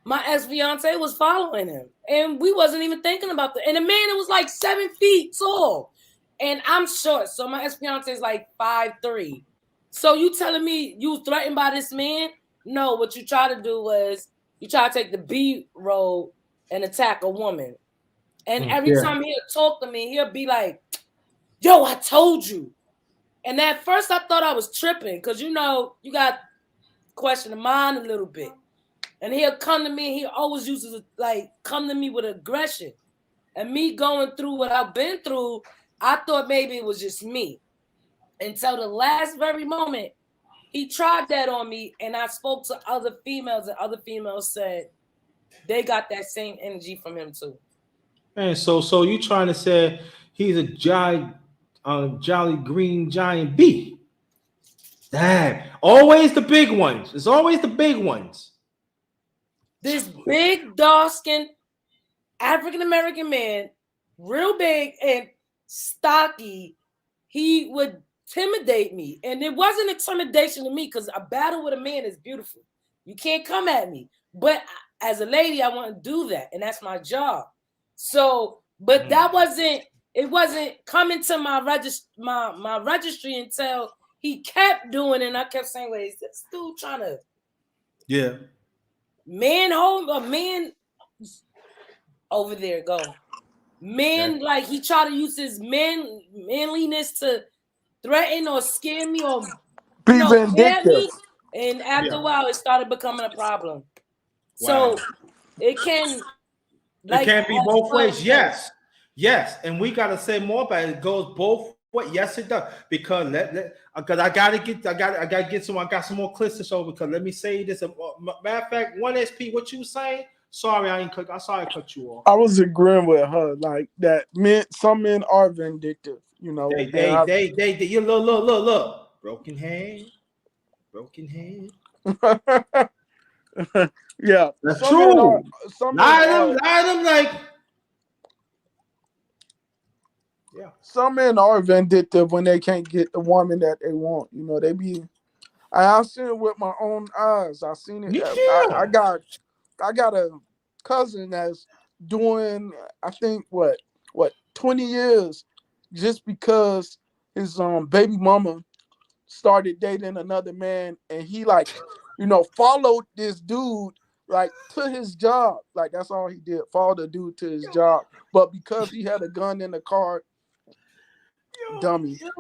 my ex-fiance was following him. And we wasn't even thinking about that. And the man, it was like 7 feet tall. And I'm short. So my ex-fiance is like 5'3". So you telling me you was threatened by this man? No, what you try to do was you try to take the B road and attack a woman. And every time he'll talk to me, he'll be like, yo, I told you. And at first I thought I was tripping because, you know, you got to question the mind a little bit. And he'll come to me, he always uses come to me with aggression. And me going through what I've been through, I thought maybe it was just me. Until the last very moment, he tried that on me, and I spoke to other females, and other females said they got that same energy from him too. Man, so you trying to say he's a jolly green giant bee? Damn, always the big ones. It's always the big ones. This big, dark-skinned African-American man, real big and stocky, he would intimidate me. And it wasn't intimidation to me because a battle with a man is beautiful. You can't come at me. But as a lady, I want to do that. And that's my job. So, but that wasn't coming to my registry until he kept doing it. And I kept saying, wait, is this dude trying to man over there go. Man, like he tried to use his manliness to threaten or scare me or scare me. And after a while, it started becoming a problem. Wow. So it can be both ways. Yes. And we gotta say more about it. It goes both ways. Yes, it does. Because because I got some more clips to show. Because let me say this. Matter of fact, 1SP, what you saying? Sorry, I cut you off. I was agreeing with her, like that. Some men are vindictive, you know. They you look. Broken head. Yeah, that's true. Lie them like. Yeah. Some men are vindictive when they can't get the woman that they want. You know, they be. I've seen it with my own eyes. I've seen it. I got a cousin that's doing, I think, what 20 years just because his baby mama started dating another man, and he followed this dude to his job. Like that's all he did, follow the dude to his job. But because he had a gun in the car,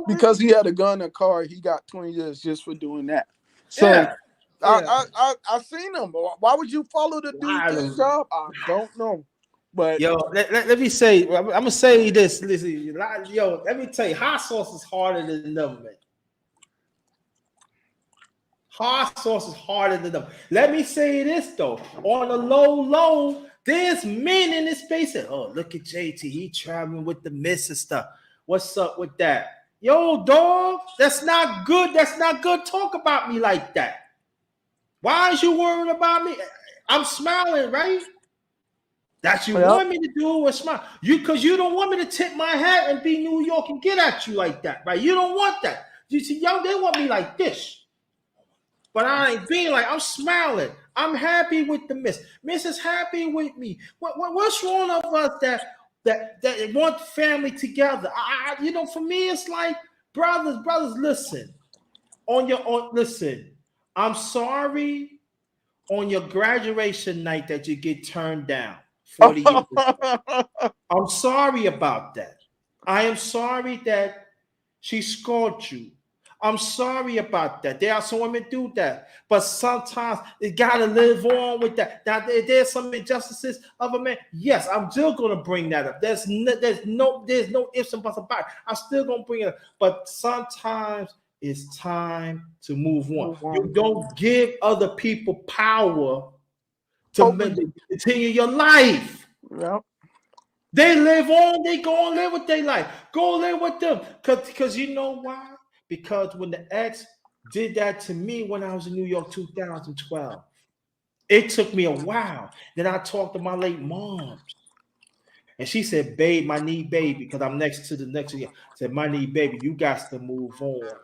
because he had a gun in the car, he got 20 years just for doing that. So I seen him. Why would you follow the dude to his job? I don't know. But let me say, I'm gonna say this. Listen, let me tell you, hot sauce is harder than them, man. Hot sauce is harder than them. Let me say this though. On the low, there's men in this space that, oh, look at JT, he traveling with the miss and stuff. What's up with that? Yo, dog, that's not good. That's not good. Talk about me like that. Why is you worried about me? I'm smiling, right? That you want me to do is smile. Because you don't want me to tip my hat and be New York and get at you like that, right? You don't want that. You see, y'all, they want me like this. But I ain't being like, I'm smiling. I'm happy with the miss. Miss is happy with me. What's wrong with us that want family together? For me, it's like, brothers, listen. Listen. I'm sorry on your graduation night that you get turned down. 40 years. I'm sorry about that. I am sorry that she scored you. I'm sorry about that. There are some women do that, but sometimes you gotta live on with that. Now there's some injustices of a man. Yes, I'm still gonna bring that up. There's no ifs and buts about it. I'm still gonna bring it up. But sometimes it's time to move on. You don't give other people power to continue your life. Yep. They live on, they go and live with their life. Go live with them. Because you know why? Because when the ex did that to me when I was in New York 2012, it took me a while. Then I talked to my late mom. And she said, babe, my knee baby, because I'm next to the next year. Said, my knee baby, you got to move on.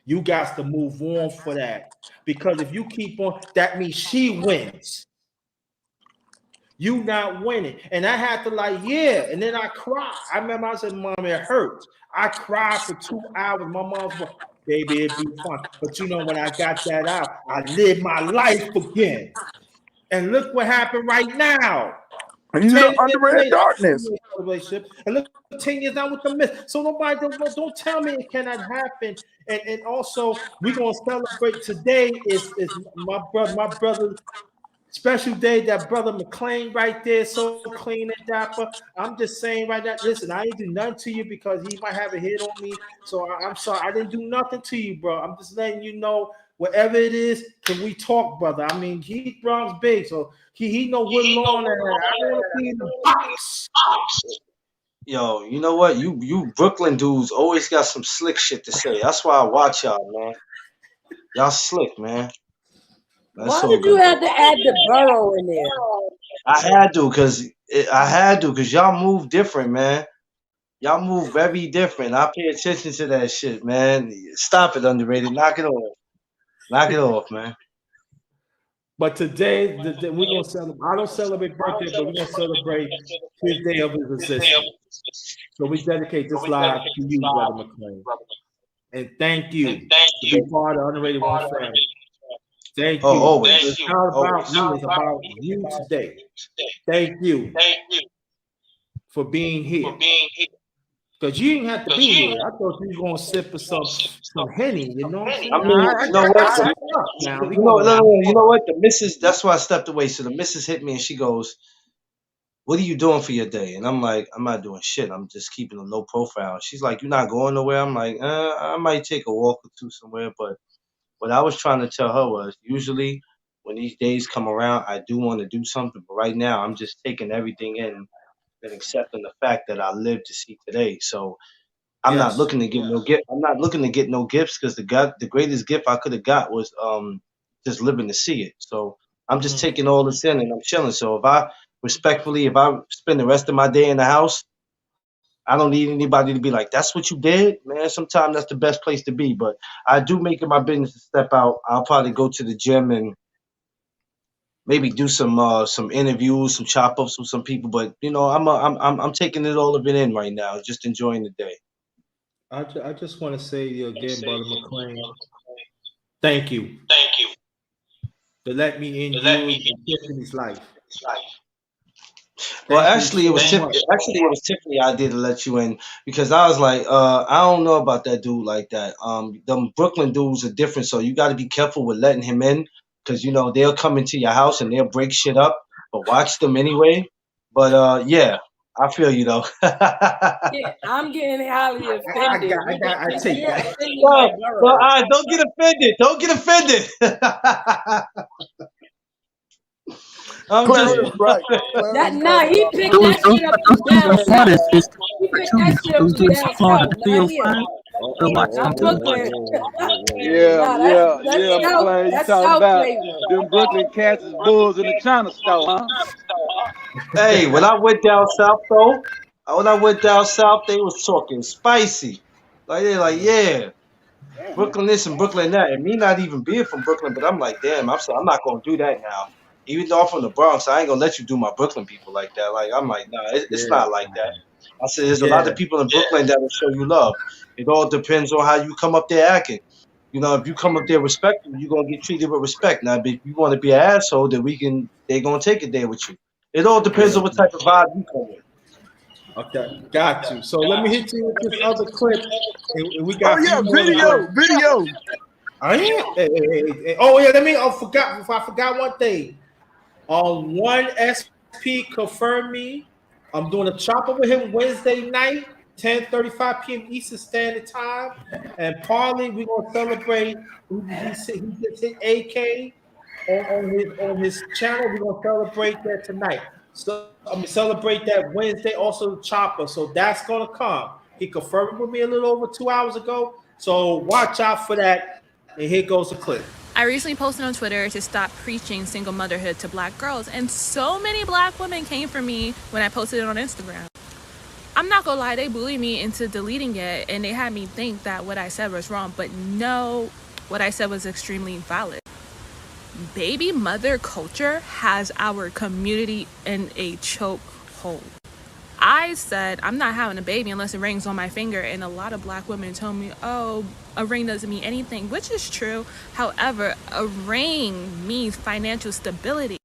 You got to move on for that. Because if you keep on, that means she wins. You not winning. And I had to like, yeah. And then I cried. I remember I said, Mom, it hurts. I cried for 2 hours. My mom's like, baby, it'd be fun. But you know, when I got that out, I lived my life again. And look what happened right now. And you 10 look under years red later, darkness. relationship, and look 10 years down with the myth. So nobody don't tell me it cannot happen. And also we're gonna celebrate today is my brother special day, that brother McLean right there, so clean and dapper. I'm just saying right now, listen, I ain't do nothing to you because he might have a hit on me. So I'm sorry, I didn't do nothing to you, bro. I'm just letting you know, whatever it is, can we talk, brother? I mean, he's Bronx big, so he know what lawn and I don't want to be in the box. Yo, you know what? You Brooklyn dudes always got some slick shit to say. That's why I watch y'all, man. Y'all slick, man. That's Why all did you good have though. to add the borough in there? I had to, cause y'all move different, man. Y'all move very different. I pay attention to that shit, man. Stop it, underrated. Knock it off. Knock it off, man. But today, we're gonna celebrate. I don't celebrate birthday, but we're gonna celebrate his day of his existence. So we dedicate this live to you, brother McLean. And thank you to be part of the Underrated One family. Thank Oh, you. always. It's not about Always. me, it's about you today. Thank you for being here. Because you didn't have to be here. I thought you was gonna sip of some Henny, you know what I'm saying? I mean, you know what? Now we You know, gonna you know what? The missus. That's why I stepped away. So the missus hit me and she goes, "What are you doing for your day?" And I'm like, "I'm not doing shit. I'm just keeping a low profile." She's like, "You're not going nowhere?" I'm like, I might take a walk or two somewhere." But what I was trying to tell her was, usually when these days come around, I do want to do something. But right now, I'm just taking everything in and accepting the fact that I live to see today. So I'm not Yes. looking to get no gift. I'm not looking to get no gifts because the greatest gift I could have got was just living to see it. So I'm just taking all this in and I'm chilling. So if I spend the rest of my day in the house, I don't need anybody to be like, "That's what you did, man." Sometimes that's the best place to be. But I do make it my business to step out. I'll probably go to the gym and maybe do some interviews, some chop ups with some people. But you know, I'm taking it all of it in right now, just enjoying the day. I just want to say to you again, brother McLean, thank you to let me in you and Tiffany's life. Well, Thank you actually, so much. It was Tiffany I did to let you in because I was like, I don't know about that dude like that. Them Brooklyn dudes are different, so you got to be careful with letting him in because you know they'll come into your house and they'll break shit up. But watch them anyway. But yeah, I feel you though. Yeah, I'm getting highly offended I because take you're that. offending my No, borough. don't get offended. Don't get offended. I'm just. Clarence right. Clarence right He about picked that. that shit up from Those down dudes are Florida. south. It's He for picked two. that shit up Those from dudes down are Florida. south, The not here. 305. They'll watch Not something. Brooklyn. Yeah, Nah, yeah, that's yeah, south. McLean. You That's talking south about flavor. them Brooklyn cats is bulls in the China store, huh? Hey, when I went down south though, when I went down south, they was talking spicy. Like they like, yeah, Brooklyn this and Brooklyn that, and me not even being from Brooklyn, but I'm like, damn, I'm not gonna do that now. Even though I'm from the Bronx, I ain't gonna let you do my Brooklyn people like that. Like I'm like, nah, it's Yeah. not like that. I said, there's a lot Yeah. of people in Brooklyn that will show you love. It all depends on how you come up there acting. You know, if you come up there respectful, you're gonna get treated with respect. Now, if you want to be an asshole, then they're gonna take it there with you. It all depends Yeah. on what type of vibe you come with. Okay, got you. So let me hit you with this other clip, and we Oh got a few yeah, more to video, go. video. Oh yeah. Oh yeah. Let me. I forgot one thing. One SP confirmed me. I'm doing a chopper with him Wednesday night, 10:35 p.m. Eastern Standard Time. And partly we're gonna celebrate. He just hit AK on his channel. We're gonna celebrate that tonight. So I'm gonna celebrate that Wednesday, also the chopper. So that's gonna come. He confirmed with me a little over 2 hours ago. So watch out for that. And here goes the clip. I recently posted on Twitter to stop preaching single motherhood to black girls, and so many black women came for me when I posted it on Instagram. I'm not gonna lie, they bullied me into deleting it, and they had me think that what I said was wrong, but no, what I said was extremely valid. Baby mother culture has our community in a chokehold. I said I'm not having a baby unless it rings on my finger, and a lot of black women told me, oh, a ring doesn't mean anything, which is true. However, a ring means financial stability.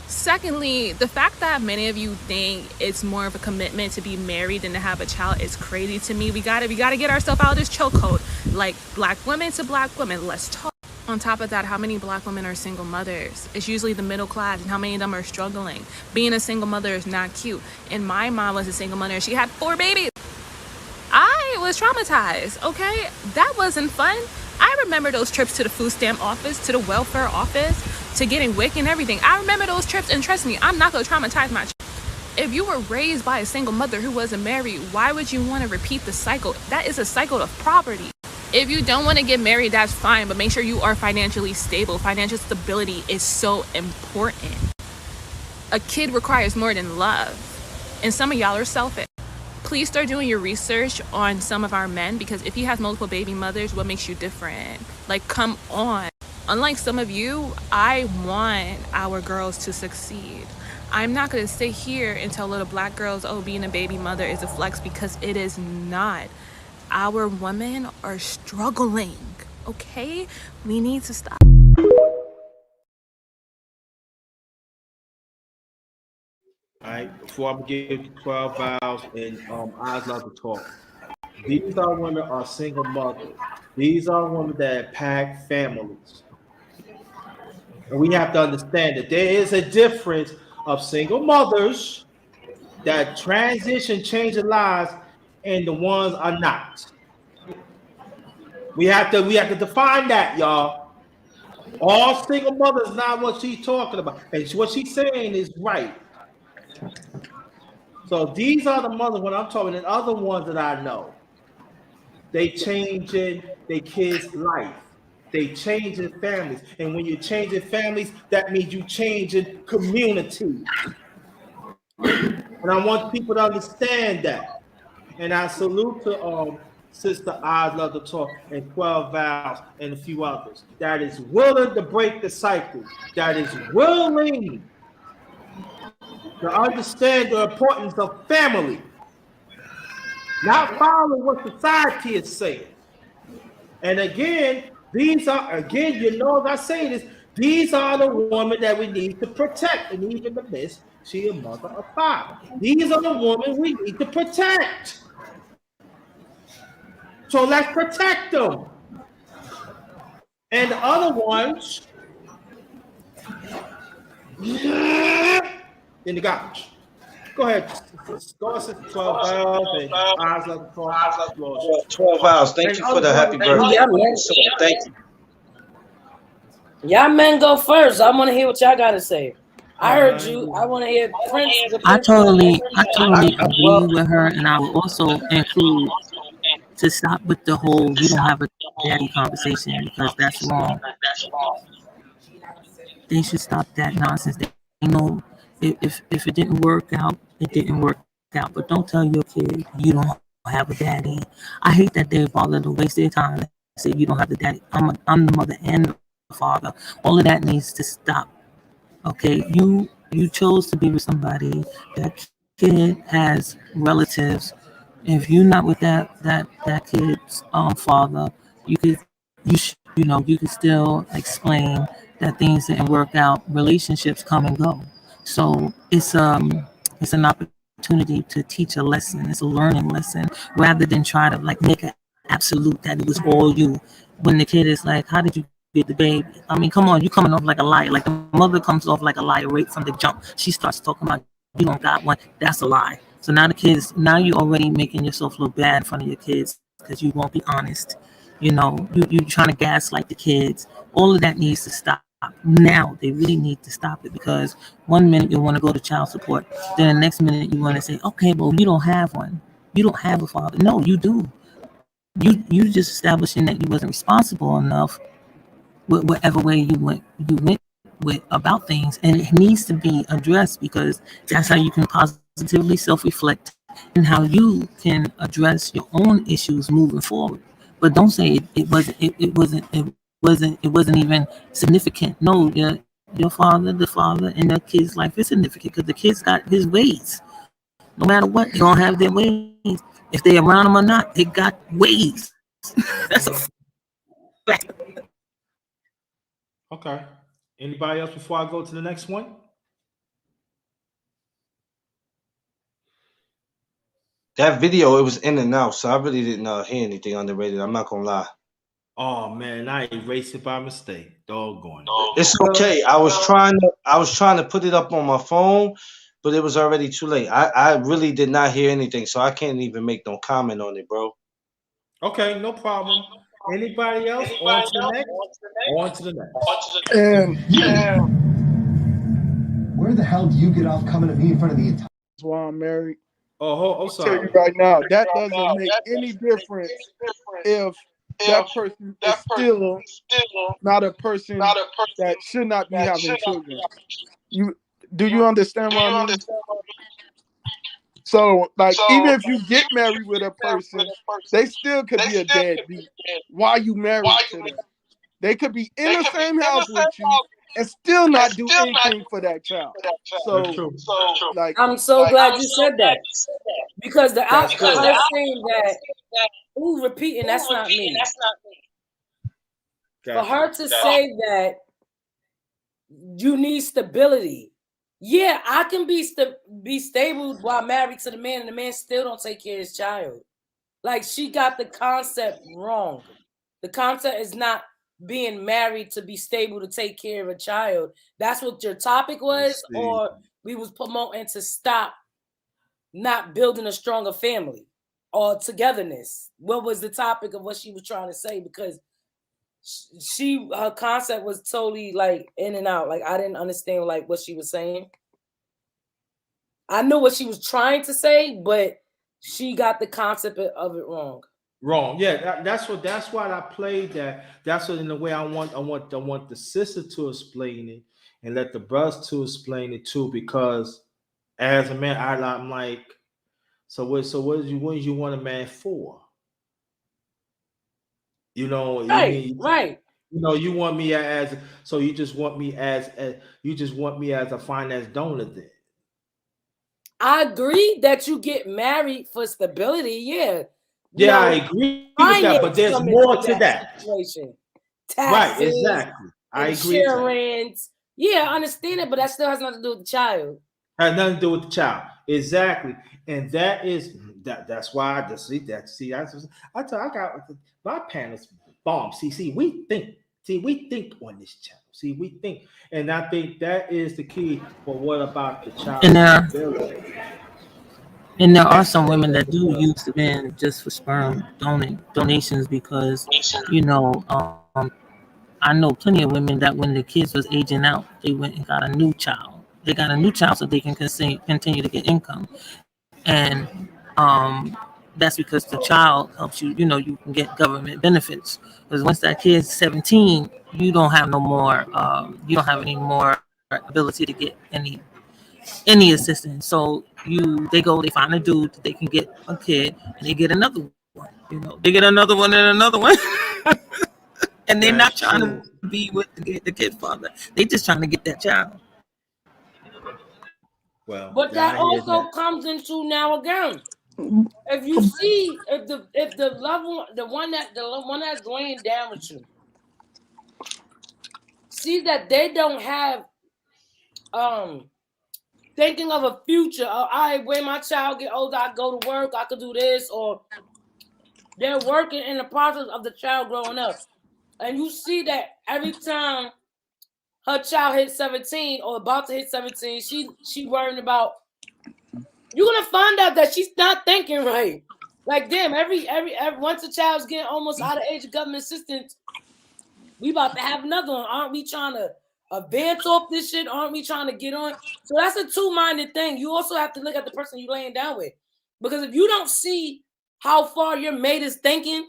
Secondly, the fact that many of you think it's more of a commitment to be married than to have a child is crazy to me. We gotta get ourselves out of this chokehold. Like, black women to black women, let's talk. On top of that, how many black women are single mothers? It's usually the middle class, and how many of them are struggling? Being a single mother is not cute. And my mom was a single mother, and she had 4 babies. I was traumatized, okay? That wasn't fun. I remember those trips to the food stamp office, to the welfare office, to getting WIC and everything. I remember those trips, and trust me, I'm not gonna traumatize my child. If you were raised by a single mother who wasn't married, why would you want to repeat the cycle? That is a cycle of poverty. If you don't want to get married, that's fine, but make sure you are financially stable. Financial stability is so important. A kid requires more than love, and some of y'all are selfish. Please start doing your research on some of our men, because if he has multiple baby mothers, what makes you different? Like, come on. Unlike some of you, I want our girls to succeed. I'm not going to sit here and tell little black girls, oh, being a baby mother is a flex, because it is not. Our women are struggling, okay? We need to stop. All right, before I give 12 vows and eyes love to talk. These are women that are single mothers. These are women that pack families. And we have to understand that there is a difference of single mothers that transition, change their lives, and the ones are not. We have to define that, y'all. All single mothers is not what she's talking about. And what she's saying is right. So these are the mothers when I'm talking, and other ones that I know. They changing their kids' life. They changing families. And when you're changing families, that means you changing communities. And I want people to understand that. And I salute to Sister I Love to Talk and 12 Vows and a few others that is willing to break the cycle, that is willing to understand the importance of family, not following what society is saying. And again, these are, again, you know, as I say this, these are the women that we need to protect. And even the miss, she a mother of 5. These are the women we need to protect. So let's protect them. And the other ones in the garbage. Go ahead. Go ahead, 12 Vows and eyes like the 12 hours. Thank you for the happy birthday. Thank you. Y'all men go first. I want to hear what y'all got to say. I heard you. I want to hear Prince. I totally agree with her, and I will also include to stop with the whole "you don't have a daddy" conversation, because that's wrong. They should stop that nonsense. They know if it didn't work out, it didn't work out. But don't tell your kid you don't have a daddy. I hate that they bother to waste their time and say you don't have the daddy. I'm the mother and the father. All of that needs to stop. Okay, you chose to be with somebody. That kid has relatives. If you're not with that kid's father, you could still explain that things didn't work out. Relationships come and go. So it's an opportunity to teach a lesson. It's a learning lesson rather than try to like make an absolute that it was all you. When the kid is like, "How did you get the baby?" I mean, come on, you coming off like a liar. Like the mother comes off like a liar right from the jump. She starts talking about you don't got one. That's a lie. So now the kids, now you already making yourself look bad in front of your kids because you won't be honest. You know, you trying to gaslight the kids. All of that needs to stop. Now they really need to stop it because one minute you want to go to child support, then the next minute you want to say, okay, well you don't have one, you don't have a father. No, you do. You just establishing that you wasn't responsible enough with whatever way you went with about things, and it needs to be addressed because that's how you can positively self-reflect and how you can address your own issues moving forward. But don't say it wasn't even significant. No, your father, the father, and the kid's life is significant because the kid's got his ways. No matter what, they gonna have their ways. If they around them or not, they got ways. That's a fact. Okay. Anybody else before I go to the next one? That video, it was in and out, so I really didn't hear anything underrated. I'm not gonna lie. Oh man, I erased it by mistake. Doggone It's okay. I was trying to put it up on my phone, but it was already too late. I really did not hear anything, so I can't even make no comment on it, bro. it. Okay, no problem. Anybody else? On to the next. On to the next. And Where the hell do you get off coming to me in front of the entire? that's why I'm married. Oh, Tell you sorry. right now, that doesn't make any difference if that person is still not a person that should not be having children. You do you understand what I mean? So, like, even if you get married with a person, they still could be a deadbeat. Why you married to them? They could be in the same house with you and still not do anything for that child. That's So, true. like, I'm so glad you said that because That's good. her saying that, who's repeating, that's not me. For Gotcha. her to say that you need stability. Yeah, I can be stable while married to the man, and the man still don't take care of his child. Like, she got the concept wrong. The concept is not being married to be stable to take care of a child. That's what your topic was, or we was promoting to stop not building a stronger family or togetherness. What was the topic of what she was trying to say? Because her concept was totally like in and out. Like, I didn't understand like what she was saying. I knew what she was trying to say, but she got the concept of it wrong. Wrong. Yeah, that's why I played that. That's what in the way I want the sister to explain it and let the brothers to explain it too. Because as a man, I'm like, what did you want a man for? You know, you mean Right. you know, you want me as so you just want me as you just want me as a finance donor then. I agree that you get married for stability. Yeah. Yeah, I agree with that, but there's more to that. Situation. Right, Taxes, exactly. I agree with that. insurance. Yeah, I understand it, but that still has nothing to do with the child. Has nothing to do with the child. Exactly. And that's why I just I got my panels bomb. We think on this channel. See, we think. And I think that is the key. But what about the child And there, stability? and there are some women that do use the men just for sperm donations because, you know, I know plenty of women that when the kids was aging out, they went and got a new child. They got a new child so they can continue to get income. And that's because the child helps you, you know, you can get government benefits. Because once that kid's 17, you don't have no more, you don't have any more ability to get any assistance. So they find a dude that they can get a kid and they get another one. You know, they get another one and another one. And they're not trying to be with the kid father. They just trying to get that child. Well, but that also comes into now again. If you see if the level the one that's laying down with you, see that they don't have thinking of a future. All right, when my child get older, I go to work, I could do this, or they're working in the process of the child growing up. And you see that every time her child hits 17 or about to hit 17, she worrying about. You're gonna find out that she's not thinking right. Like, damn, every once a child's getting almost out of age of government assistance, we about to have another one. Aren't we trying to advance off this shit? Aren't we trying to get on? So that's a two-minded thing. You also have to look at the person you're laying down with. Because if you don't see how far your mate is thinking,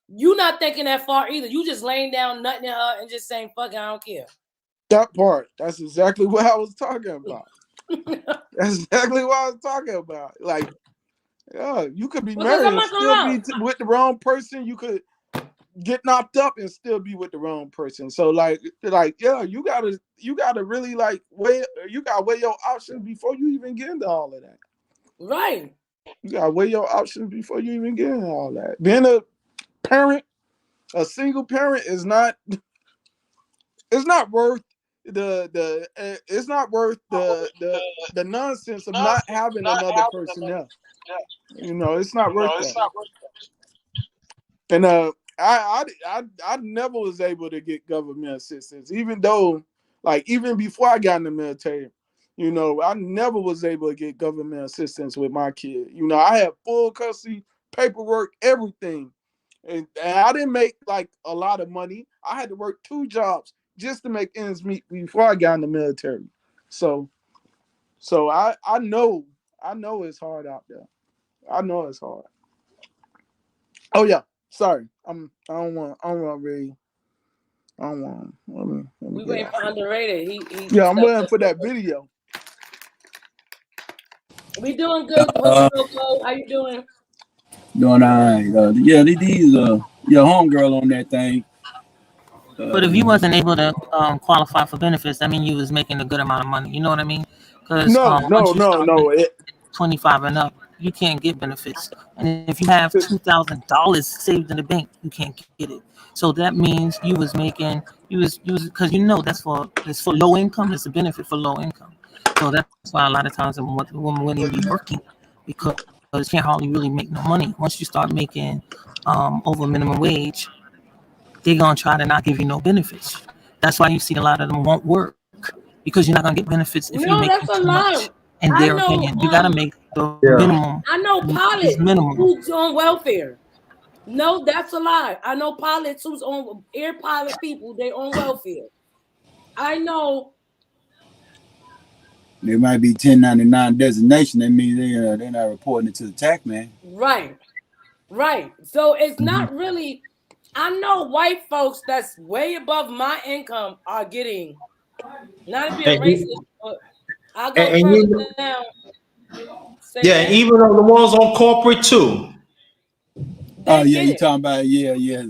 you're not thinking that far either. You just laying down, nutting at her, and just saying, fuck it, I don't care. That part. That's exactly what I was talking about. That's exactly what I was talking about. Like, yeah, you could be married and still be with the wrong person. You could get knocked up and still be with the wrong person. So like yeah, you gotta really like weigh your options before you even get into all of that. Right. You gotta weigh your options before you even get into all that. Being a parent, a single parent is not. It's not worth the. It's not worth the nonsense of not having another person there. You know, it's not worth that. And I never was able to get government assistance, even though, like, even before I got in the military, you know, I never was able to get government assistance with my kid. You know, I had full custody, paperwork, everything. And I didn't make like a lot of money. I had to work 2 jobs just to make ends meet before I got in the military. So I know it's hard out there. I know it's hard. Oh yeah. Sorry. I don't want really. I don't want. Let me we waiting for underrated. He yeah, I'm waiting for that video. We doing good. What's up, how you doing? Doing all right. Yeah, these your homegirl on that thing. But if you wasn't able to qualify for benefits, that means you was making a good amount of money. You know what I mean? Because once you start 25 and up, you can't get benefits. And if you have $2,000 saved in the bank, you can't get it. So that means you was making because it's for low income. It's a benefit for low income. So that's why a lot of times a woman wouldn't even be working because you can't hardly really make no money. Once you start making over minimum wage, they're gonna try to not give you no benefits. That's why you see a lot of them won't work because you're not gonna get benefits if you make too much. In their opinion, you gotta make the minimum. I know pilots who's on welfare. No, that's a lie. I know pilots who's on air pilot people. They on welfare. I know. There might be 1099 designation. That means they're not reporting it to the tax man. Right. So it's not really. I know white folks that's way above my income are getting. Not to be a racist, but I'll go further down. Yeah, even on the ones on corporate too. Oh yeah, you talking about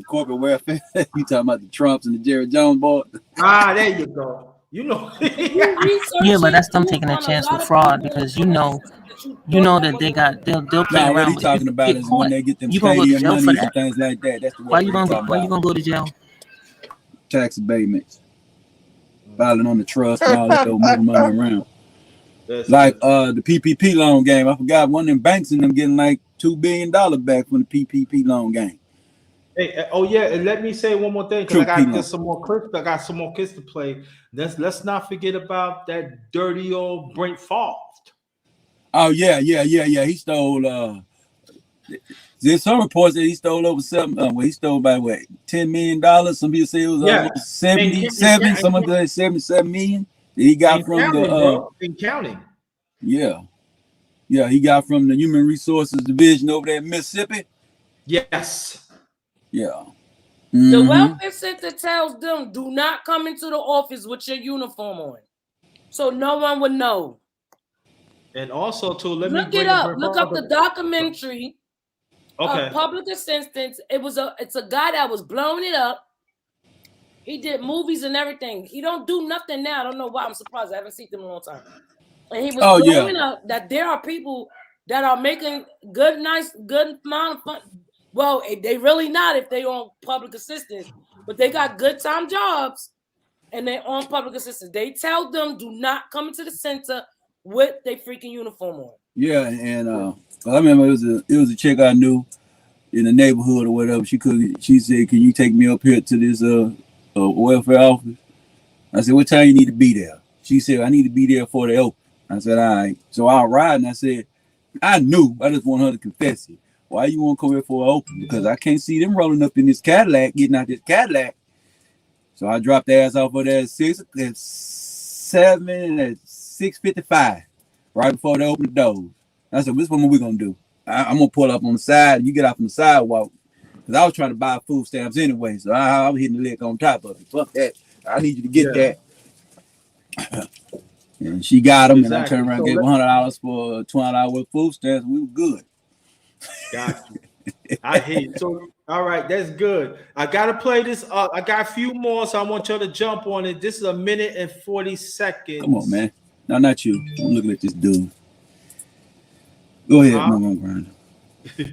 corporate welfare? You talking about the Trumps and the Jerry Jones board? There you go. You know. Yeah, but that's them taking a chance with fraud because you know that they'll play around. What he talking about is when they get them stadium monies and things like that. That's the why you gonna go to jail? Tax abatements, filing on the trust, and all that, moving money around. Like the PPP loan game. I forgot one of them banks and them getting like $2 billion back from the PPP loan game. Hey, oh yeah, and let me say one more thing because I got some more clips. I got some more kids to play. Let's not forget about that dirty old Brent Favre. Oh yeah. He stole. There's some reports that he stole over he stole by what $10 million. Some people say it was almost 77. Some of them 77 million. That he got from in counting. Yeah, he got from the Human Resources Division over there in Mississippi. Yes. Yeah. The welfare center tells them do not come into the office with your uniform on, so no one would know. And also, too, look up the documentary of public assistance. It's a guy that was blowing it up. He did movies and everything. He don't do nothing now. I don't know why. I'm surprised. I haven't seen him in a long time. And he was blowing up that there are people that are making good amount of fun. Well, they really not if they on public assistance, but they got good time jobs and they on public assistance. They tell them do not come into the center with their freaking uniform on. Yeah, and I remember it was a chick I knew in the neighborhood or whatever. She said, "Can you take me up here to this welfare office?" I said, "What time you need to be there?" She said, "I need to be there for the open." I said, "All right." So I ride, and I said, "I knew. I just want her to confess it. Why you want to come here for an open? Because I can't see them rolling up in this Cadillac, getting out this Cadillac." So I dropped the ass off of there at 6:55, right before they open the doors. I said, "This is what we gonna do. I'm gonna pull up on the side. You get off on the sidewalk." Because I was trying to buy food stamps anyway, so I was hitting the lick on top of it. Fuck that. I need you to get that. And she got them, exactly. And I turned around and gave $100 for $20 worth of food stamps. We were good. Got you. I hear you. So, all right, that's good. I got to play this up. I got a few more, so I want y'all to jump on it. This is 1 minute and 40 seconds. Come on, man. No, not you. I'm looking at this dude. Go ahead, Grinda.